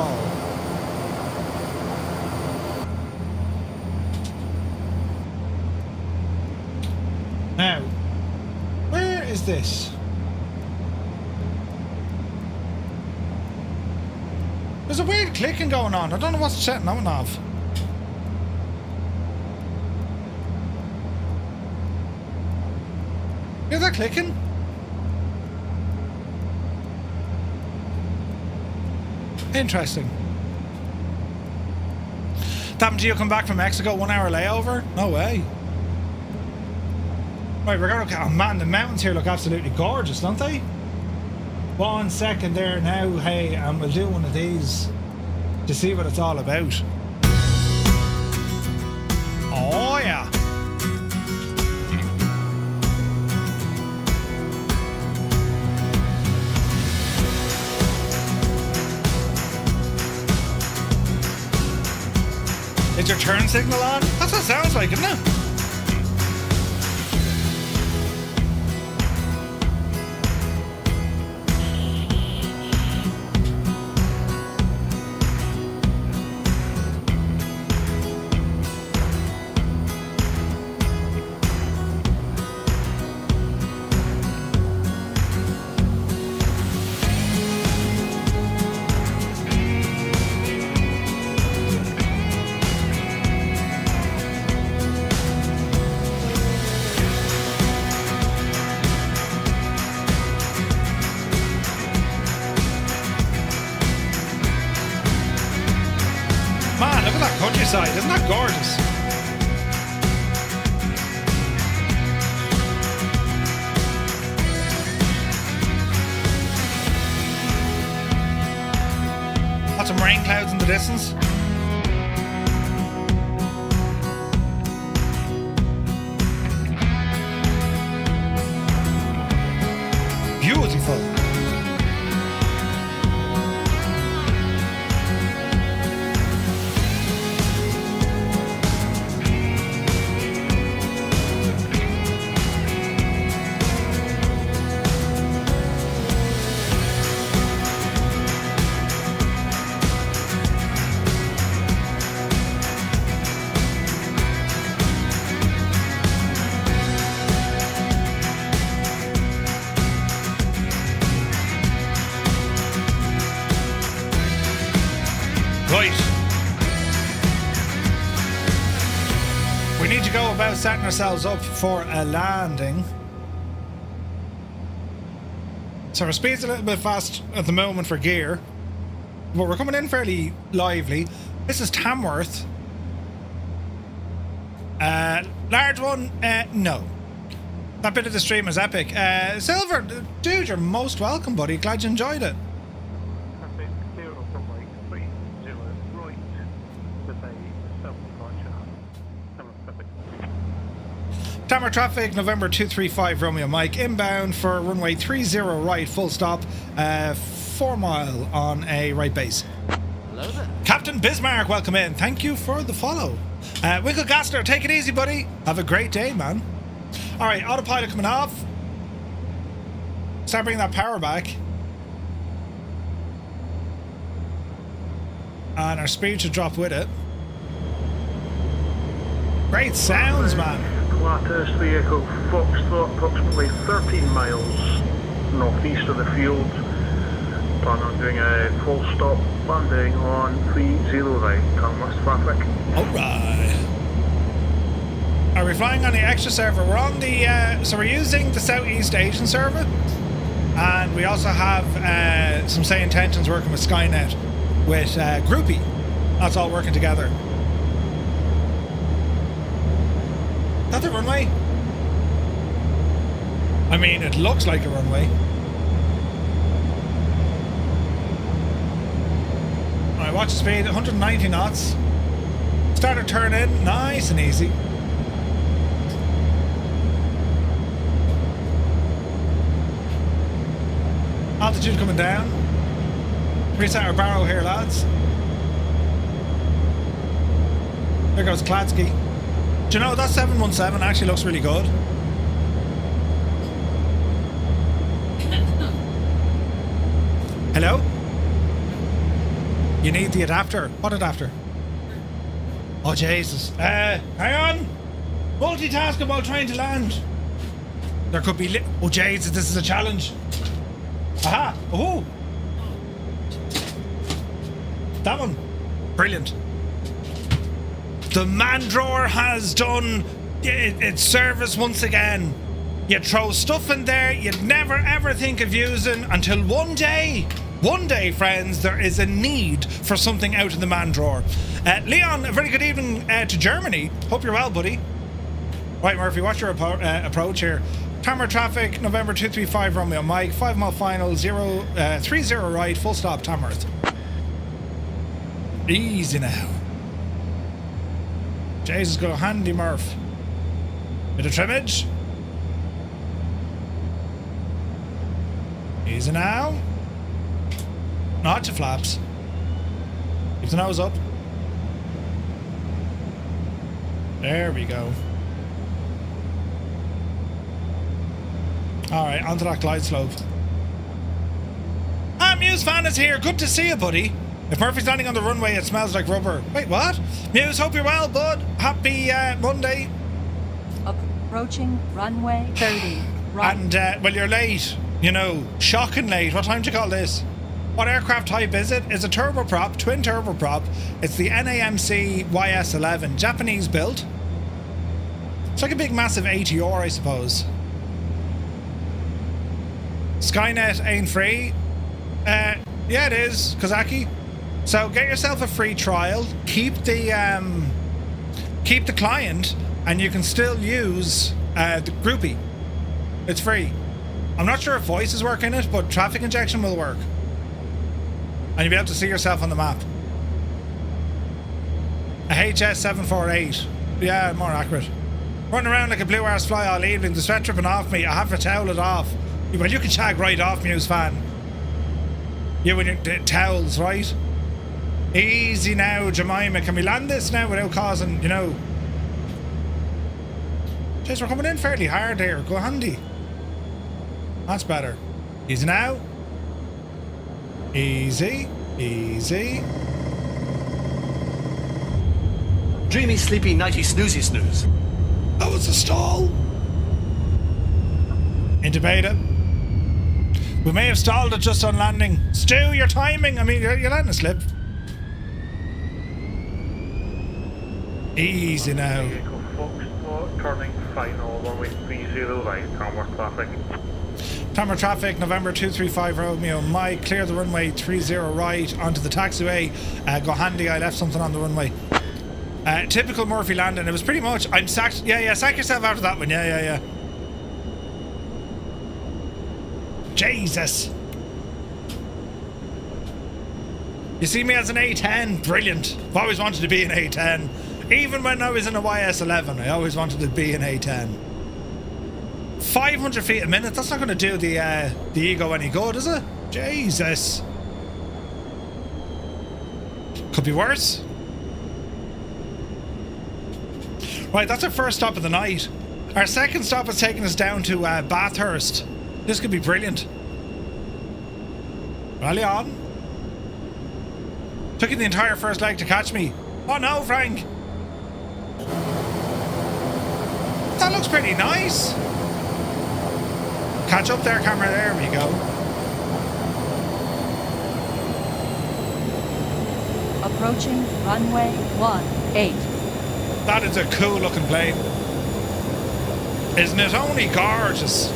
Now, where is this? There's a weird clicking going on. I don't know what's setting on off. Hear that clicking? Interesting. Happened to you come back from Mexico, 1 hour layover? No way. Right, we're gonna. Oh man, the mountains here look absolutely gorgeous, don't they? 1 second there now, hey, and we'll do one of these to see what it's all about. Oh yeah. Is your turn signal on? That's what it sounds like, isn't it? Countryside, isn't that gorgeous? Lots of rain clouds in the distance. Beautiful. setting ourselves up for a landing. So our speed's a little bit fast at the moment for gear, but we're coming in fairly lively. This is Tamworth. Large one? No. That bit of the stream was epic. Silver, dude, you're most welcome, buddy. Glad you enjoyed it. Tamworth traffic, November 235 Romeo Mike, inbound for runway 30 right, full stop, 4 mile on a right base. Hello there. Captain Bismarck, welcome in. Thank you for the follow. Winkle Gaster, take it easy, buddy. Have a great day, man. All right, autopilot coming off. Start bringing that power back. And our speed should drop with it. Great sounds, man. Latest vehicle, Foxtrot, approximately 13 miles northeast of the field. Plan on doing a full stop landing on 30 right, Tamworth traffic. Alright. Are we flying on the extra server? We're on the, so we're using the Southeast Asian server. And we also have some say intentions working with Skynet with Groupie. That's all working together. Is that the runway? I mean, it looks like a runway. Alright, watch the speed, 190 knots. Start a turn in, nice and easy. Altitude coming down. Reset our barrow here, lads. There goes Kladsky. Do you know, that 717 actually looks really good. Hello? You need the adapter. What adapter? Oh, Jesus. Hang on. Multitasking while trying to land. There could be oh, Jesus, this is a challenge. Aha. Oh. That one. Brilliant. The Mandroor has done its service once again. You throw stuff in there you'd never ever think of using until one day, friends, there is a need for something out of the Mandroor. Leon, a very good evening to Germany. Hope you're well, buddy. Right, Murphy, what's your approach here? Tamworth traffic, November 235 Romeo Mike, 5 mile final, 30 right, full stop, Tamworth. Easy now. Jesus, go handy, Murph. Bit of trimmage. Easy now. Not to flaps. Keep the nose up. There we go. Alright, onto that glide slope. Muse fan is here. Good to see you, buddy. If Murphy's landing on the runway, it smells like rubber. Wait, what? Muse, hope you're well, bud. Happy Monday. Approaching runway 30. Right. And, well, you're late. You know, shocking late. What time do you call this? What aircraft type is it? It's a turboprop, twin turboprop. It's the NAMC YS-11, Japanese built. It's like a big, massive ATR, I suppose. Skynet ain't free. Yeah, it is, Kozaki. So get yourself a free trial. Keep the client, and you can still use the Groupie. It's free. I'm not sure if voice is working it, but traffic injection will work. And you'll be able to see yourself on the map. A HS748. Yeah, more accurate. Running around like a blue arse fly all evening. The sweat dripping off me. I have to towel it off. Well, you can shag right off, Muse fan. You with your towels, right? Easy now, Jemima. Can we land this now without causing, you know... Jeez, we're coming in fairly hard here. Go handy. That's better. Easy now. Easy. Easy. Dreamy, sleepy, nighty, snoozy, snooze. That was a stall. Intubate it. We may have stalled it just on landing. Stu, your timing. I mean, you're letting it slip. Easy now. turning final, runway 30 right, Tamworth traffic. Tamworth traffic, November 235 Romeo Mike, clear the runway 30 right onto the taxiway. Go handy, I left something on the runway. Typical Murphy landing, it was pretty much, I'm sacked, yeah, sack yourself out of that one, yeah. Jesus. You see me as an A10, brilliant. I've always wanted to be an A10. Even when I was in a YS-11, I always wanted to be an A10. 500 feet a minute, that's not going to do the ego any good, is it? Jesus. Could be worse. Right, that's our first stop of the night. Our second stop is taking us down to Bathurst. This could be brilliant. Rally on. Took you the entire first leg to catch me. Oh no, Frank. That looks pretty nice. Catch up there, camera. There we go. Approaching runway 18. That is a cool looking plane. Isn't it only gorgeous?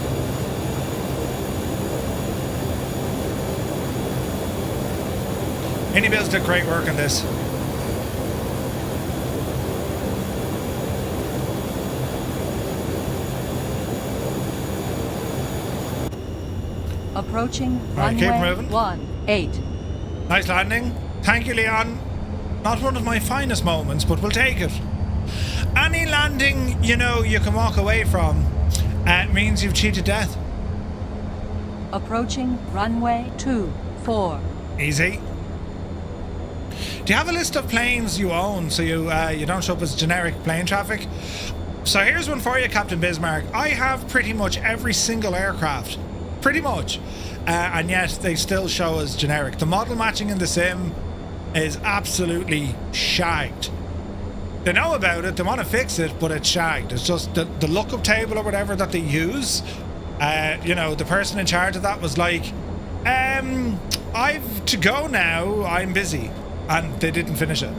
Bills did great work on this. Approaching right, keep runway moving. 18. Nice landing. Thank you, Leon. Not one of my finest moments, but we'll take it. Any landing, you know, you can walk away from means you've cheated death. Approaching runway 24. Easy. Do you have a list of planes you own so you don't show up as generic plane traffic? So here's one for you, Captain Bismarck. I have pretty much every single aircraft. Pretty much. And yet they still show as generic. The model matching in the sim is absolutely shagged. They know about it, they want to fix it, but it's shagged. It's just the lookup table or whatever that they use. You know, the person in charge of that was like, I've to go now, I'm busy. And they didn't finish it.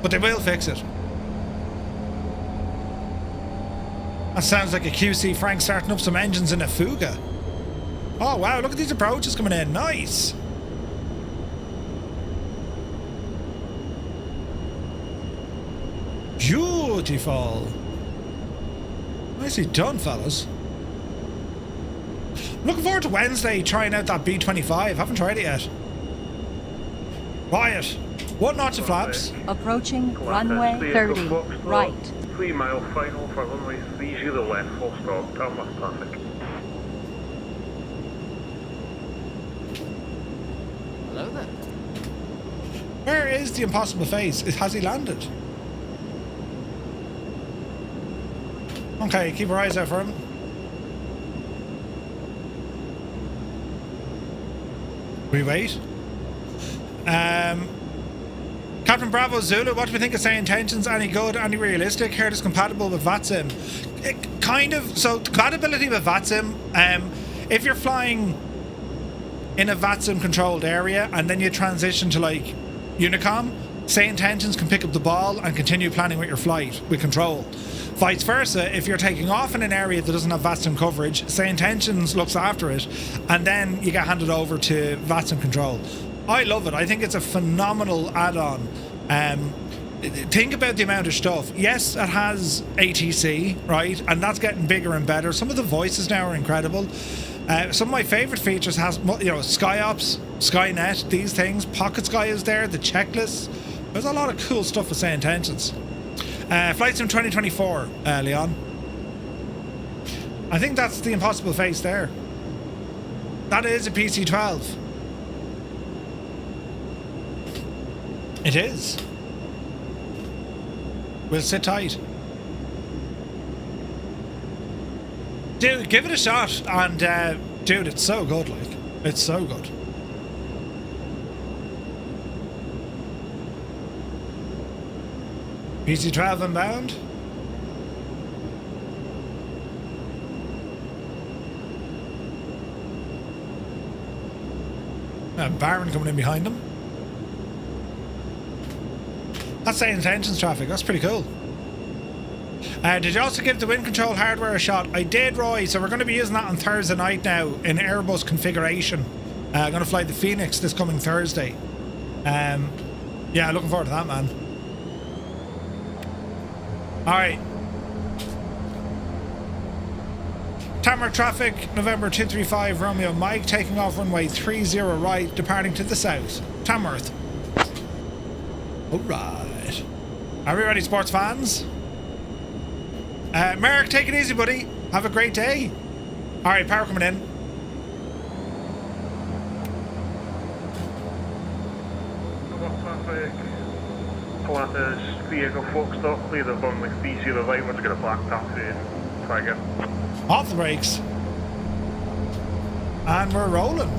But they will fix it. That sounds like a QC Frank starting up some engines in a Fuga. Oh wow, look at these approaches coming in. Nice. Beautiful. Nicely done, fellas. Looking forward to Wednesday trying out that B25. Haven't tried it yet. Quiet. 1 knot of flaps. Approaching runway 30. Right. 3 mile final for runway 30 left, full stop, Tamworth traffic. Hello there. Where is the impossible face? Has he landed? Okay, keep your eyes out for him. We wait. Captain Bravo Zulu, what do we think of say intentions? Any good? Any realistic? Heard it's compatible with VATSIM. Kind of. So compatibility with VATSIM. If you're flying in a VATSIM controlled area and then you transition to like Unicom, say intentions can pick up the ball and continue planning with your flight with control. Vice versa, if you're taking off in an area that doesn't have VATSIM coverage, say intentions looks after it and then you get handed over to VATSIM control. I love it. I think it's a phenomenal add-on. Think about the amount of stuff. Yes, it has ATC, right? And that's getting bigger and better. Some of the voices now are incredible. Some of my favourite features has, you know, SkyOps, Skynet, these things. Pocket Sky is there, the checklists. There's a lot of cool stuff with say intentions. Flight Sim 2024, Leon. I think that's the impossible face there. That is a PC-12. It is. We'll sit tight. Dude, give it a shot. And, dude, it's so good, like. It's so good. PC-12 inbound. Baron coming in behind him. That's the intentions traffic. That's pretty cool. Did you also give the wind control hardware a shot? I did, Roy. So we're going to be using that on Thursday night now in Airbus configuration. I'm going to fly the Phoenix this coming Thursday. Yeah, looking forward to that, man. Alright. Tamworth traffic, November 235, Romeo Mike, taking off runway 30 right, departing to the south. Tamworth. Alright. Are we ready, sports fans? Merrick, take it easy, buddy. Have a great day. Alright, power coming in. Traffic. Pilatus, vehicle Foxtrot, clear the runway 30 right, we're just going to black taxi and try again. Off the brakes. And we're rolling.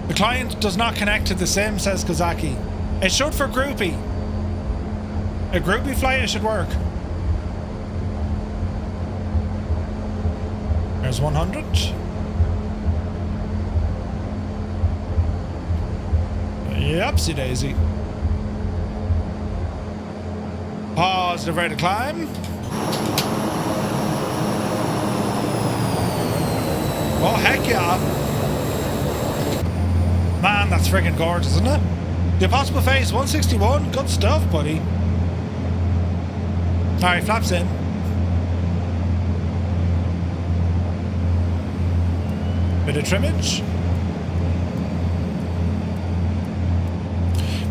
The client does not connect to the sim, says Kozaki. It should for groupie. A groupie flight, it should work. There's 100. Yepsy daisy. Positive rate of climb. Oh, heck yeah. Man, that's friggin' gorgeous, isn't it? The Impossible Face 161. Good stuff, buddy. Alright, flaps in. Bit of trimmage.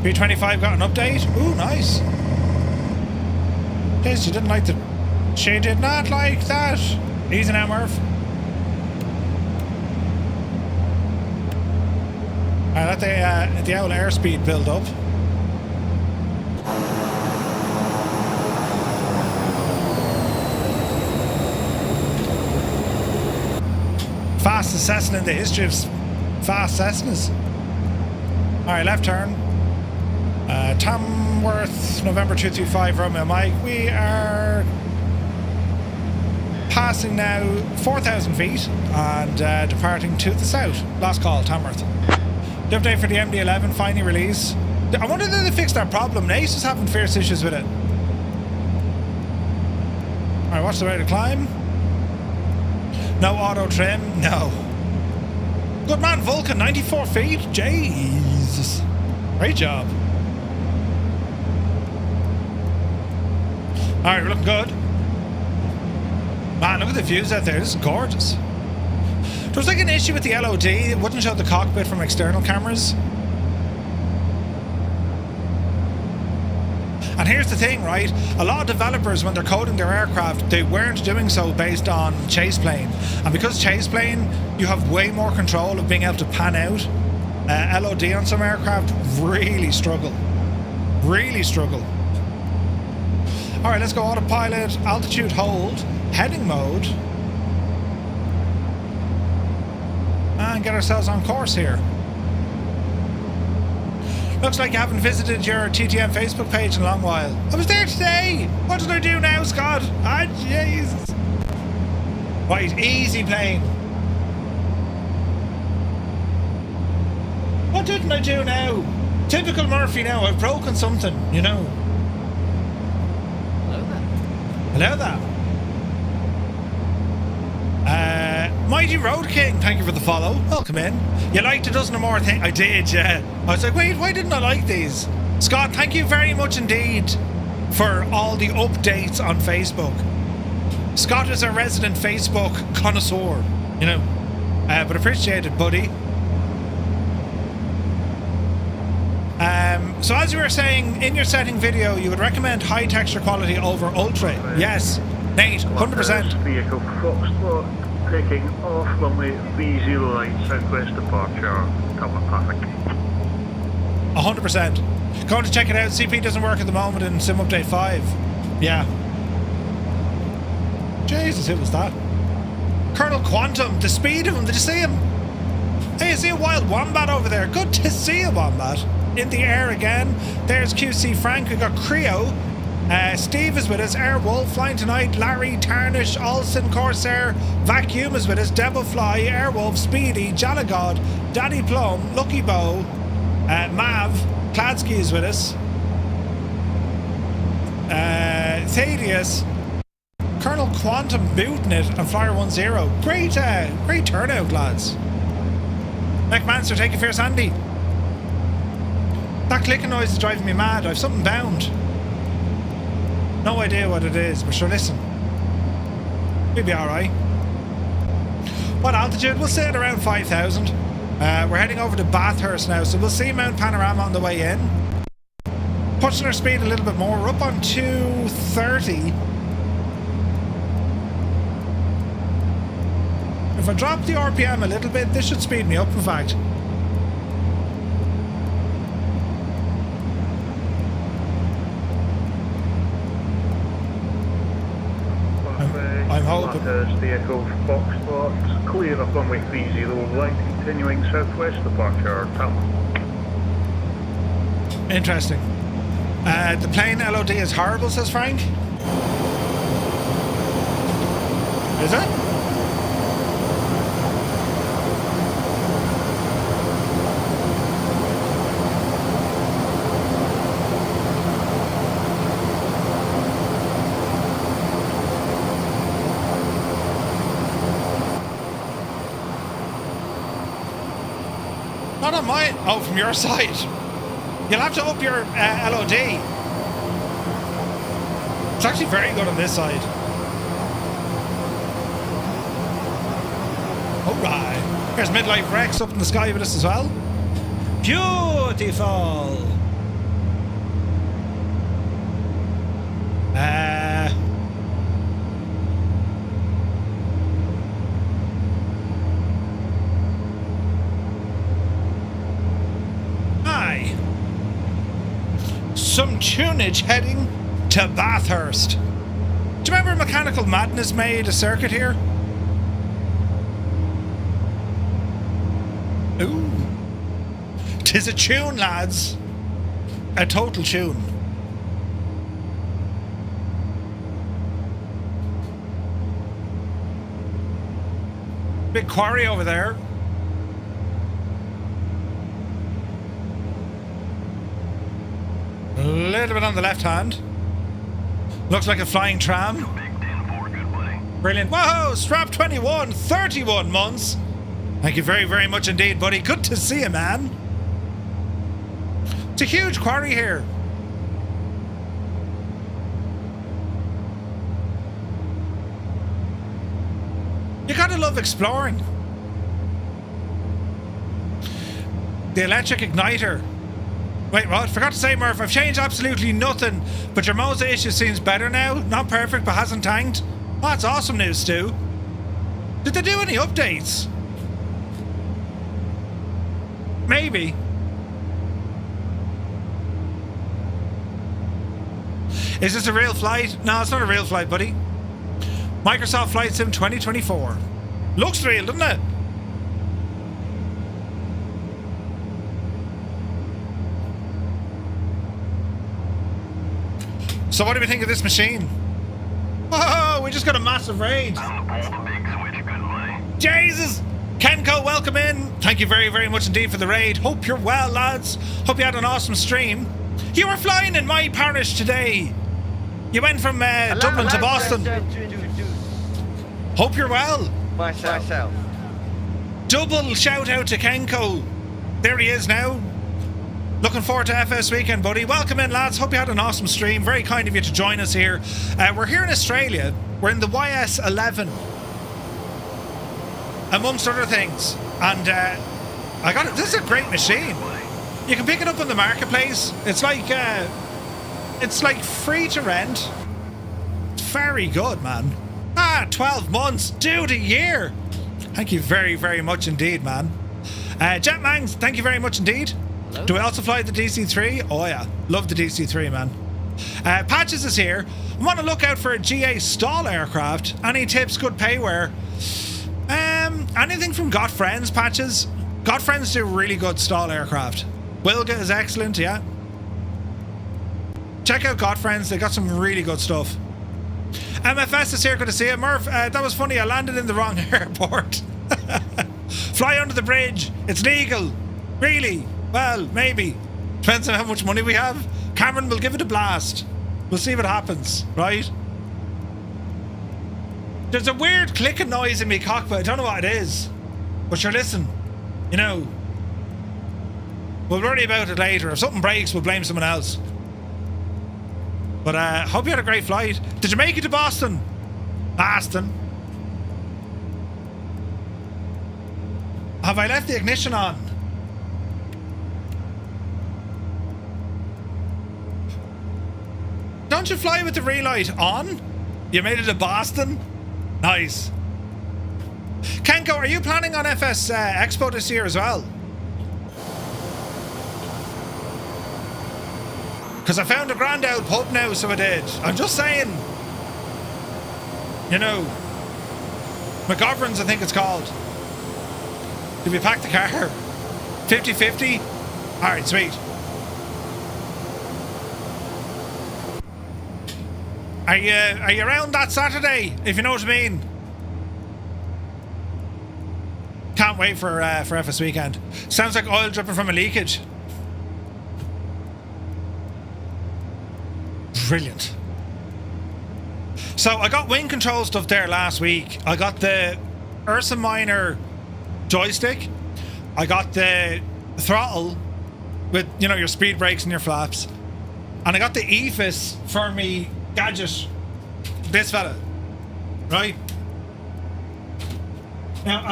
B25 got an update. Ooh, nice. Yes, she didn't like the... She did not like that. Easy now, Murph. Let the old airspeed build up. Fastest Cessna in the history of fast Cessnas. Alright, left turn. Tamworth, November 225, Romeo Mike. We are passing now 4,000 feet and departing to the south. Last call, Tamworth. The update for the MD-11 finally release. I wonder if they fixed that problem. Nace was having fierce issues with it. Alright, what's the rate of climb? No auto trim? No. Good man, Vulcan, 94 feet? Jesus. Great job. Alright, we're looking good. Man, look at the views out there. This is gorgeous. There was like an issue with the LOD. It wouldn't show the cockpit from external cameras. And here's the thing, right? A lot of developers, when they're coding their aircraft, they weren't doing so based on chase plane. And because chase plane, you have way more control of being able to pan out. LOD on some aircraft really struggle. Really struggle. Alright, let's go autopilot, altitude hold, heading mode. And get ourselves on course here. Looks like you haven't visited your TTM Facebook page in a long while. I was there today! What did I do now, Scott? Ah, Jesus. Right, easy plane. What didn't I do now? Typical Murphy now, I've broken something, you know. Hello there. Mighty Road King, thank you for the follow. Welcome in. You liked a dozen or more things? I did, yeah. I was like, wait, why didn't I like these? Scott, thank you very much indeed for all the updates on Facebook. Scott is a resident Facebook connoisseur, you know. But appreciate it, buddy. So as you were saying, in your setting video, you would recommend high texture quality over ultra. Yes, Nate, 100%. Vehicle Foxtrot taking off runway 30 right, southwest departure, Tamworth traffic. 100%. Going to check it out. CP doesn't work at the moment in Sim Update 5. Yeah. Jesus, who was that? Colonel Quantum, the speed of him, did you see him? Hey, I see a wild wombat over there. Good to see a wombat. In the air again. There's QC Frank. We got Creo. Steve is with us. Airwolf flying tonight. Larry, Tarnish, Olsen, Corsair. Vacuum is with us. Devilfly, Airwolf, Speedy, Jalagod, Daddy Plum, Lucky Bow, Mav, Kladsky is with us. Thaddeus, Colonel Quantum booting it, and Flyer 10. Great turnout, lads. McManster, take it fierce Andy. That clicking noise is driving me mad. I've something bound. No idea what it is, but sure, listen. We'll be alright. What altitude? We'll sit at around 5,000. We're heading over to Bathurst now, so we'll see Mount Panorama on the way in. Pushing our speed a little bit more. We're up on 230. If I drop the RPM a little bit, this should speed me up, in fact. I'm hoping. Bathurst, the Echo Foxtrot, clear of runway 30 right, continuing southwest departure, Tamworth. Interesting. The plane LOD is horrible, says Frank. Is it? Not on mine. Oh, from your side. You'll have to up your LOD. It's actually very good on this side. Alright. There's Midlife Rex up in the sky with us as well. Beautiful. Some tunage heading to Bathurst. Do you remember Mechanical Madness made a circuit here? Ooh. 'Tis a tune, lads. A total tune. Big quarry over there. A little bit on the left hand. Looks like a flying tram. Brilliant. Whoa! Strap 21, 31 months. Thank you very, very much indeed, buddy. Good to see you, man. It's a huge quarry here. You gotta love exploring. The electric igniter. Wait, what? Forgot to say, Murph, I've changed absolutely nothing, but your Moza issue seems better now. Not perfect, but hasn't tanked. Oh, that's awesome news, Stu. Did they do any updates? Maybe. Is this a real flight? No, it's not a real flight, buddy. Microsoft Flight Sim 2024. Looks real, doesn't it? So what do we think of this machine? Whoa, we just got a massive raid. Jesus! Kenko, welcome in. Thank you very, very much indeed for the raid. Hope you're well, lads. Hope you had an awesome stream. You were flying in my parish today. You went from Dublin to Boston. Hope you're well. Myself. Double shout out to Kenko. There he is now. Looking forward to FS weekend, buddy. Welcome in, lads. Hope you had an awesome stream. Very kind of you to join us here. We're here in Australia. We're in the YS-11, amongst other things. And I got it. This is a great machine. You can pick it up in the marketplace. It's like free to rent. It's very good, man. 12 months, dude, a year. Thank you very, very much indeed, man. Jetmangs, thank you very much indeed. Hello? Do we also fly the DC-3? Oh yeah, love the DC-3, man. Patches is here. I'm on the lookout for a GA stall aircraft. Any tips, good payware? Anything from Got Friends, Patches? Got Friends do really good stall aircraft. Wilga is excellent, yeah. Check out Got Friends, they got some really good stuff. MFS is here, good to see you. Murph, that was funny, I landed in the wrong airport. Fly under the bridge, it's legal. Really? Well, maybe. Depends on how much money we have. Cameron will give it a blast. We'll see what happens, right? There's a weird clicking noise in my cockpit. I don't know what it is. But sure, listen. You know, we'll worry about it later. If something breaks, we'll blame someone else. But hope you had a great flight. Did you make it to Boston? Boston. Have I left the ignition on? Don't you fly with the relight on? You made it to Boston? Nice. Kenko, are you planning on FS Expo this year as well? Because I found a grand old pub now, so I did. I'm just saying. You know, McGovern's, I think it's called. Did we pack the car? 50-50? Alright, sweet. Are you around that Saturday, if you know what I mean? Can't wait for FS weekend. Sounds like oil dripping from a leakage. Brilliant. So I got wing control stuff there last week. I got the Ursa Minor joystick. I got the throttle with, you know, your speed brakes and your flaps. And I got the EFIS for me gadget. This fella. Right? Now,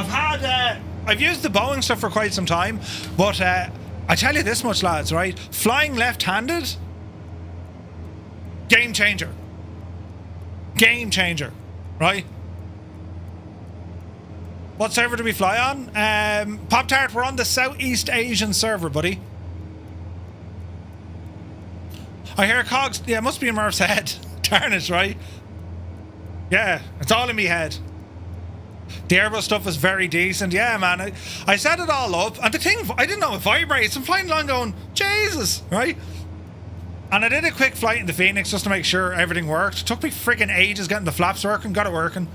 I've used the Boeing stuff for quite some time, but I tell you this much, lads, right? Flying left-handed, game changer. Game changer, right? What server do we fly on? Pop-Tart, we're on the Southeast Asian server, buddy. I hear Cogs. Yeah, it must be in Murph's head. Darn it, right? Yeah, it's all in me head. The Airbus stuff is very decent. Yeah, man. I set it all up, and the thing, I didn't know it vibrates. I'm flying along going, Jesus, right? And I did a quick flight in the Phoenix just to make sure everything worked. It took me freaking ages getting the flaps working, got it working.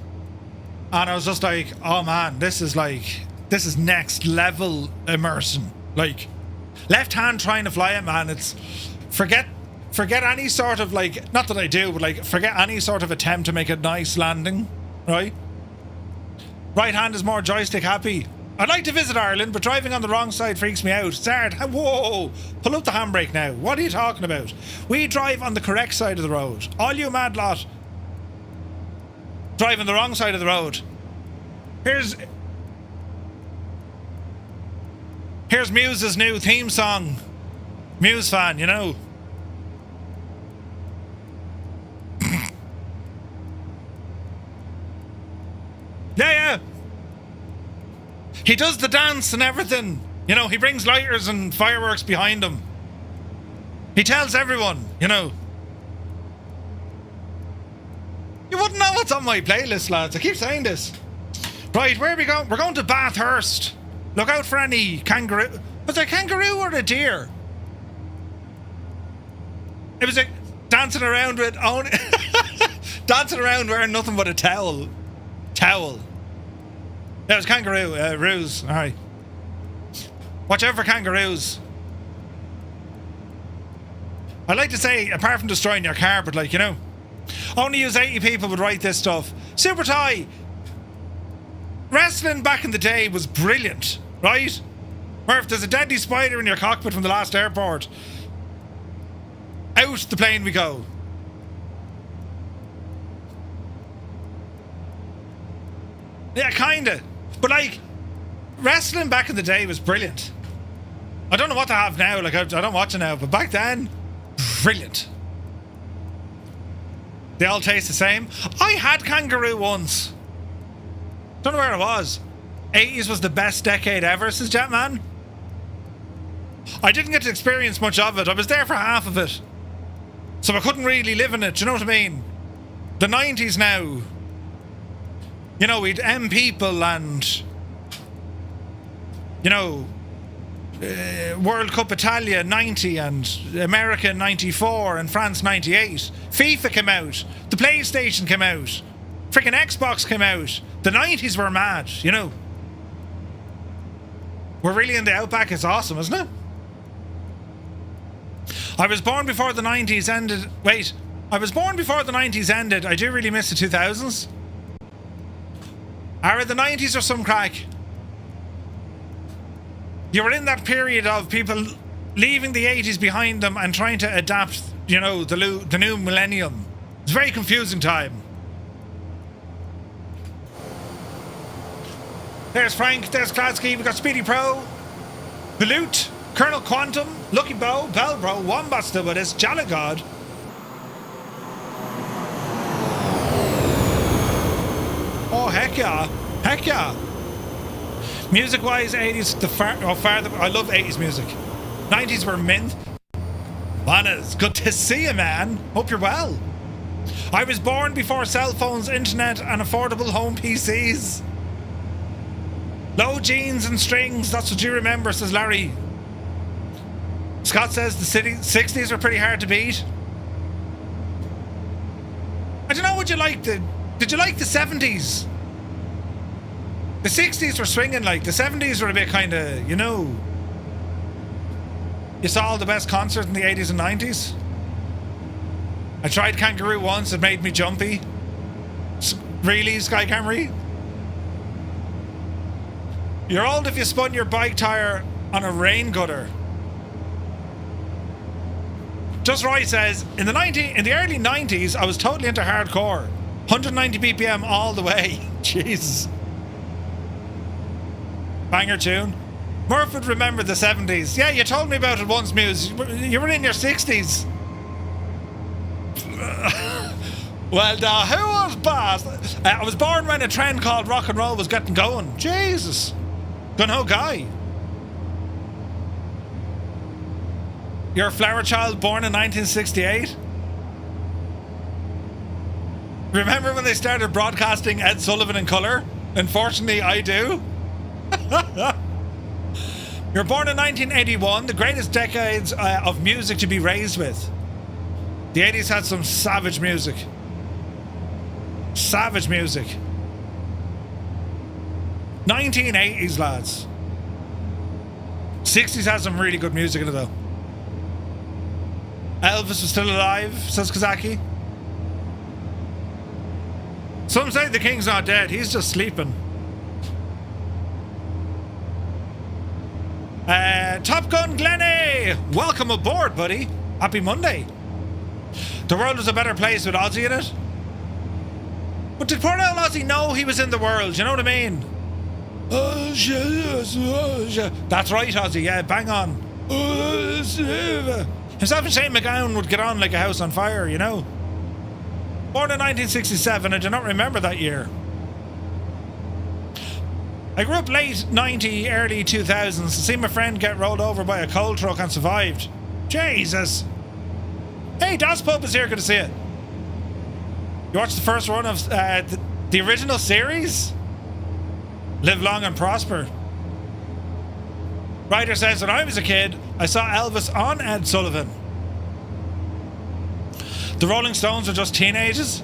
And I was just like, oh man, this is next level immersion. Like, left hand trying to fly it, man. It's, forget any sort of, like, not that I do, but like, forget any sort of attempt to make a nice landing, right? Right hand is more joystick happy. I'd like to visit Ireland, but driving on the wrong side freaks me out. It's hard. Whoa! Pull up the handbrake now. What are you talking about? We drive on the correct side of the road. All you mad lot drive on the wrong side of the road. Here's Muse's new theme song. Muse fan, you know. Yeah. He does the dance and everything. You know, he brings lighters and fireworks behind him. He tells everyone, you know. You wouldn't know what's on my playlist, lads. I keep saying this. Right, where are we going? We're going to Bathurst. Look out for any kangaroo. Was it a kangaroo or a deer? It was like dancing around with dancing around wearing nothing but a towel. That was kangaroo, roos. Alright. Watch out for kangaroos. I'd like to say, apart from destroying your car, but like, you know, only use 80 people would write this stuff. Super Tie! Wrestling back in the day was brilliant, right? Murph, there's a deadly spider in your cockpit from the last airport. Out the plane we go. Yeah, kinda. But like, wrestling back in the day was brilliant. I don't know what to have now, like I don't watch it now, but back then, brilliant. They all taste the same. I had kangaroo once. Don't know where it was. 80s was the best decade ever, says Jetman. I didn't get to experience much of it. I was there for half of it. So I couldn't really live in it, do you know what I mean? The 90s now. You know, we'd M people and, you know, World Cup Italia 90 and America 94 and France 98. FIFA came out. The PlayStation came out. Freaking Xbox came out. The 90s were mad, you know. We're really in the outback. It's awesome, isn't it? I was born before the 90s ended. Wait, I was born before the 90s ended. I do really miss the 2000s. Are the 90s or some crack? You were in that period of people leaving the 80s behind them and trying to adapt, you know, the new millennium. It's a very confusing time. There's Frank, there's Kladsky, we've got Speedy Pro, Balut, Colonel Quantum, Lucky Bow, Belbro, Wombat still with us, Jalagod. Oh, heck yeah. Heck yeah. Music-wise, 80s, I love 80s music. 90s were mint. It's good to see you, man. Hope you're well. I was born before cell phones, internet, and affordable home PCs. Low jeans and strings, that's what you remember, says Larry. Scott says the 60s were pretty hard to beat. I don't know, did you like the 70s? The 60s were swinging, like, the 70s were a bit kind of, you know. You saw all the best concerts in the 80s and 90s. I tried Kangaroo once, it made me jumpy. Really, Sky Camry? You're old if you spun your bike tire on a rain gutter. Just Roy says, in the early 90s, I was totally into hardcore. 190 BPM all the way. Jesus. Banger tune. Murph would remember the 70s. Yeah, you told me about it once, Muse. You were in your 60s. Well, who was boss? I was born when a trend called rock and roll was getting going. Jesus. Gun-ho guy. You're a flower child born in 1968? Remember when they started broadcasting Ed Sullivan in colour? Unfortunately, I do. You're born in 1981, the greatest decades of music to be raised with. The 80s had some savage music. Savage music. 1980s, lads. 60s had some really good music in it, though. Elvis was still alive, says Kazaki. Some say the king's not dead, he's just sleeping. Top Gun Glennie! Welcome aboard, buddy. Happy Monday. The world was a better place with Ozzy in it. But did poor old Ozzy know he was in the world? You know what I mean? That's right, Ozzy. Yeah, bang on. Himself and Shane McGowan would get on like a house on fire, you know. Born in 1967, I do not remember that year. I grew up late 90, early 2000s to see my friend get rolled over by a coal truck and survived. Jesus. Hey, Das Pub is here, good to see you. You watched the first run of the original series? Live long and prosper. Ryder says, when I was a kid, I saw Elvis on Ed Sullivan. The Rolling Stones were just teenagers?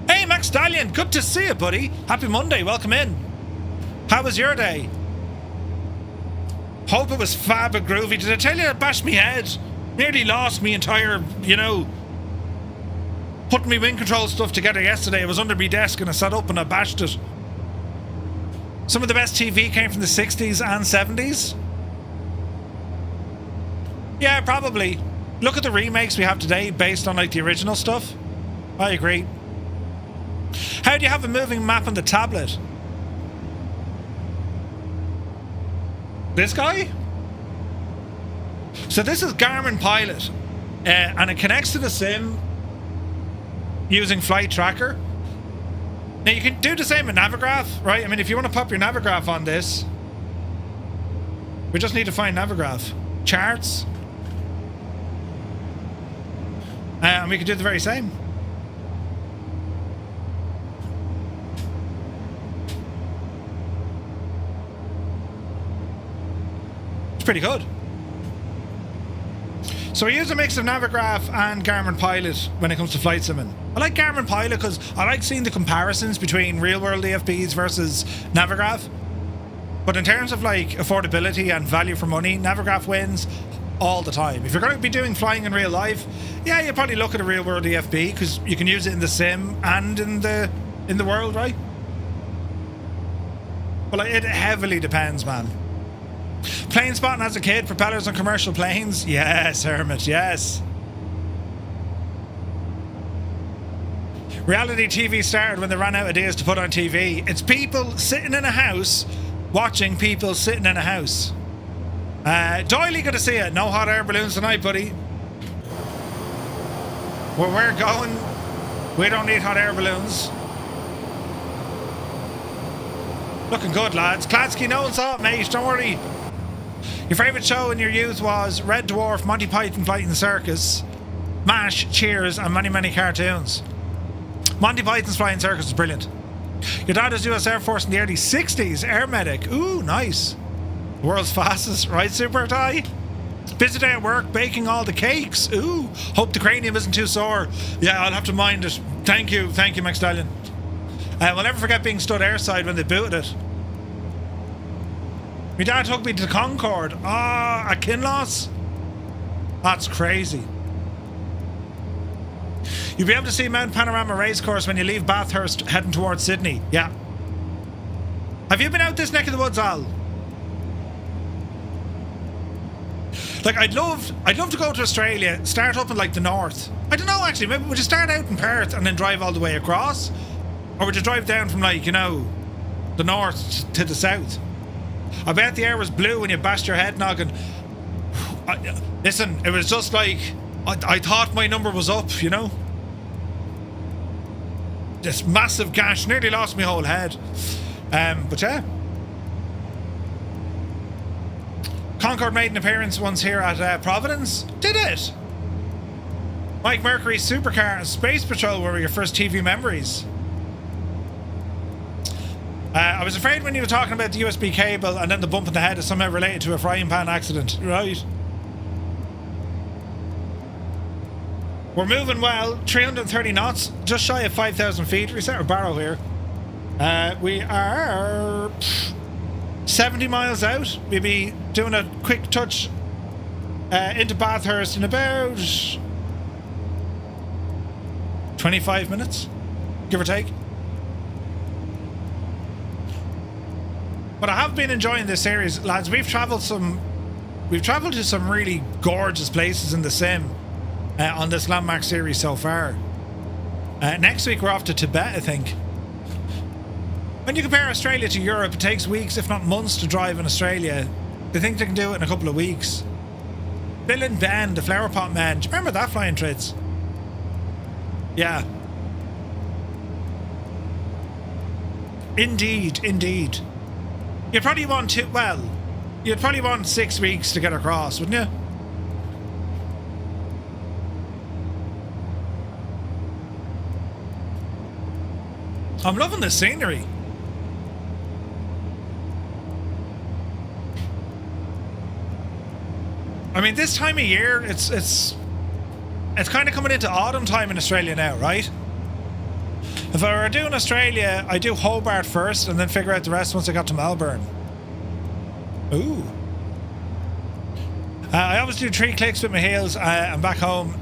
Hey, Max Stallion, good to see you, buddy. Happy Monday, welcome in. How was your day? Hope it was fab and groovy. Did I tell you it bashed me head? Nearly lost me entire, you know, putting me wind control stuff together yesterday. It was under my desk and I sat up and I bashed it. Some of the best TV came from the 60s and 70s. Yeah, probably. Look at the remakes we have today based on like the original stuff. I agree. How do you have a moving map on the tablet? This guy? So this is Garmin Pilot. And it connects to the sim using Flight Tracker. Now you can do the same with Navigraph, right? I mean, if you want to pop your Navigraph on this, we just need to find Navigraph. Charts. And we can do the very same. It's pretty good. So I use a mix of Navigraph and Garmin Pilot when it comes to flight simming. I like Garmin Pilot because I like seeing the comparisons between real-world AFBs versus Navigraph. But in terms of like affordability and value for money, Navigraph wins. all the time. If you're going to be doing flying in real life, yeah, you probably look at a real world EFB because you can use it in the sim and in the world, right? But like, it heavily depends, man. Plane spotting as a kid, propellers on commercial planes. Yes, Hermit, yes. Reality TV started when they ran out of ideas to put on TV. It's people sitting in a house watching people sitting in a house. Doily, good to see you. No hot air balloons tonight, buddy. Where we're going, we don't need hot air balloons. Looking good, lads. Kladsky, no one's up, mate. Don't worry. Your favourite show in your youth was Red Dwarf, Monty Python Fighting the Circus, MASH, Cheers, and many, many cartoons. Monty Python's Flying Circus is brilliant. Your dad was US Air Force in the early 60s, air medic. Ooh, nice. World's fastest, right, Super Ty? Busy day at work, baking all the cakes. Ooh, hope the cranium isn't too sore. Yeah, I'll have to mind it. Thank you, Max Stallion. We'll never forget being stood airside when they booted it. My dad took me to the Concorde. Ah, at Kinloss? That's crazy. You'll be able to see Mount Panorama Racecourse when you leave Bathurst heading towards Sydney. Yeah. Have you been out this neck of the woods, Al? Like, I'd love to go to Australia, start up in like the north. I don't know, actually, maybe would you start out in Perth and then drive all the way across? Or would you drive down from, like, you know, the north to the south? I bet the air was blue when you bashed your head noggin. Listen, it was just like, I thought my number was up, you know? This massive gash, nearly lost my whole head. But yeah. Concorde made an appearance once here at Providence. Did it? Mike Mercury's supercar and Space Patrol were your first TV memories. I was afraid when you were talking about the USB cable and then the bump in the head is somehow related to a frying pan accident. Right. We're moving well. 330 knots. Just shy of 5,000 feet. Reset our barrow here. We are 70 miles out. We'll be doing a quick touch into Bathurst in about 25 minutes, give or take. But I have been enjoying this series, lads. We've travelled to some really gorgeous places in the sim on this landmark series so far. Next week we're off to Tibet, I think. When you compare Australia to Europe, it takes weeks, if not months, to drive in Australia. They think they can do it in a couple of weeks. Bill and Ben, the Flower Pot Men. Do you remember that flying trids? Yeah. Indeed, indeed. You'd probably want you'd probably want 6 weeks to get across, wouldn't you? I'm loving the scenery. I mean, this time of year, it's kind of coming into autumn time in Australia now, right? If I were doing Australia, I'd do Hobart first and then figure out the rest once I got to Melbourne. Ooh. I always do 3 clicks with my heels. I'm back home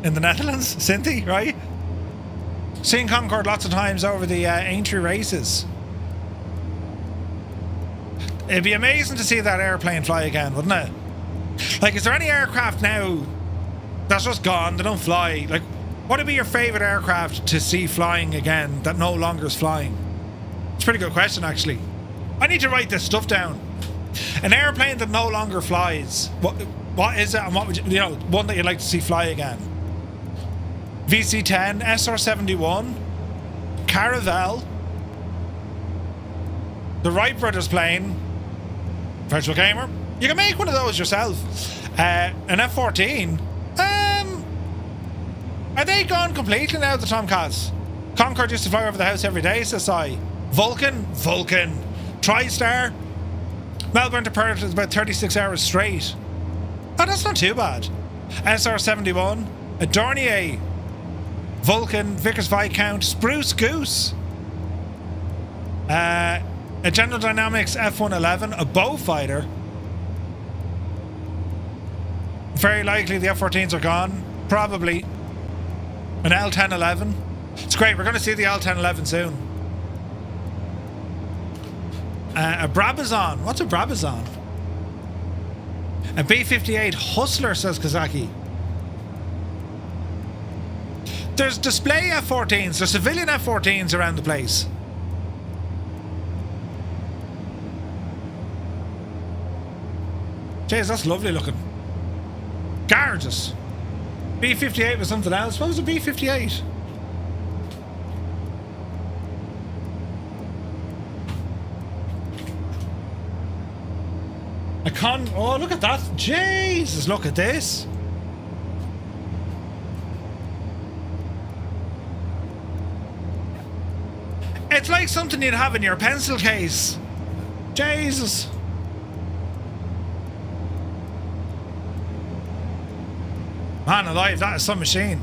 in the Netherlands, Cynthia, right? Seen Concorde lots of times over the Aintree races. It'd be amazing to see that airplane fly again, wouldn't it? Like, is there any aircraft now that's just gone, they don't fly? Like, what would be your favourite aircraft to see flying again that no longer is flying? It's a pretty good question, actually. I need to write this stuff down. An airplane that no longer flies. What is it, and what would you know, one that you'd like to see fly again? VC-10, SR-71, Caravelle, the Wright Brothers plane, Virtual Gamer. You can make one of those yourself. An F-14. Are they gone completely now, the Tomcats? Concorde used to fly over the house every day, says I. Vulcan. TriStar. Melbourne to Perth is about 36 hours straight. Oh, that's not too bad. SR-71. A Dornier. Vulcan. Vickers Viscount. Spruce Goose. A General Dynamics F-111. A Beaufighter. Very likely the F-14s are gone. Probably. An L-1011. It's great. We're going to see the L-1011 soon. A Brabazon. What's a Brabazon? A B-58 Hustler, says Kazaki. There's display F-14s. There's civilian F-14s around the place. Jeez, that's lovely looking. Gorgeous. B-58 was something else. What was a B-58? Oh, look at that. Jesus, look at this. It's like something you'd have in your pencil case. Jesus. Man alive, that is some machine.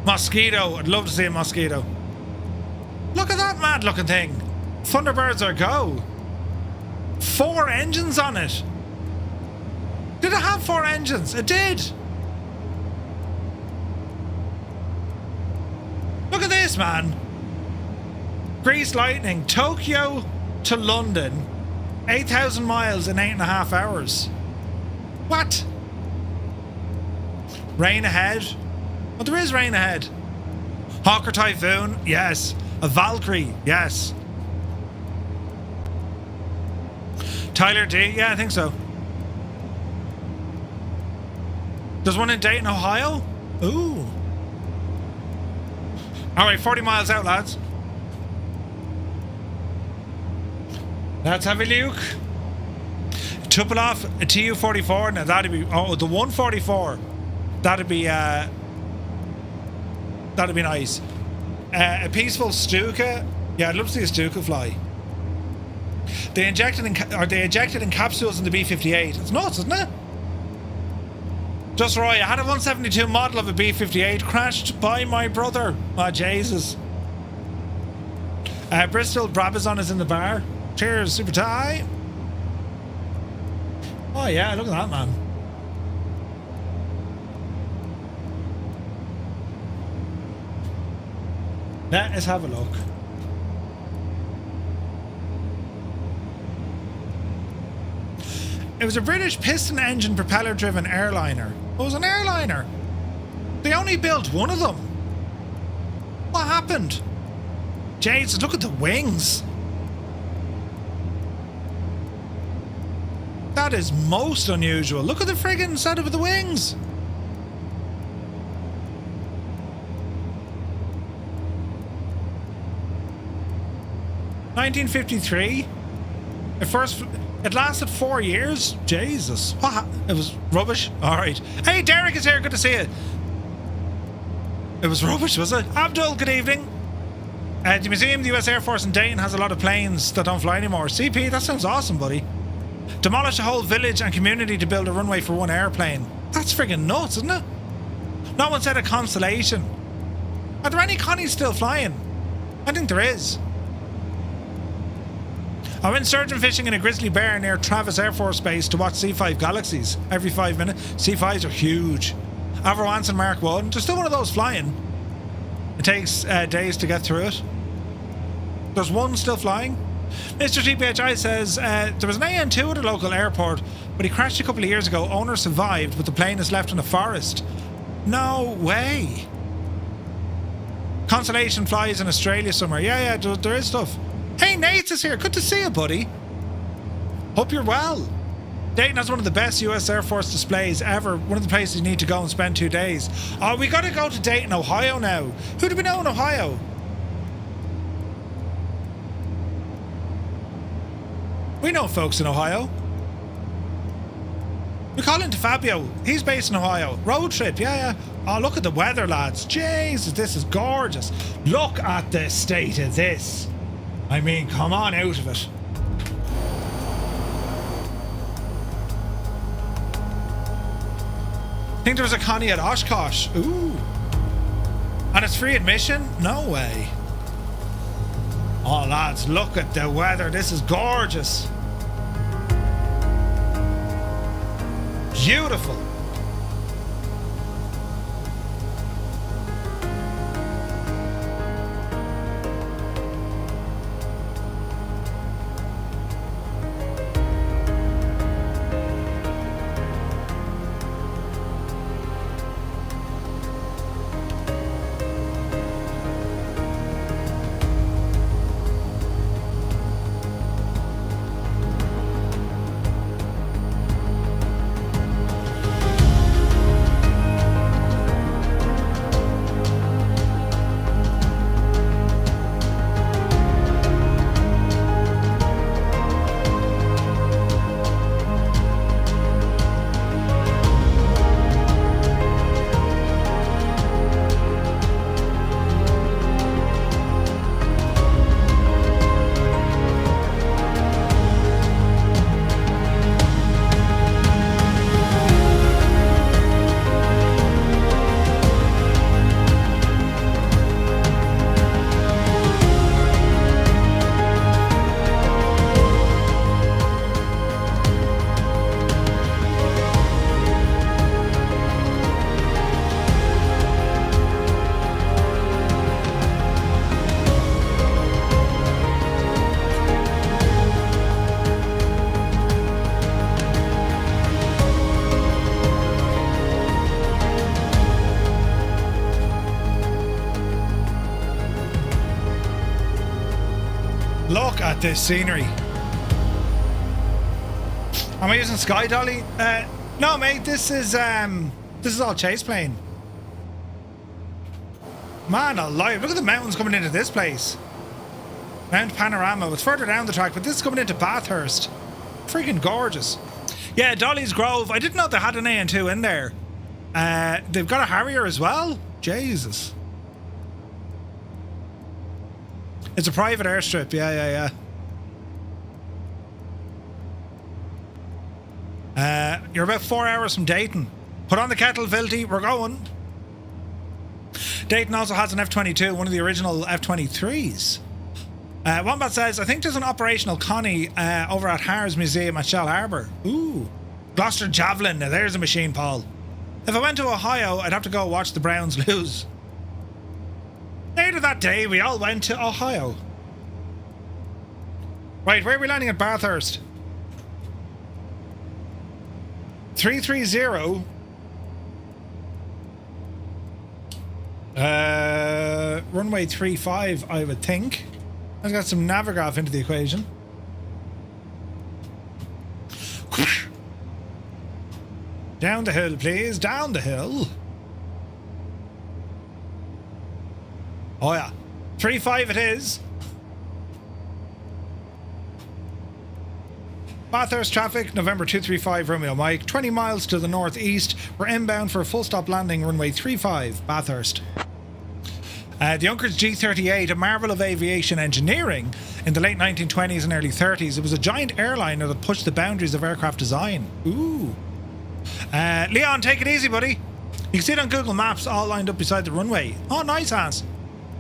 Mosquito. I'd love to see a Mosquito. Look at that mad looking thing. Thunderbirds are go. 4 engines on it. Did it have 4 engines? It did. Look at this, man. Grease Lightning. Tokyo to London. 8,000 miles in 8.5 hours. What? Rain ahead. Oh, there is rain ahead. Hawker Typhoon. Yes. A Valkyrie. Yes. Tyler D. Yeah, I think so. There's one in Dayton, Ohio. Ooh. Alright, 40 miles out, lads. Let's have a look. Tupolev, a Tu-44. Now that'd be... Oh, the 144. That'd be nice. A peaceful Stuka. Yeah, I'd love to see a Stuka fly. They ejected in capsules in the B-58. It's nuts, isn't it? Just Roy, I had a 172 model of a B-58 crashed by my brother. Oh, Jesus. Bristol Brabazon is in the bar. Cheers, super tie. Oh, yeah, look at that, man. Let us have a look. It was a British piston engine propeller driven airliner. It was an airliner. They only built one of them. What happened? Jesus, look at the wings. That is most unusual. Look at the friggin' setup of the wings. (1953). It lasted 4 years. Jesus. What? It was rubbish? Alright. Hey, Derek is here. Good to see you. It was rubbish, was it? Abdul, good evening. The museum, the US Air Force in Dayton, has a lot of planes that don't fly anymore. CP, that sounds awesome, buddy. Demolish a whole village and community to build a runway for one airplane. That's friggin' nuts, isn't it? No one said a Constellation. Are there any Connies still flying? I think there is. I went sturgeon fishing in a grizzly bear near Travis Air Force Base to watch C5 Galaxies every 5 minutes. C5s are huge. Averwanson Mark 1. There's still one of those flying. It takes days to get through it. There's one still flying. Mr. TBTH says there was an AN2 at a local airport, but he crashed a couple of years ago. Owner survived, but the plane is left in a forest. No way. Constellation flies in Australia somewhere. Yeah, there is stuff. Hey, Nate is here. Good to see you, buddy. Hope you're well. Dayton has one of the best US Air Force displays ever. One of the places you need to go and spend 2 days. Oh, we got to go to Dayton, Ohio now. Who do we know in Ohio? We know folks in Ohio. We call into Fabio. He's based in Ohio. Road trip, yeah. Oh, look at the weather, lads. Jesus, this is gorgeous. Look at the state of this. I mean, come on out of it. I think there was a Connie at Oshkosh. Ooh. And it's free admission? No way. Oh, lads, look at the weather. This is gorgeous. Beautiful. Look at this scenery. Am I using Sky Dolly? No, mate. This is all chase plane. Man alive! Look at the mountains coming into this place. Mount Panorama. It's further down the track, but this is coming into Bathurst. Freaking gorgeous. Yeah, Dolly's Grove. I didn't know they had an AN2 in there. They've got a Harrier as well. Jesus. It's a private airstrip, yeah. You're about 4 hours from Dayton. Put on the kettle, Vilty, we're going. Dayton also has an F-22, one of the original F-23s. Wombat says, I think there's an operational Connie over at Har's Museum at Shell Harbour. Ooh. Gloucester Javelin, now there's a machine, Paul. If I went to Ohio, I'd have to go watch the Browns lose. Later that day, we all went to Ohio. Right, where are we landing at Bathurst? 330. Runway 35, I would think. I've got some Navigraph into the equation. Down the hill, please. Down the hill. Oh yeah, 35 it is. Bathurst traffic, November 235 Romeo Mike, 20 miles to the northeast. We're inbound for a full stop landing, runway 35, Bathurst. The Junkers G38, a marvel of aviation engineering in the late 1920s and early 30s. It was a giant airliner that pushed the boundaries of aircraft design. Ooh. Leon, take it easy, buddy. You can see it on Google Maps, all lined up beside the runway. Oh, nice, Hans.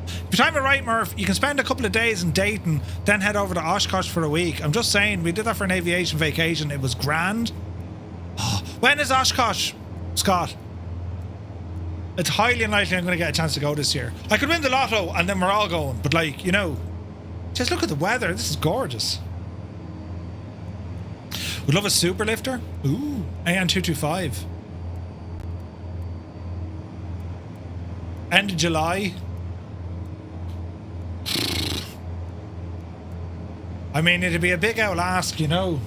If you time it right, Murph, you can spend a couple of days in Dayton, then head over to Oshkosh for a week. I'm just saying, we did that for an aviation vacation. It was grand. Oh, when is Oshkosh, Scott? It's highly unlikely I'm going to get a chance to go this year. I could win the lotto and then we're all going. But like, you know, just look at the weather. This is gorgeous. Would love a super lifter. Ooh, AN225. End of July. I mean, it'd be a big old ask, you know.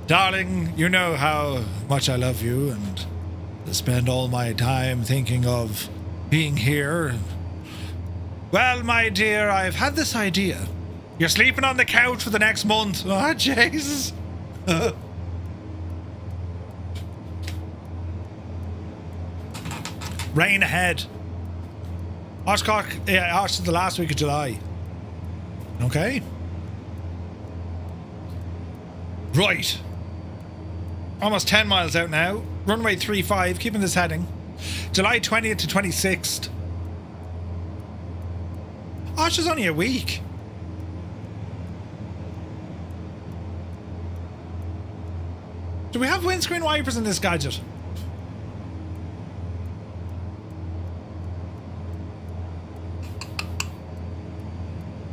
Darling, you know how much I love you and spend all my time thinking of being here. Well, my dear, I've had this idea. You're sleeping on the couch for the next month. Oh, Jesus. Rain ahead. Oshkosh, yeah, Osh the last week of July. Okay. Right. Almost 10 miles out now. Runway 35, keeping this heading. July 20th to 26th. Osh is only a week. Do we have windscreen wipers in this gadget?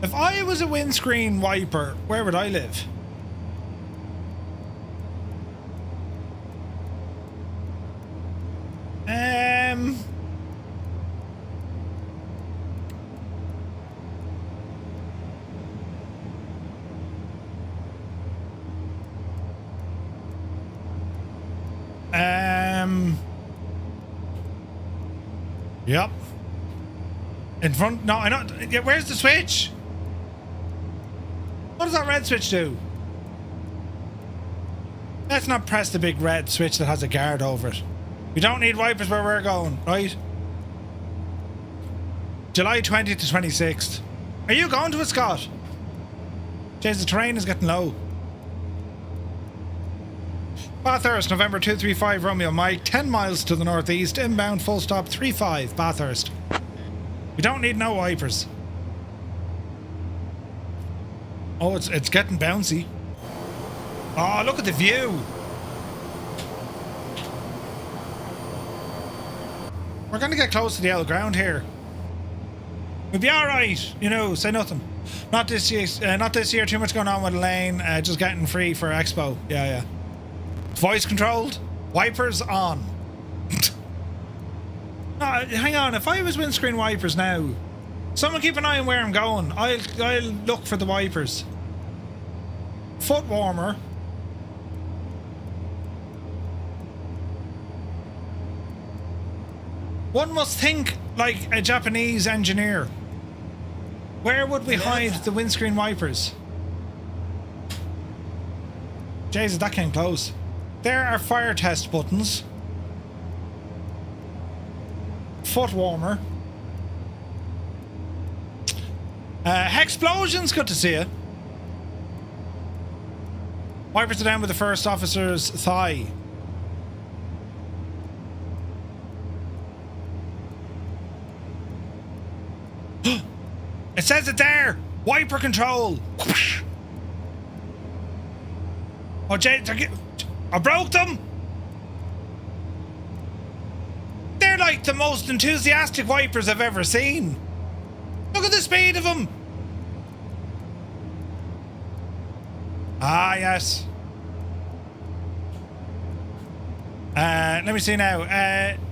If I was a windscreen wiper, where would I live? Yep. In front? No, I don't. Yeah, where's the switch? What does that red switch do? Let's not press the big red switch that has a guard over it. We don't need wipers where we're going, right? July 20th to 26th. Are you going to it, Scott? Jeez, the terrain is getting low. Bathurst, November 235 Romeo Mike, 10 miles to the northeast, inbound, full stop, 35 Bathurst. We don't need no wipers. Oh, it's getting bouncy. Oh, look at the view. We're going to get close to the old ground here. We'll be all right, you know. Say nothing. Not this year. Not this year. Too much going on with the lane. Just getting free for Expo. Yeah, yeah. Voice controlled. Wipers on. No, hang on. If I was windscreen wipers now, someone keep an eye on where I'm going. I'll look for the wipers. Foot warmer. One must think like a Japanese engineer. Where would we hide the windscreen wipers? Jesus, that came close. There are fire test buttons. Foot warmer. Hexplosions, good to see you. Wipers are down with the first officer's thigh. It says it there! Wiper control! Oh, Jay, I broke them! They're like the most enthusiastic wipers I've ever seen. Look at the speed of them! Ah, yes. Let me see now.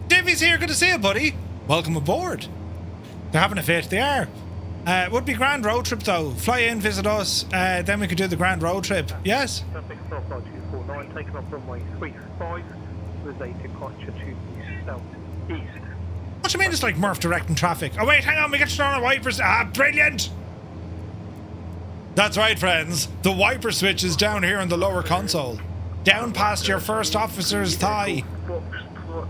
Divvy's here, good to see you, buddy. Welcome aboard. They're having a fit, they are. Would be grand road trip though. Fly in, visit us, then we could do the grand road trip. Yes? Traffic from 249, taking off runway 35, with a departure to the southeast. What do you mean it's like Murph directing traffic? Oh wait, hang on, we get to turn on our wipers. Ah, brilliant! That's right, friends. The wiper switch is down here in the lower console. Down past your first officer's thigh. Foxtrot,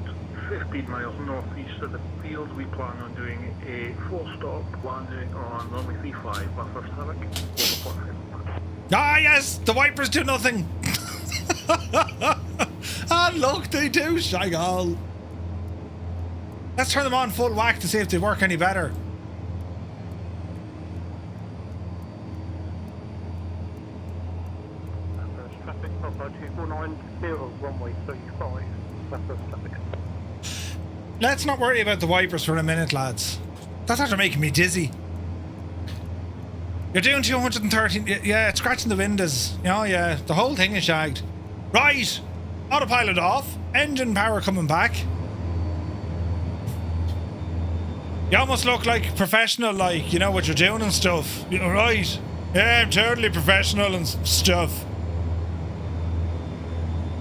15 miles northeast of the field. We plan on doing a full stop landing on runway 35, Bathurst Hammock. Ah, yes, the wipers do nothing. Ah, look, they do, Shagall. Let's turn them on full whack to see if they work any better. Traffic from 249, 0, runway 35, Bathurst Hammock. Let's not worry about the wipers for a minute, lads. That's after making me dizzy. You're doing 213. Yeah, it's scratching the windows. Oh, yeah, the whole thing is shagged. Right. Autopilot off. Engine power coming back. You almost look like professional, like, you know what you're doing and stuff. You're right. Yeah, I'm totally professional and stuff.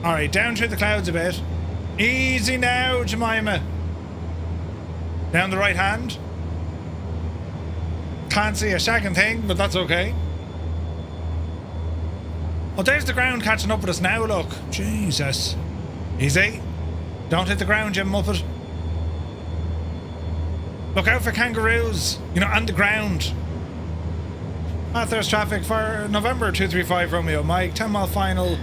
Alright, down through the clouds a bit. Easy now, Jemima. Down the right hand. Can't see a shagging thing, but that's okay. Oh, there's the ground catching up with us now, look. Jesus. Easy. Don't hit the ground, Jim Muppet. Look out for kangaroos, you know, on the ground. Bathurst traffic for November 235 Romeo Mike, 10 mile final,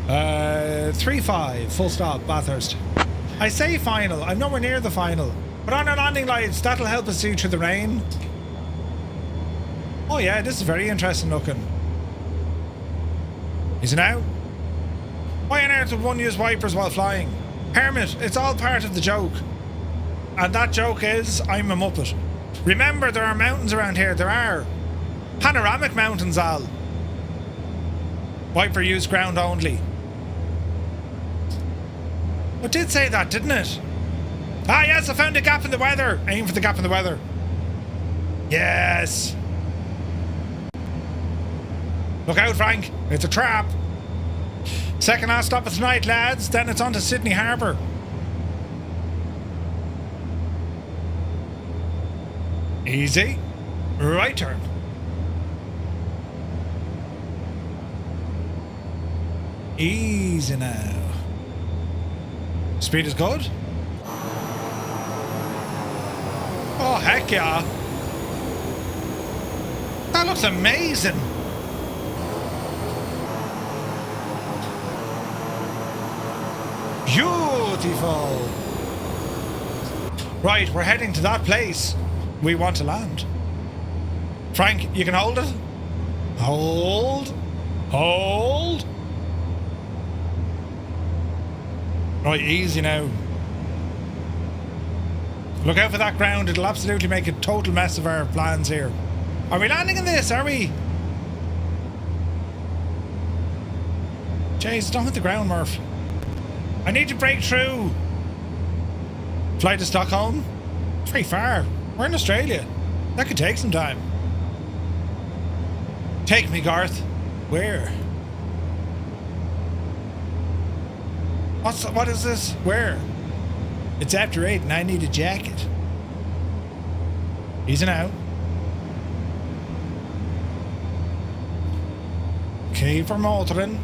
35, full stop, Bathurst. I say final, I'm nowhere near the final. But on our landing lights, that'll help us see through the rain. Oh yeah, this is very interesting looking. Is it now? Why on earth would one use wipers while flying? Hermit, it's all part of the joke. And that joke is, I'm a Muppet. Remember, there are mountains around here. There are. Panoramic mountains, Al. Wiper use ground only. It did say that, didn't it? Ah, yes, I found a gap in the weather. Aim for the gap in the weather. Yes. Look out, Frank. It's a trap. Second last stop of tonight, lads. Then it's on to Sydney Harbour. Easy. Right turn. Easy now. Speed is good. Oh, heck yeah. That looks amazing. Beautiful. Right, we're heading to that place we want to land. Frank, you can hold it. Hold. Hold. Right, easy now. Look out for that ground. It'll absolutely make a total mess of our plans here. Are we landing in this? Are we? Jeez, don't hit the ground, Murph. I need to break through. Fly to Stockholm? It's very far. We're in Australia. That could take some time. Take me, Garth. Where? What is this? Where? It's after 8 and I need a jacket. Easing out. Okay, for motoring.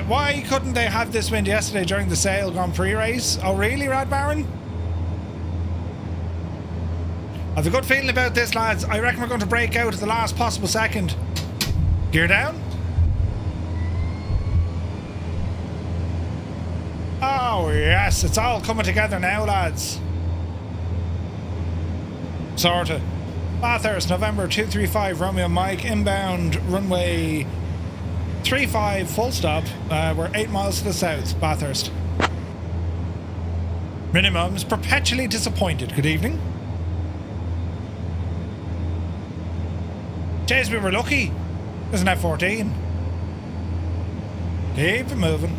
Why couldn't they have this wind yesterday during the Sale Grand Prix race? Oh really, Rad Baron? I've a good feeling about this, lads. I reckon we're going to break out at the last possible second. Gear down. Oh yes, it's all coming together now, lads. Sorta. Bathurst, November 235, Romeo Mike, inbound runway 35, full stop. We're 8 miles to the south, Bathurst. Minimums, perpetually disappointed. Good evening. Jeez, we were lucky. There's an F-14. Keep it moving.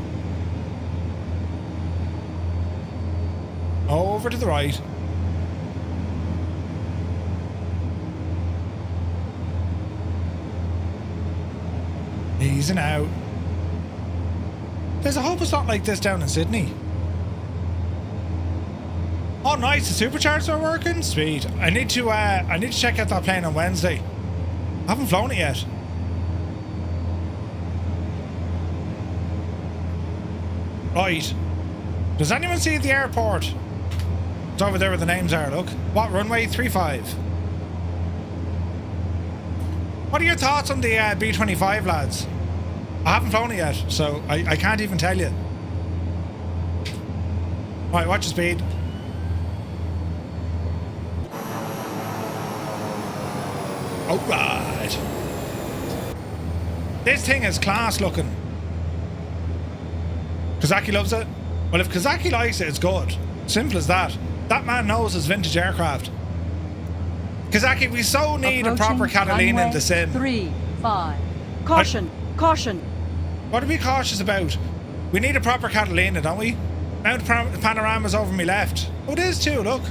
Over to the right. Easing out. There's a hope it's not like this down in Sydney. Oh nice, the superchargers are working? Sweet. I need to check out that plane on Wednesday. I haven't flown it yet. Right. Does anyone see the airport? It's over there where the names are, look. What runway? 35. What are your thoughts on the B-25, lads? I haven't flown it yet, so I can't even tell you. Right, watch your speed. Alright. This thing is class looking. Kazaki loves it. Well, if Kazaki likes it, it's good. Simple as that. That man knows his vintage aircraft. Kazaki, we so need a proper Catalina in the sim. 35. Caution, caution. What are we cautious about? We need a proper Catalina, don't we? Mount Panorama's over my left. Oh, it is too, look.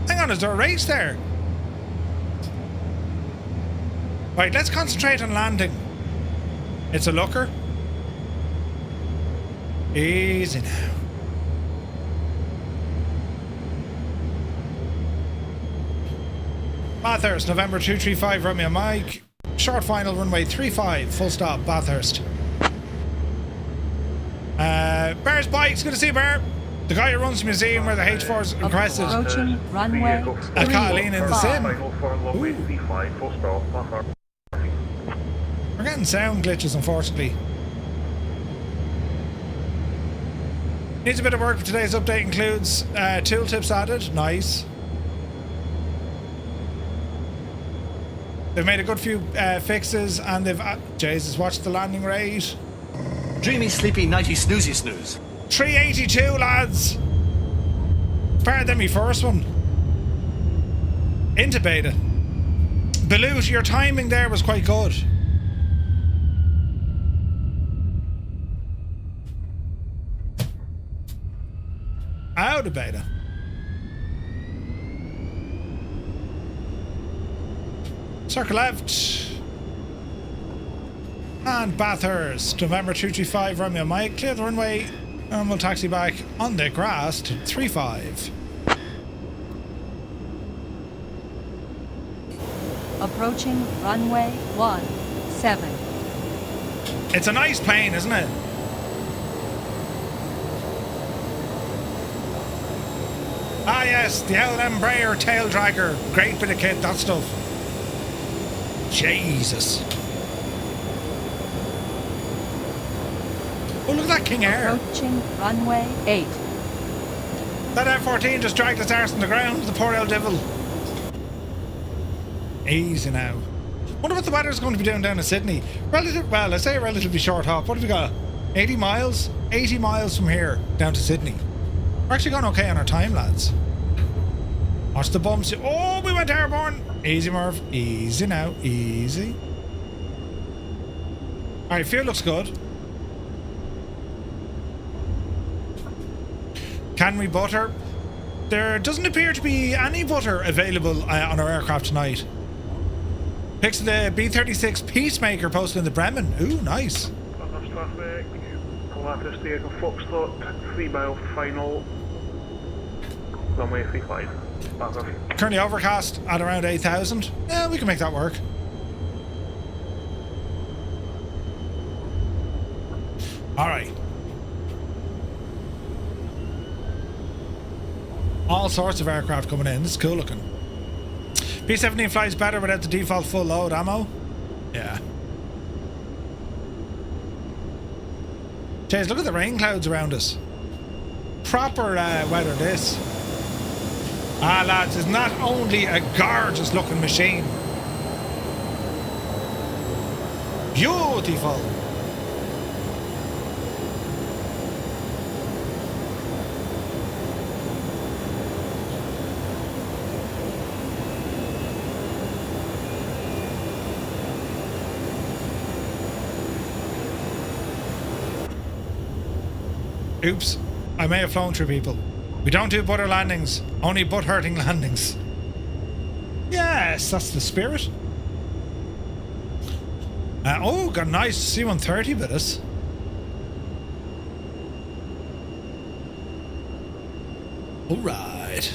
Hang on, is there a race there? Right, let's concentrate on landing. It's a looker. Easy now. Bathurst, November 235, Romeo Mike. Short final, runway 35, full stop, Bathurst. Bear's Bikes, good to see you, Bear. The guy who runs the museum where the H4's requested. Approaching runway A Catalina in the sim. We're getting sound glitches, unfortunately. Needs a bit of work for today's update. Includes tooltips added. Nice. They've made a good few fixes, and they've... Jesus, watch the landing rate. Dreamy, sleepy, nighty, snoozy, snooze. 382, lads. Better than me first one. Into beta. Balut, your timing there was quite good. Out of beta. Circle left. And Bathurst, November 235, Romeo Mike. Clear the runway and we'll taxi back on the grass to 35. Approaching runway 17. It's a nice plane, isn't it? Ah yes, the L Embraer tail dragger. Great bit of kit, that stuff. Jesus. Oh, look at that King Air. Approaching runway 8. That F-14 just dragged its arse on the ground, the poor old devil. Easy now. Wonder what the weather's going to be doing down in Sydney. Well, I say a relatively short hop. What have we got? 80 miles? 80 miles from here down to Sydney. We're actually going okay on our time, lads. Watch the bumps. Oh, we went airborne. Easy, Merv. Easy now. Easy. Alright, fuel looks good. Can we butter? There doesn't appear to be any butter available on our aircraft tonight. Pics of the B-36 Peacemaker posted in the Bremen. Ooh, nice. Bathurst traffic, latest vehicle Foxtrot, 3 mile final, runway 35. Bathurst. Currently overcast at around 8,000. Yeah, we can make that work. Alright. All sorts of aircraft coming in. This is cool looking. P-17 flies better without the default full load ammo. Yeah. Jeez, look at the rain clouds around us. Proper weather this. Ah lads, it's not only a gorgeous looking machine. Beautiful. Oops, I may have flown through people. We don't do butter landings, only butt-hurting landings. Yes, that's the spirit. Oh, got a nice C-130 with us. Alright.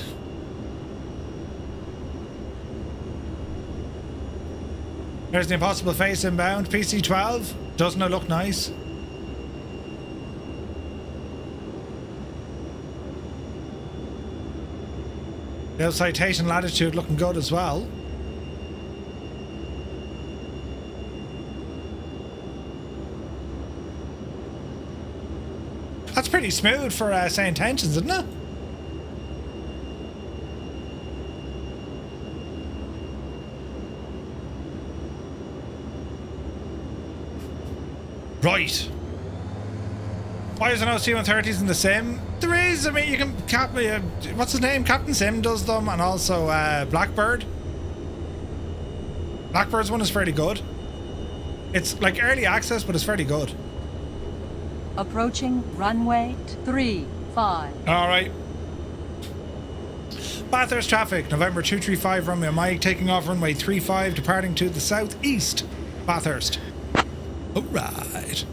There's the impossible face inbound. PC-12. Doesn't it look nice? The citation latitude looking good as well. That's pretty smooth for saying tensions, isn't it? Right. Why is there no C-130s in the sim? There is. I mean, you can... what's his name? Captain Sim does them, and also Blackbird. Blackbird's one is fairly good. It's like early access, but it's fairly good. Approaching runway 35. Alright. Bathurst traffic, November 235 Romeo Mike, taking off runway 35, departing to the southeast. Bathurst. Alright.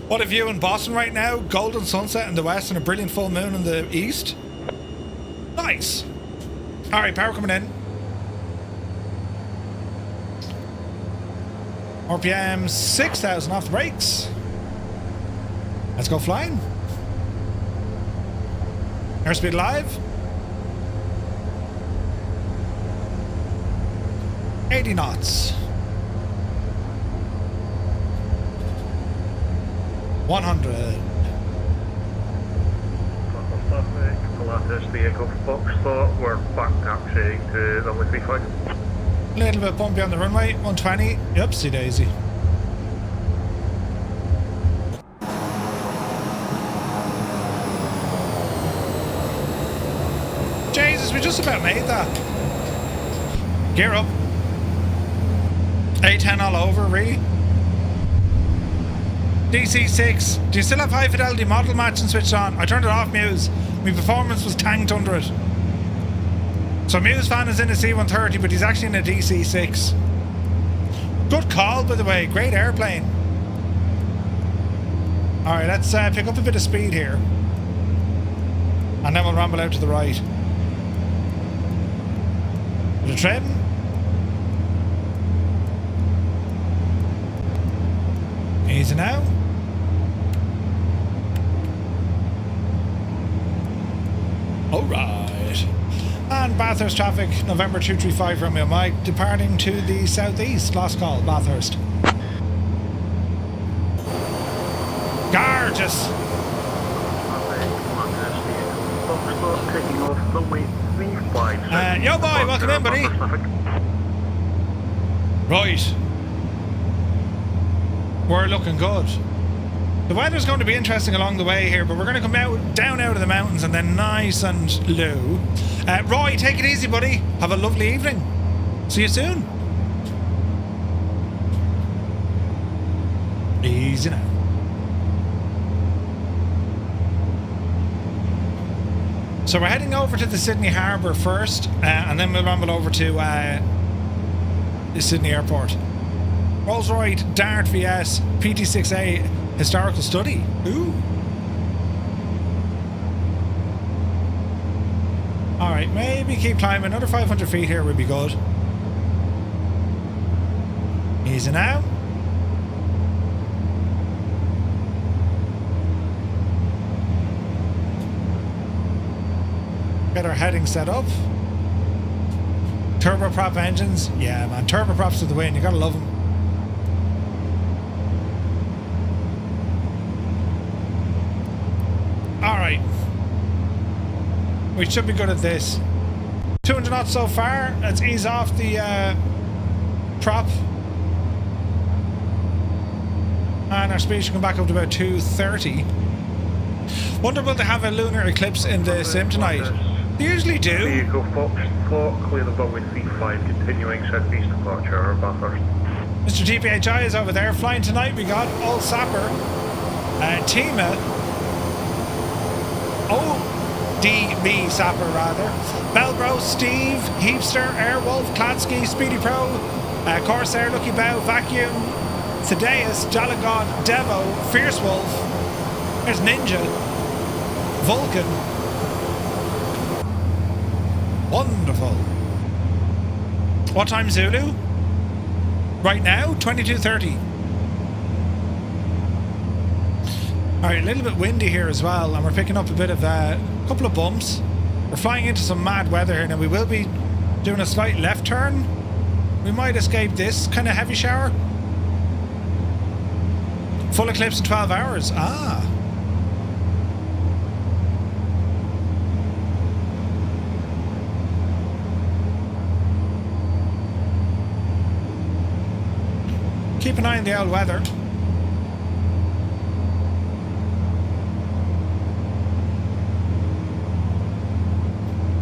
What a view in Boston right now. Golden sunset in the west and a brilliant full moon in the east. Nice. Alright, power coming in. RPM 6,000 off the brakes. Let's go flying. Airspeed live. 80 knots. 100. Traffic, the latest vehicle Foxtrot, we're back taxiing to runway 35. Little bit bumpy on the runway. 120. Oopsie daisy. Jesus, we just about made that. Gear up. A10 all over, really? DC6. Do you still have high fidelity model matching switched on? I turned it off, Muse. My performance was tanked under it. So Muse fan is in a C130, but he's actually in a DC6. Good call, by the way. Great airplane. Alright, let's pick up a bit of speed here. And then we'll ramble out to the right. Bit of trim. Easy now. Alright. And Bathurst traffic, November 235 Romeo Mike, departing to the southeast. Last call, Bathurst. Gorgeous! Taking off runway 35. Yo boy, welcome in, buddy. Right. We're looking good. The weather's going to be interesting along the way here, but we're going to come down out of the mountains and then nice and low. Roy, take it easy, buddy. Have a lovely evening. See you soon. Easy now. So we're heading over to the Sydney Harbour first, and then we'll ramble over to the Sydney Airport. Rolls-Royce Dart VS PT6A historical study. Ooh. Alright, maybe keep climbing. Another 500 feet here would be good. Easy now. Get our heading set up. Turboprop engines. Yeah, man. Turboprops to the win. You gotta love them. Alright. We should be good at this. 200 knots so far. Let's ease off the prop. And our speed should come back up to about 230. Wonder will they have a lunar eclipse in the sim tonight? They usually do. Vehicle Foxtrot, clear the runway 35, continuing southeast departure, Bathurst. Mr. TBTH is over there. Flying tonight, we got Old Sapper, Tima, ODB Sapper rather, Belbro, Steve, Heapster, Airwolf, Kladsky, Speedy Pro, Corsair, Lucky Bow, Vacuum, Thaddeus, Jalagod, Devo, Fierce Wolf, there's Ninja, Vulcan. Wonderful. What time Zulu? Right now, 22:30. Alright, a little bit windy here as well, and we're picking up a bit of a couple of bumps. We're flying into some mad weather here now. We will be doing a slight left turn. We might escape this kind of heavy shower. Full eclipse in 12 hours. Ah. Keep an eye on the old weather.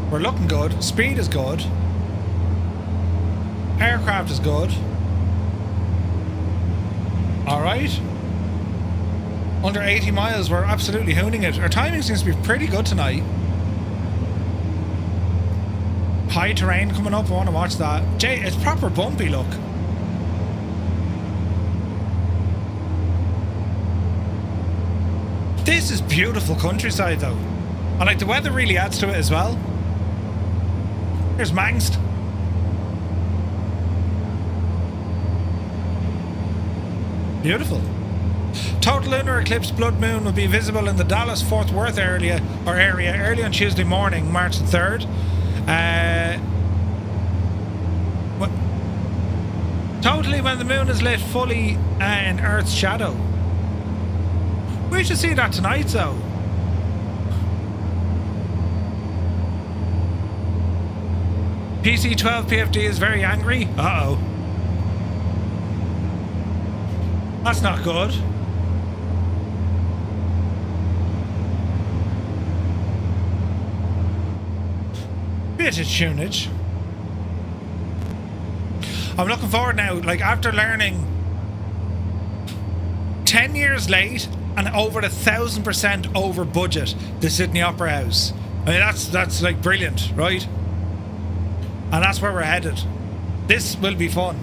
We're looking good. Speed is good. Aircraft is good. Alright. Under 80 miles, we're absolutely hooning it. Our timing seems to be pretty good tonight. High terrain coming up, I want to watch that. Jay, it's proper bumpy, look. This is beautiful countryside though. And like the weather really adds to it as well. Here's Mangst. Beautiful. Total lunar eclipse blood moon will be visible in the Dallas Fort Worth area early on Tuesday morning, March the 3rd. Totally when the moon is lit fully in Earth's shadow. We should see that tonight, though. PC12 PFD is very angry. Uh-oh. That's not good. Bit of tunage. I'm looking forward now, like after learning 10 years late and over 1,000% over budget, the Sydney Opera House. I mean, that's like brilliant, right? And that's where we're headed. This will be fun.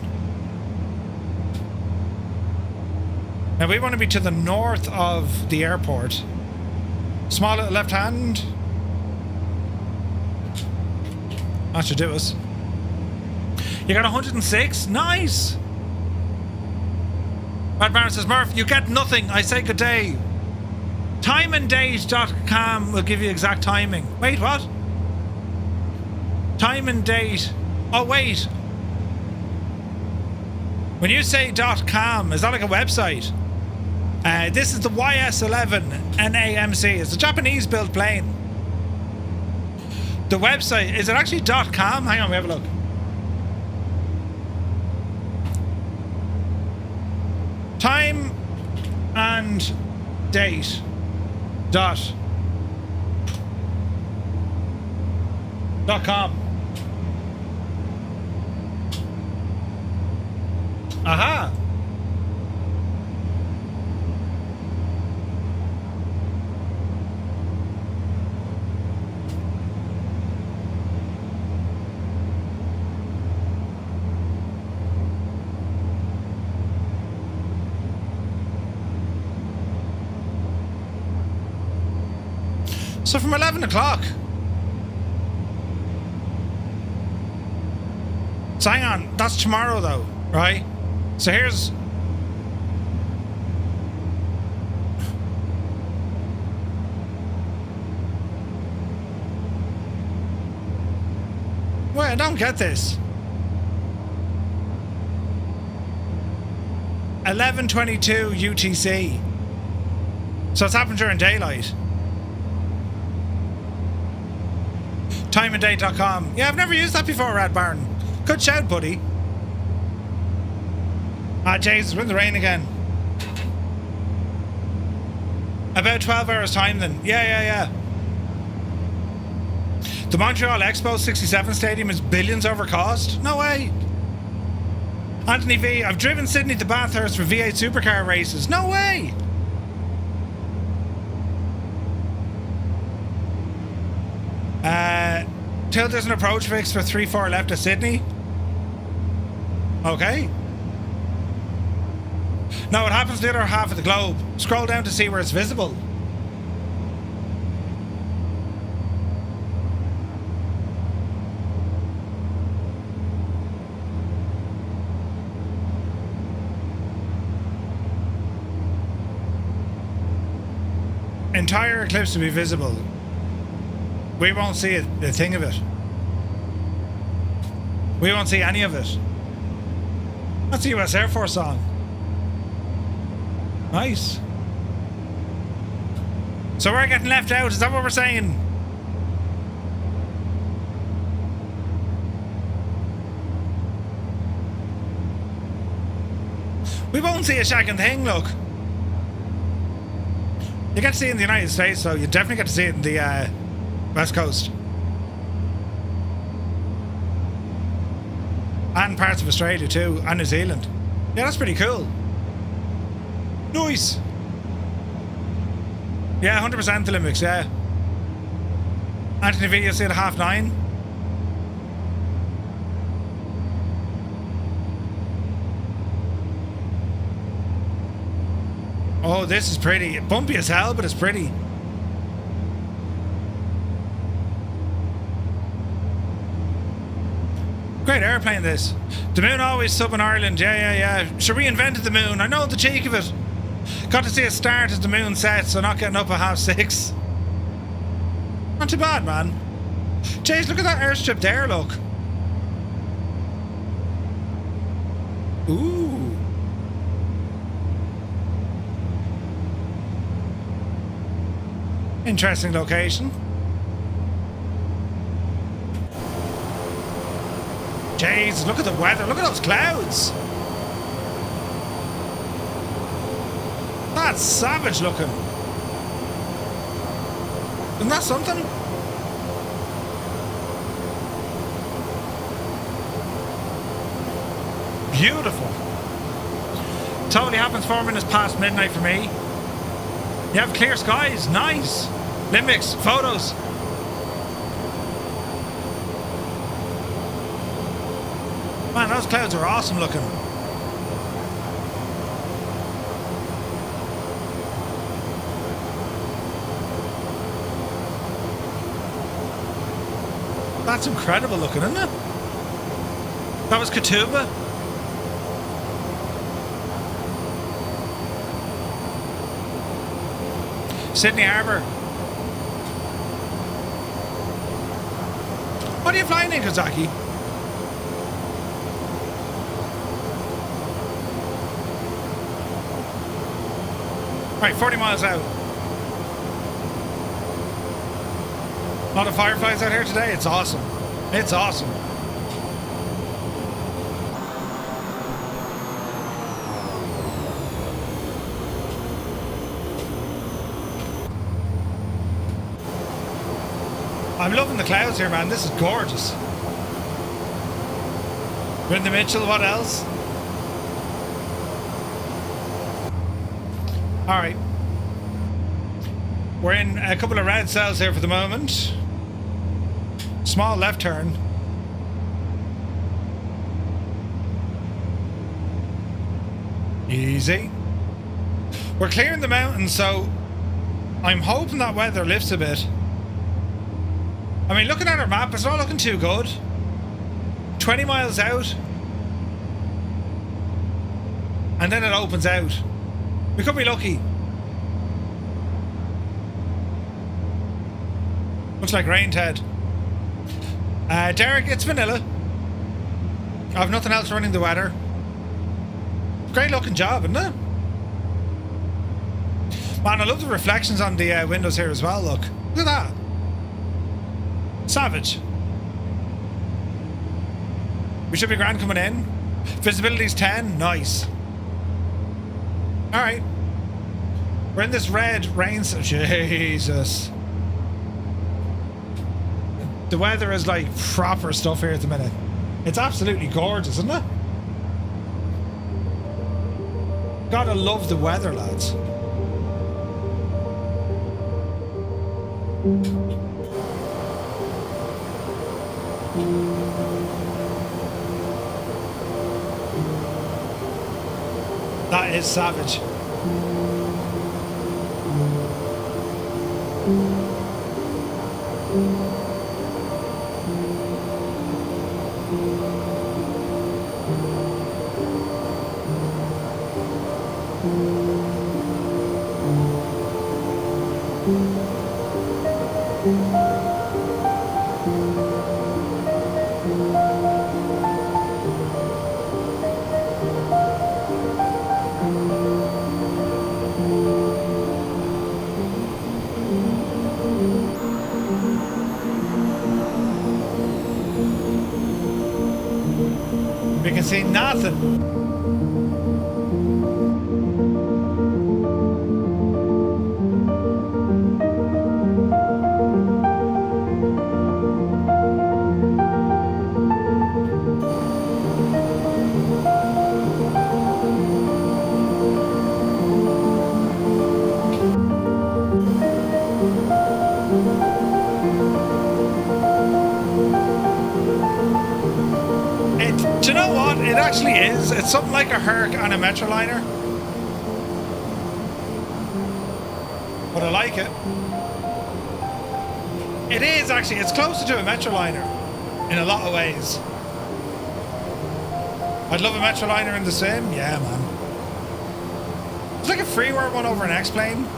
Now we want to be to the north of the airport. Small little left hand. That should do us. You got 106? Nice! Brad Barron says, Murph, you get nothing. I say good day. Timeanddate.com will give you exact timing. Wait, what? Time and date. Oh, wait. When you say .com, is that like a website? This is the YS-11 NAMC. It's a Japanese-built plane. The website, is it actually .com? Hang on, we have a look. Time and date .com. Aha. So from 11 o'clock. So hang on, that's tomorrow though, right? So here's... Wait, I don't get this. 11:22 UTC. So it's happened during daylight. Timeanddate.com. Yeah, I've never used that before, Rad Barn. Good shout, buddy. Ah, Jesus, we're in the rain again. About 12 hours time then. Yeah. The Montreal Expo 67 Stadium is billions over cost? No way. Anthony V, I've driven Sydney to Bathurst for V8 supercar races. No way. Till there's an approach fix for 3-4 left at Sydney. Okay. Now what happens to the other half of the globe? Scroll down to see where it's visible. Entire eclipse to be visible. We won't see a thing of it. We won't see any of it. That's the US Air Force song. Nice. So we're getting left out, is that what we're saying? We won't see a shagging thing, look. You get to see it in the United States, so you definitely get to see it in the West Coast. And parts of Australia too, and New Zealand. Yeah, that's pretty cool. Nice. Yeah, 100% the Olympics, yeah. Anthony V, you'll see it at 9:30. Oh, this is pretty. Bumpy as hell, but it's pretty. Great airplane, this. The moon always sub in Ireland. Yeah. Sure, we invented the moon. I know the cheek of it. Got to see it start as the moon sets, so not getting up at 6:30. Not too bad, man. Jeez, look at that airstrip there, look. Ooh. Interesting location. Jesus, look at the weather. Look at those clouds. That's savage looking. Isn't that something? Beautiful. Totally happens 4 minutes past midnight for me. You have clear skies. Nice. Limbics, photos. Man, those clouds are awesome looking. That's incredible looking, isn't it? That was Katuba. Sydney Harbour. What are you flying in, Kazaki? Right, 40 miles out. A lot of fireflies out here today. It's awesome. It's awesome. I'm loving the clouds here, man. This is gorgeous. We're in the Mitchell. What else? All right. We're in a couple of red cells here for the moment. Small left turn. Easy. We're clearing the mountains, so I'm hoping that weather lifts a bit. I mean, looking at our map, it's not looking too good. 20 miles out. And then it opens out. We could be lucky. Looks like rain, Ted. Derek, it's vanilla. I have nothing else running the weather. Great looking job, isn't it? Man, I love the reflections on the windows here as well, look. Look at that. Savage. We should be grand coming in. Visibility's 10. Nice. Alright. We're in this red rain. Jesus. The weather is like proper stuff here at the minute. It's absolutely gorgeous, isn't it? Gotta love the weather, lads. That is savage. We can see nothing. Do you know what? It actually is. It's something like a Herc and a Metroliner. But I like it. It is actually. It's closer to a Metroliner in a lot of ways. I'd love a Metroliner in the sim. Yeah, man. It's like a freeware one over an X-Plane.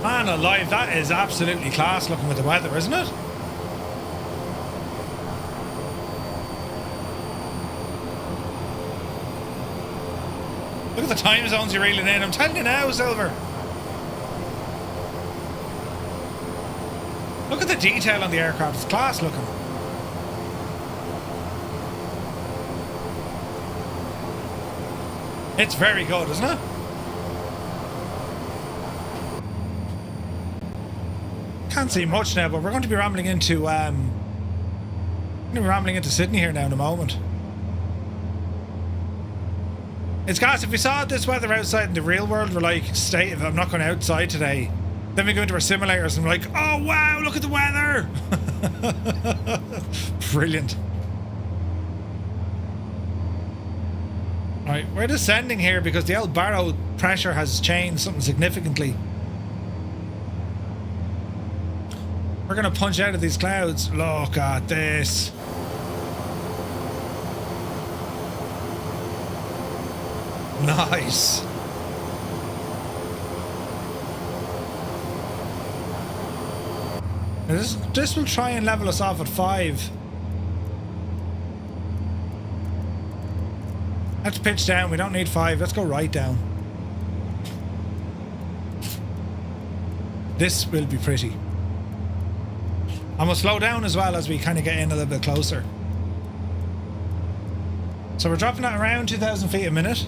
Man alive, that is absolutely class looking with the weather, isn't it? Look at the time zones you're reeling in. I'm telling you now, Silver. Look at the detail on the aircraft. It's class looking. It's very good, isn't it? Can't see much now, but we're going to be rambling into Sydney here now in a moment. It's gas. If we saw this weather outside in the real world, we're like, stay. If I'm not going outside today, then we go into our simulators and we're like, oh wow, look at the weather. Brilliant. Right, we're descending here because the old barrow pressure has changed something significantly. We're going to punch out of these clouds. Look at this. Nice. Now this will try and level us off at 5. Let's pitch down. We don't need 5. Let's go right down. This will be pretty. And we'll slow down as well as we kind of get in a little bit closer. So we're dropping at around 2,000 feet a minute.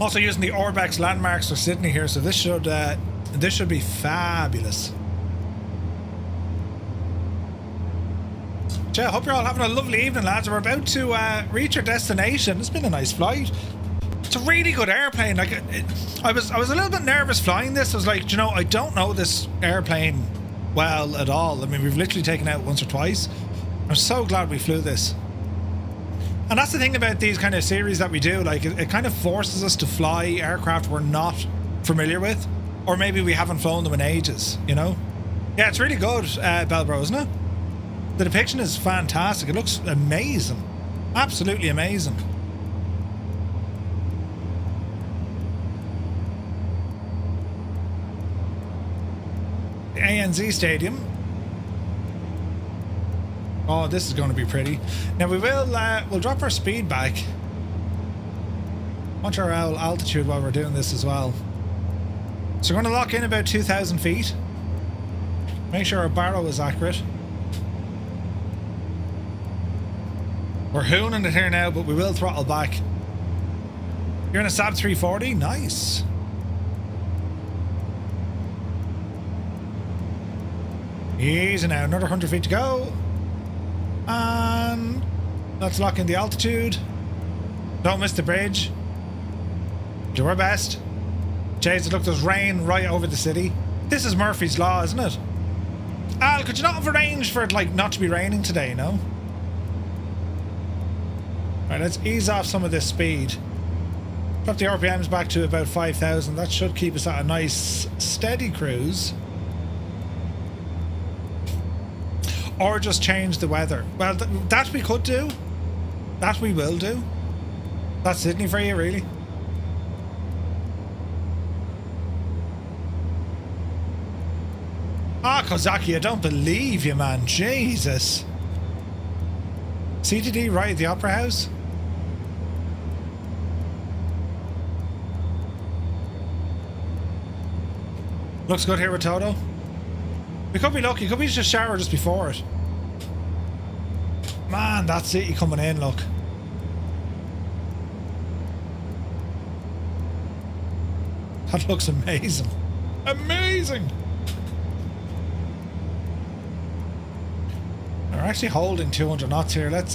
Also using the Orbex landmarks for Sydney here, so this should be fabulous. So I hope you're all having a lovely evening, lads. We're about to reach our destination. It's been a nice flight. It's a really good airplane. Like I was a little bit nervous flying this. I was like, you know, I don't know this airplane well at all. I mean, we've literally taken it out once or twice. I'm so glad we flew this. And that's the thing about these kind of series that we do. Like it kind of forces us to fly aircraft we're not familiar with, or maybe we haven't flown them in ages. You know? Yeah, it's really good, Belbro, isn't it? The depiction is fantastic. It looks amazing, absolutely amazing. ANZ Stadium. Oh, this is going to be pretty. Now we will we'll drop our speed back. Watch our altitude while we're doing this as well. So we're going to lock in about 2,000 feet. Make sure our barrow is accurate. We're hooning it here now, but we will throttle back. You're in a SAB 340? Nice. Easy now, another 100 feet to go. And let's lock in the altitude. Don't miss the bridge. Do our best. Jeez, look, there's rain right over the city. This is Murphy's Law, isn't it? Al, could you not have arranged for it, like, not to be raining today, no? Alright, let's ease off some of this speed. Drop the RPMs back to about 5,000. That should keep us at a nice, steady cruise. Or just change the weather. Well, that we could do. That we will do. That's Sydney for you, really. Ah, Kozaki, I don't believe you, man. Jesus. CTD right at the Opera House? Looks good here with Toto. We could be lucky. Could be just shower just before it. Man, that city coming in, look. That looks amazing. Amazing! We're actually holding 200 knots here. Let's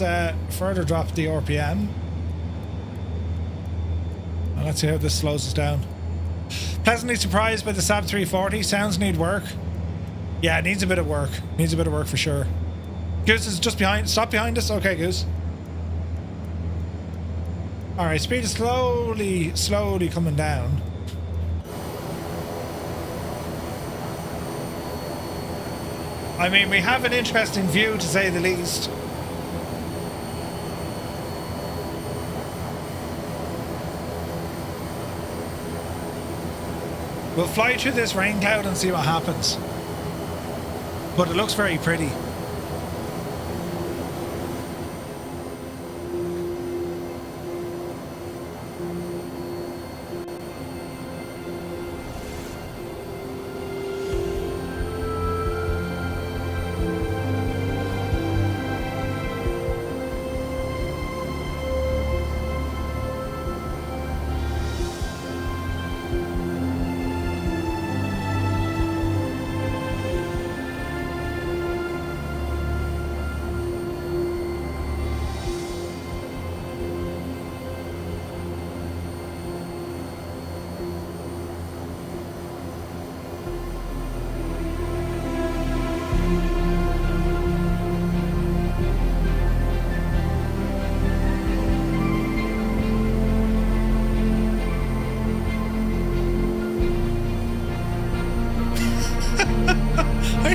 further drop the RPM. And let's see how this slows us down. Pleasantly surprised by the SAB 340. Sounds need work. Yeah, it needs a bit of work. Needs a bit of work for sure. Goose is just behind. Stop behind us. Okay, Goose. Alright, speed is slowly coming down. I mean, we have an interesting view, to say the least. We'll fly through this rain cloud and see what happens. But it looks very pretty.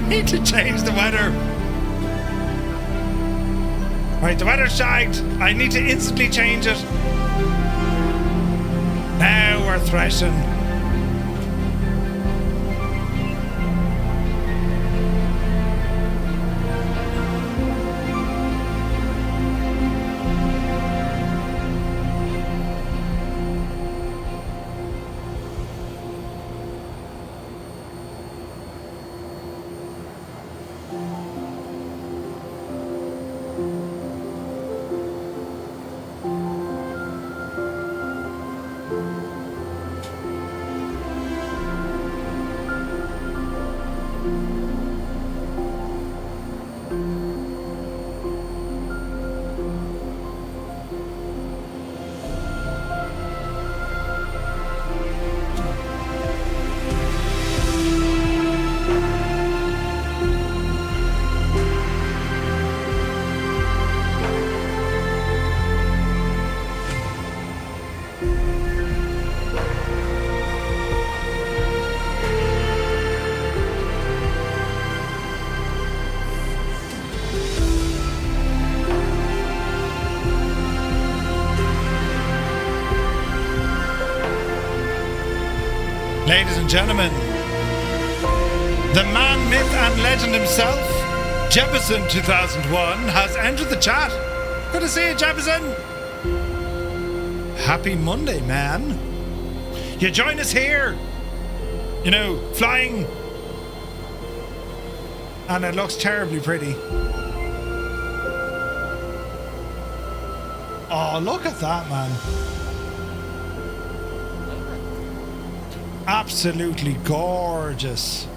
need to change the weather. Right, the weather's shagged. I need to instantly change it. Now we're threshing. Ladies and gentlemen, the man, myth and legend himself, Jefferson 2001, has entered the chat. Good to see you, Jefferson. Happy Monday, man. You join us here, you know, flying, and it looks terribly pretty. Oh, look at that, man. Absolutely gorgeous.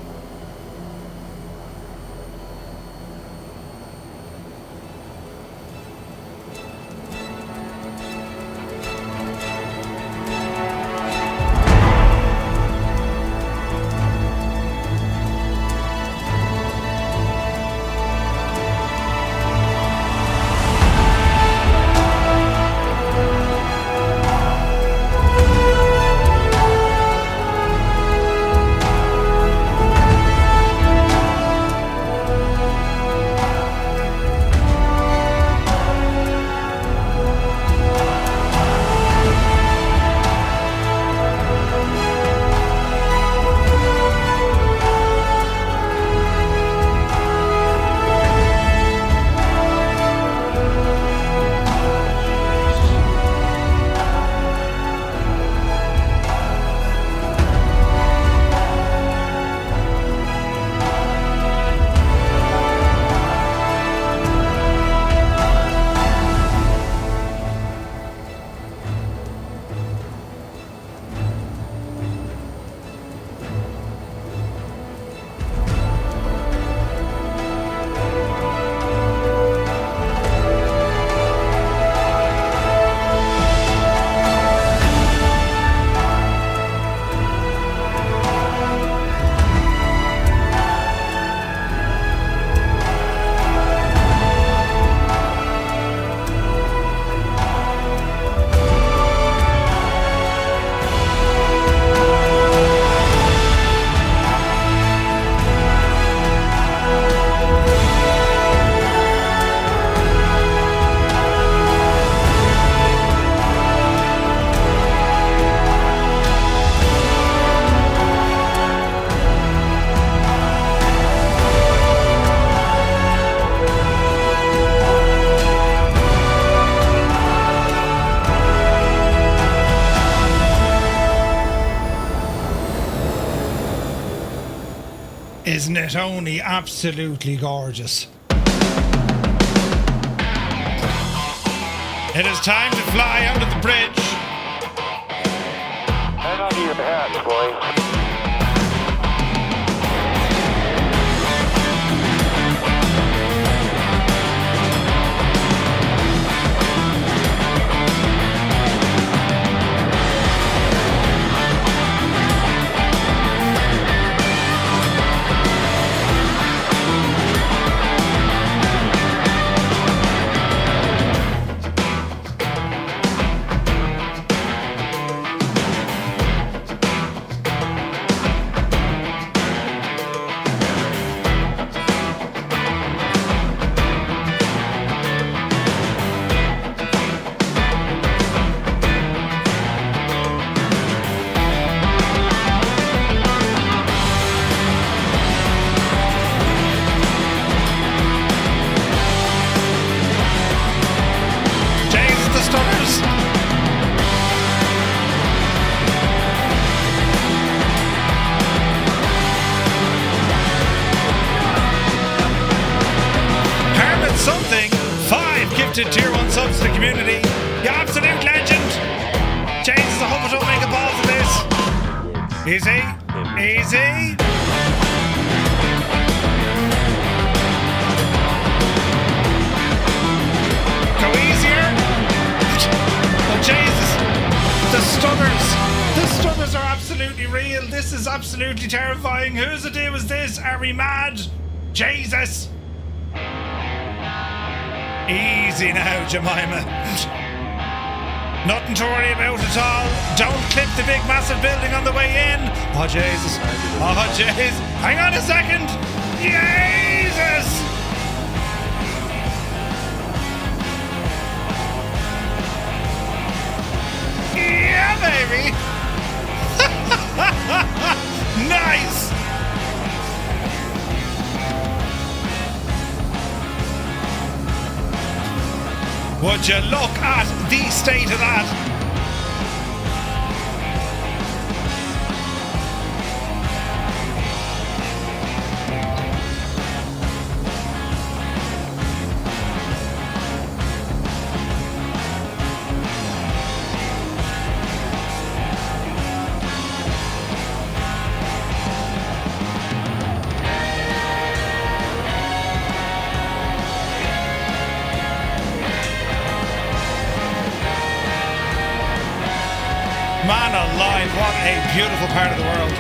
Isn't it only absolutely gorgeous? It is time to fly under the bridge. Hang on to your hats, boys. gifted tier 1 subs to the community. You absolute legend. Jesus, I hope I don't make a balls of this. Easy. Easy. Go easier. Oh, Jesus. The stutters are absolutely real. This is absolutely terrifying. Whose idea was this? Are we mad? Jesus. Easy now, Jemima. Nothing to worry about at all. Don't clip the big massive building on the way in. Oh, Jesus. Oh, Jesus. Hang on a second. Jesus. Yeah, baby. Nice. Would you look at the state of that? Man alive, what a beautiful part of the world.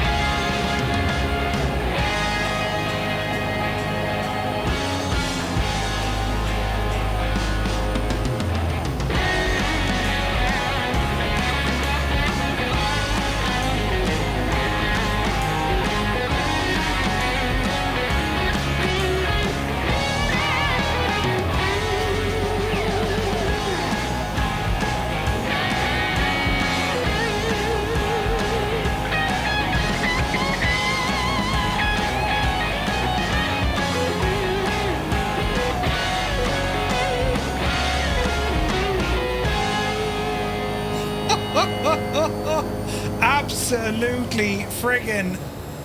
Absolutely friggin'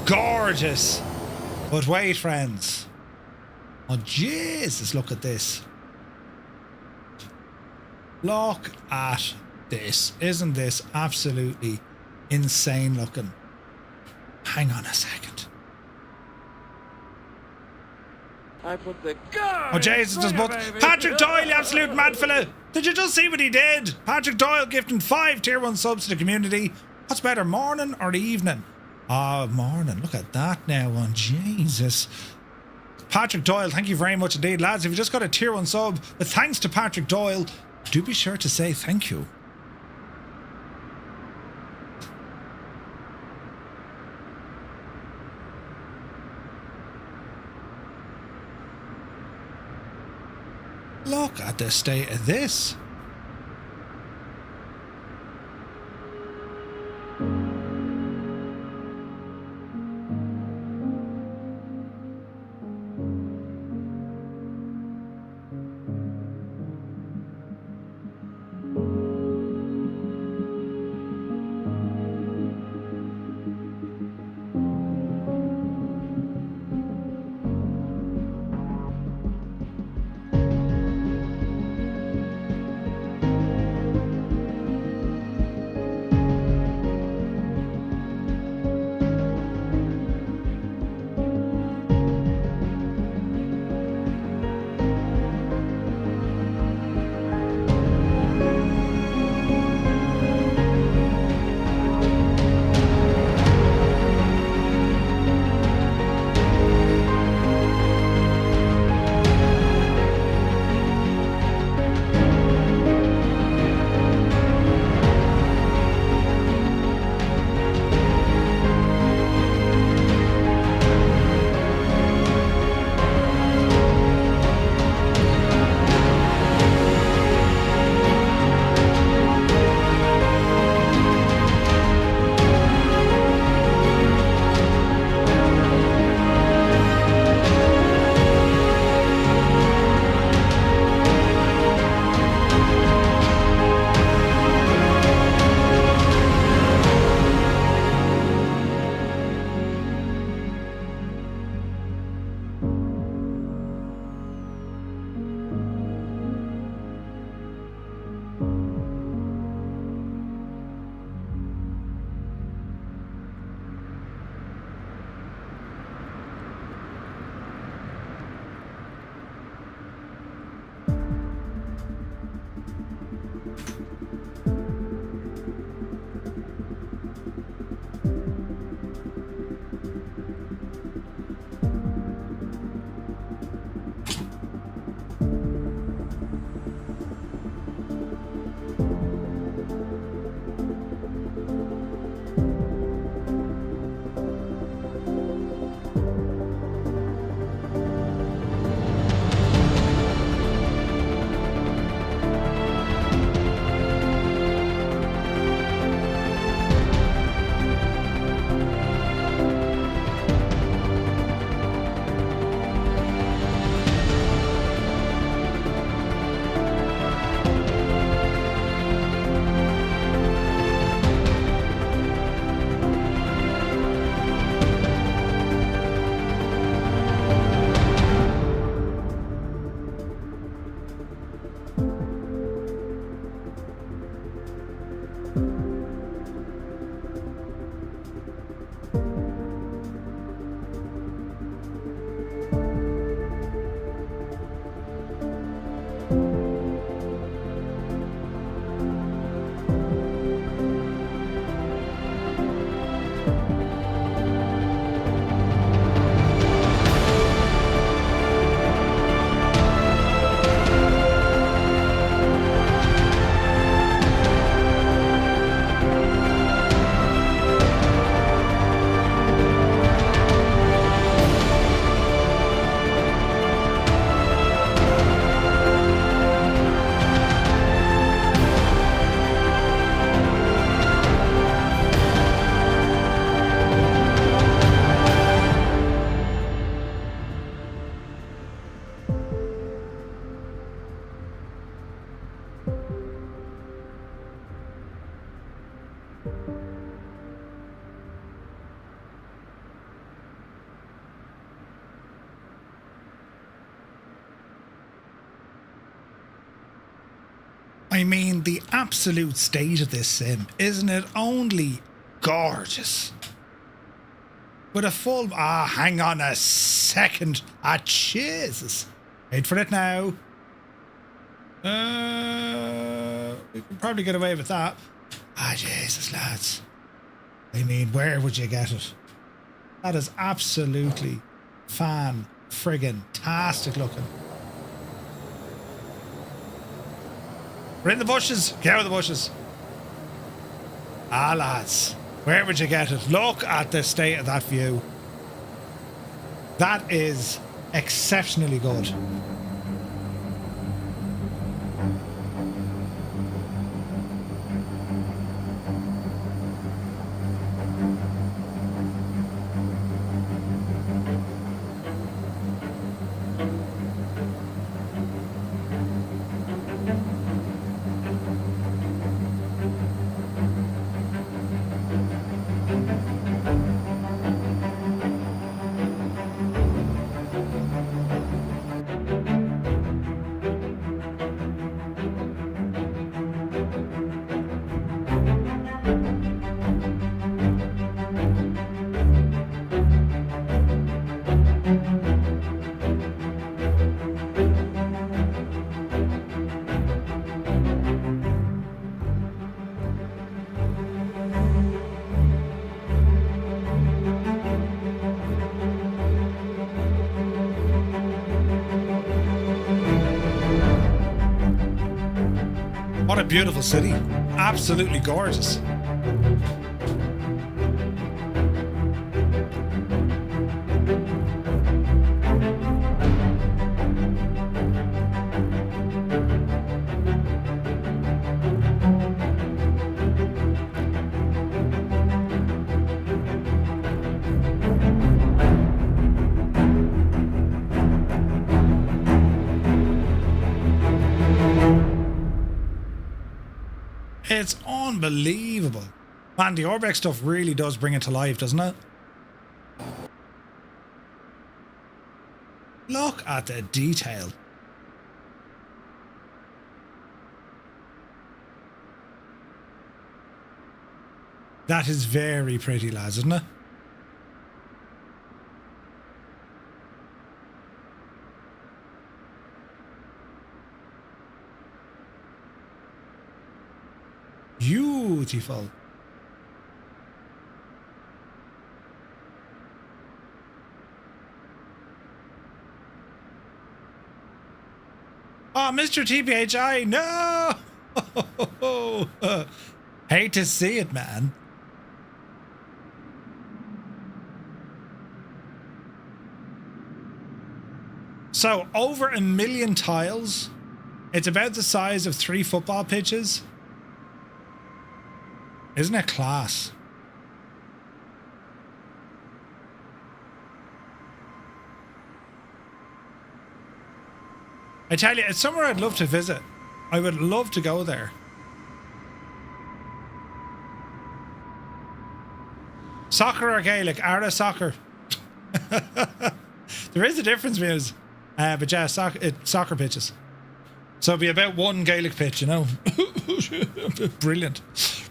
gorgeous. But wait, friends. Oh, Jesus, look at this. Look at this. Isn't this absolutely insane looking? Hang on a second. I put the gun. Oh, Jesus, there's both. Patrick Doyle, you absolute mad fella. Did you just see what he did? Patrick Doyle gifting 5 tier 1 subs to the community. What's better, morning or the evening? Oh, morning. Look at that now on. Jesus. Patrick Doyle, thank you very much indeed. Lads, if you just got a tier 1 sub, with thanks to Patrick Doyle, do be sure to say thank you. Look at the state of this. I mean, the absolute state of this sim, isn't it only gorgeous? With a full... hang on a second. Jesus. Wait for it now. We can probably get away with that. Jesus, lads. I mean, where would you get it? That is absolutely fan-friggin-tastic looking. We're in the bushes. Get out of the bushes. Lads. Where would you get it? Look at the state of that view. That is exceptionally good. What a beautiful city. Absolutely gorgeous. It's unbelievable. Man, the Orbex stuff really does bring it to life, doesn't it? Look at the detail. That is very pretty, lads, isn't it? Beautiful. Oh, Mr. TBHI, no! Hate to see it, man. So, over 1 million tiles. It's about the size of 3 football pitches. Isn't it class? I tell you, it's somewhere I'd love to visit. I would love to go there. Soccer or Gaelic? Ara soccer. There is a difference, Muse. But yeah, soccer pitches. So it'd be about 1 Gaelic pitch, you know. Brilliant.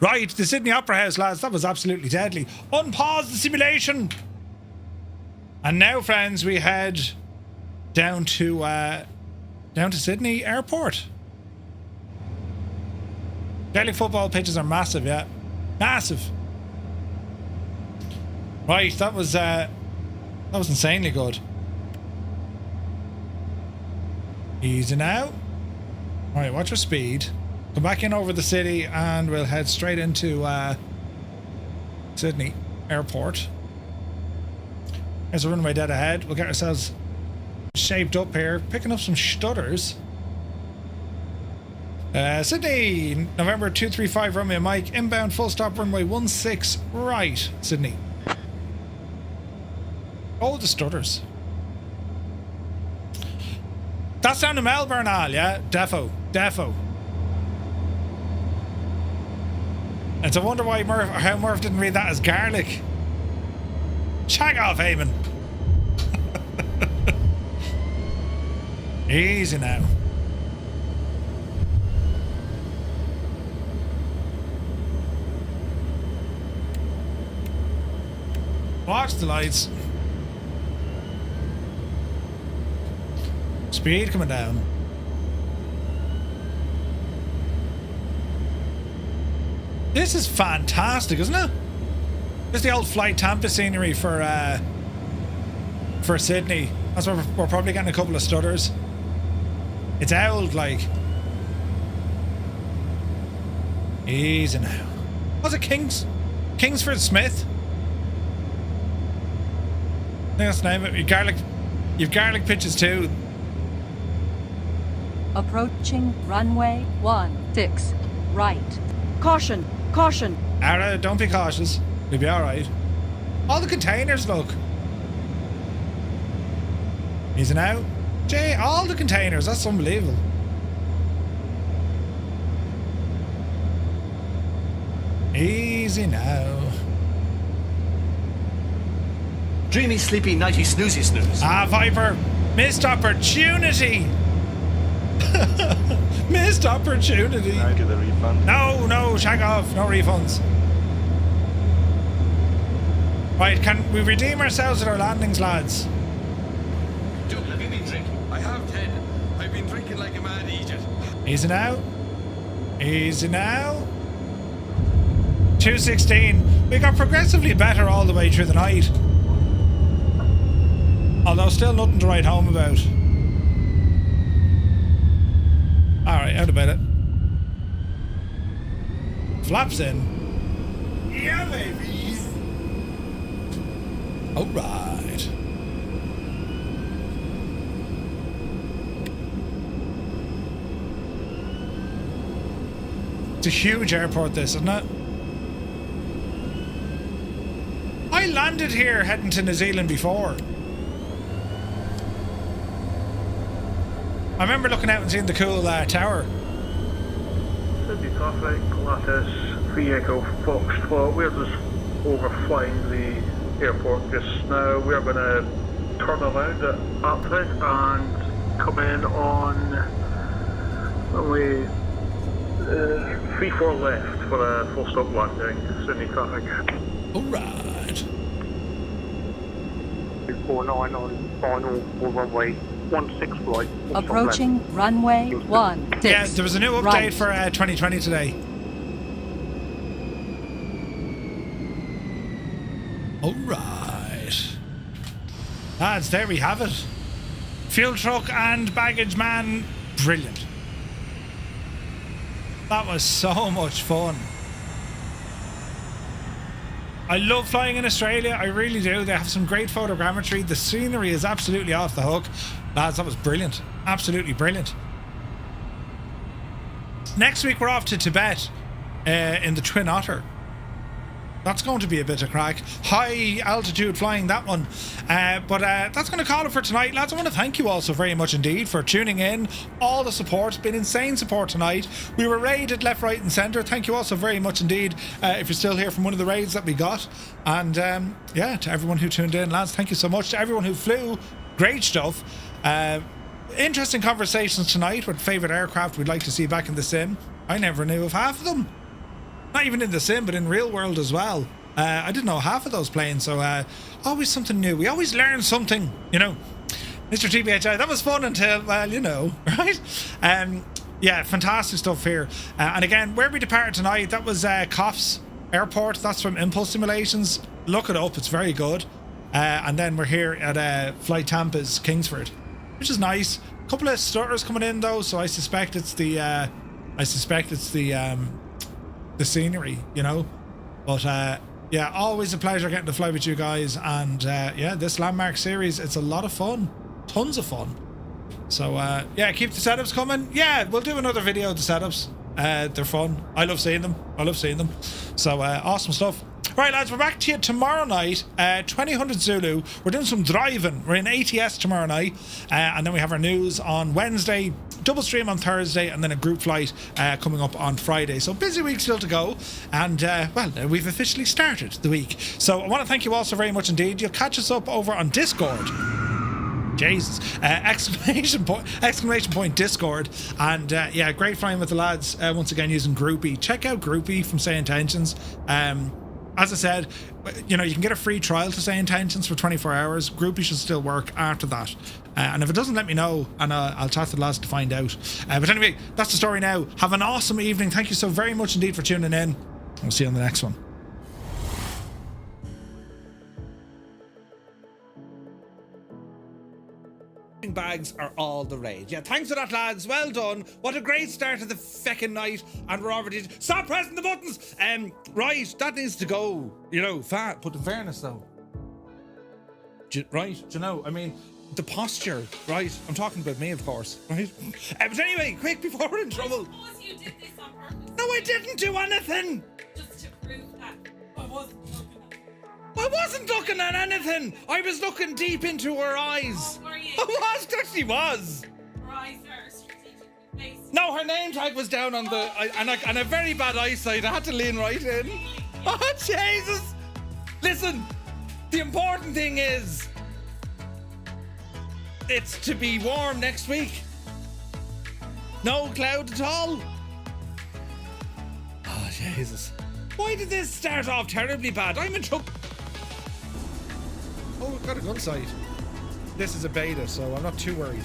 Right, the Sydney Opera House, lads. That was absolutely deadly. Unpause the simulation. And now, friends, we head down to Sydney Airport. Gaelic football pitches are massive, yeah. Massive. Right, that was insanely good. Easy now. Alright, watch your speed. Come back in over the city and we'll head straight into Sydney Airport. There's a runway dead ahead. We'll get ourselves shaped up here. Picking up some stutters. Sydney, November 235 runway Mike. Inbound full stop runway 16 right. Sydney. Oh, the stutters. That's down to Melbourne, Al, yeah? Defo. It's a wonder why how Murph didn't read that as garlic. Shag off, Eamon. Easy now. Watch the lights. Speed coming down. This is fantastic, isn't it? This is the old Flight Tampa scenery for Sydney. That's where we're probably getting a couple of stutters. It's old, like. Easy now. Was it Kingsford Smith? I think that's the name of it. You've garlic pitches too. Approaching runway 16 right. Caution, caution. Ara, don't be cautious. You'll be alright. All the containers, look. Easy now. Jay, all the containers. That's unbelievable. Easy now. Dreamy, sleepy, nighty, snoozy, snooze. Ah, Viper. Missed opportunity. Missed opportunity. I'll get the refund. No, shag off. No refunds. Right, can we redeem ourselves at our landings, lads? Dude, have you been drinking? I have, Ted. I've been drinking like a mad Egypt. Easy now. Easy now. 216. We got progressively better all the way through the night. Although still nothing to write home about. Alright, out about it. Flaps in. Yeah, baby. Alright. It's a huge airport, this, isn't it? I landed here heading to New Zealand before. I remember looking out and seeing the cool tower. Sydney traffic, lattice, 3 Echo Foxtrot. We're just overflying the airport just now. We're going to turn around at Apford and come in on only 3-4 left for a full stop landing. Sydney traffic. Alright. 249 on final runway 16 flight. Approaching runway 16 Yeah, there was a new update right. for 2020 today. Alright. Lads, there we have it. Fuel truck and baggage man. Brilliant. That was so much fun. I love flying in Australia, I really do. They have some great photogrammetry. The scenery is absolutely off the hook. Lads, that was brilliant. Absolutely brilliant. Next week we're off to Tibet in the Twin Otter. That's going to be a bit of crack. High altitude flying, that one. But that's going to call it for tonight, lads. I want to thank you all so very much indeed for tuning in. All the support. It's been insane support tonight. We were raided left, right and centre. Thank you all so very much indeed if you're still here from one of the raids that we got. And yeah, to everyone who tuned in, lads, thank you so much. To everyone who flew, great stuff. Interesting conversations tonight with favourite aircraft we'd like to see back in the sim. I never knew of half of them. not even in the sim, but in real world as well. I didn't know half of those planes, so always something new. We always learn something, you know. Mr. TBTH, that was fun until, well, you know, right? Yeah, fantastic stuff here. And again, where we departed tonight, that was Coffs Airport. That's from Impulse Simulations. Look it up, it's very good. And then we're here at Flight Tampa's Kingsford, which is nice. A couple of stutters coming in though, so I suspect it's the scenery, you know. But yeah, always a pleasure getting to fly with you guys. And yeah, this Landmark series, it's a lot of fun, tons of fun. So yeah, keep the setups coming. Yeah, we'll do another video of the setups. They're fun. I love seeing them. So awesome stuff. Right, lads, we're back to you tomorrow night, 2000 Zulu. We're doing some driving. We're in ATS tomorrow night, and then we have our news on Wednesday, double stream on Thursday, and then a group flight coming up on Friday. So busy week still to go, and well, we've officially started the week. So I want to thank you all so very much indeed. You'll catch us up over on Discord. Jesus, exclamation point Discord. And yeah, great flying with the lads once again using Groupie. Check out Groupie from Say Intentions. As I said, you know, you can get a free trial to Say Intentions for 24 hours. Groupie should still work after that. And if it doesn't, let me know, and I'll chat to the lads to find out. But anyway, that's the story now. Have an awesome evening. Thank you so very much indeed for tuning in. We'll see you on the next one. Bags are all the rage. Yeah, thanks for that, lads. Well done. What a great start to the feckin' night. And we're already... Stop pressing the buttons! Right, that needs to go. You know, fat. But in fairness, though. Right, do you know, I mean, the posture, right? I'm talking about me, of course, right? But anyway, quick, before we're in trouble. I suppose you did this on purpose. No, I didn't do anything. Just to prove that I wasn't looking at you. I wasn't looking at anything. I was looking deep into her eyes. Oh, were you? She was. Her eyes are strategically placed. No, her name tag was down on the... and a very bad eyesight. I had to lean right in. Oh, Jesus. Listen, the important thing is... it's to be warm next week. No cloud at all. Oh, Jesus. Why did this start off terribly bad? I'm in trouble. Oh, we've got a gun sight. This is a beta, so I'm not too worried.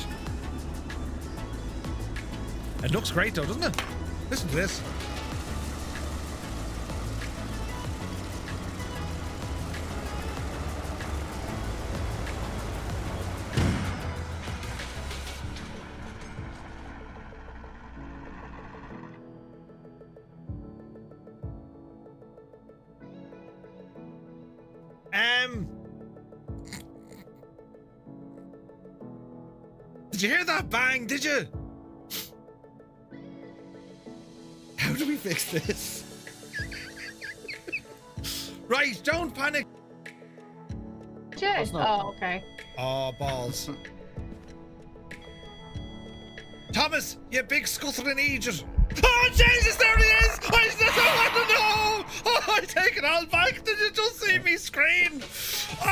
It looks great though, doesn't it? Listen to this. Did you hear that bang? Did you? How do we fix this? Right, don't panic. Oh, okay. Oh, balls. Thomas, you big scuttling idiot. Oh, Jesus, there he is! I don't know! Oh, I take it all back. Did you just see me scream? Oh.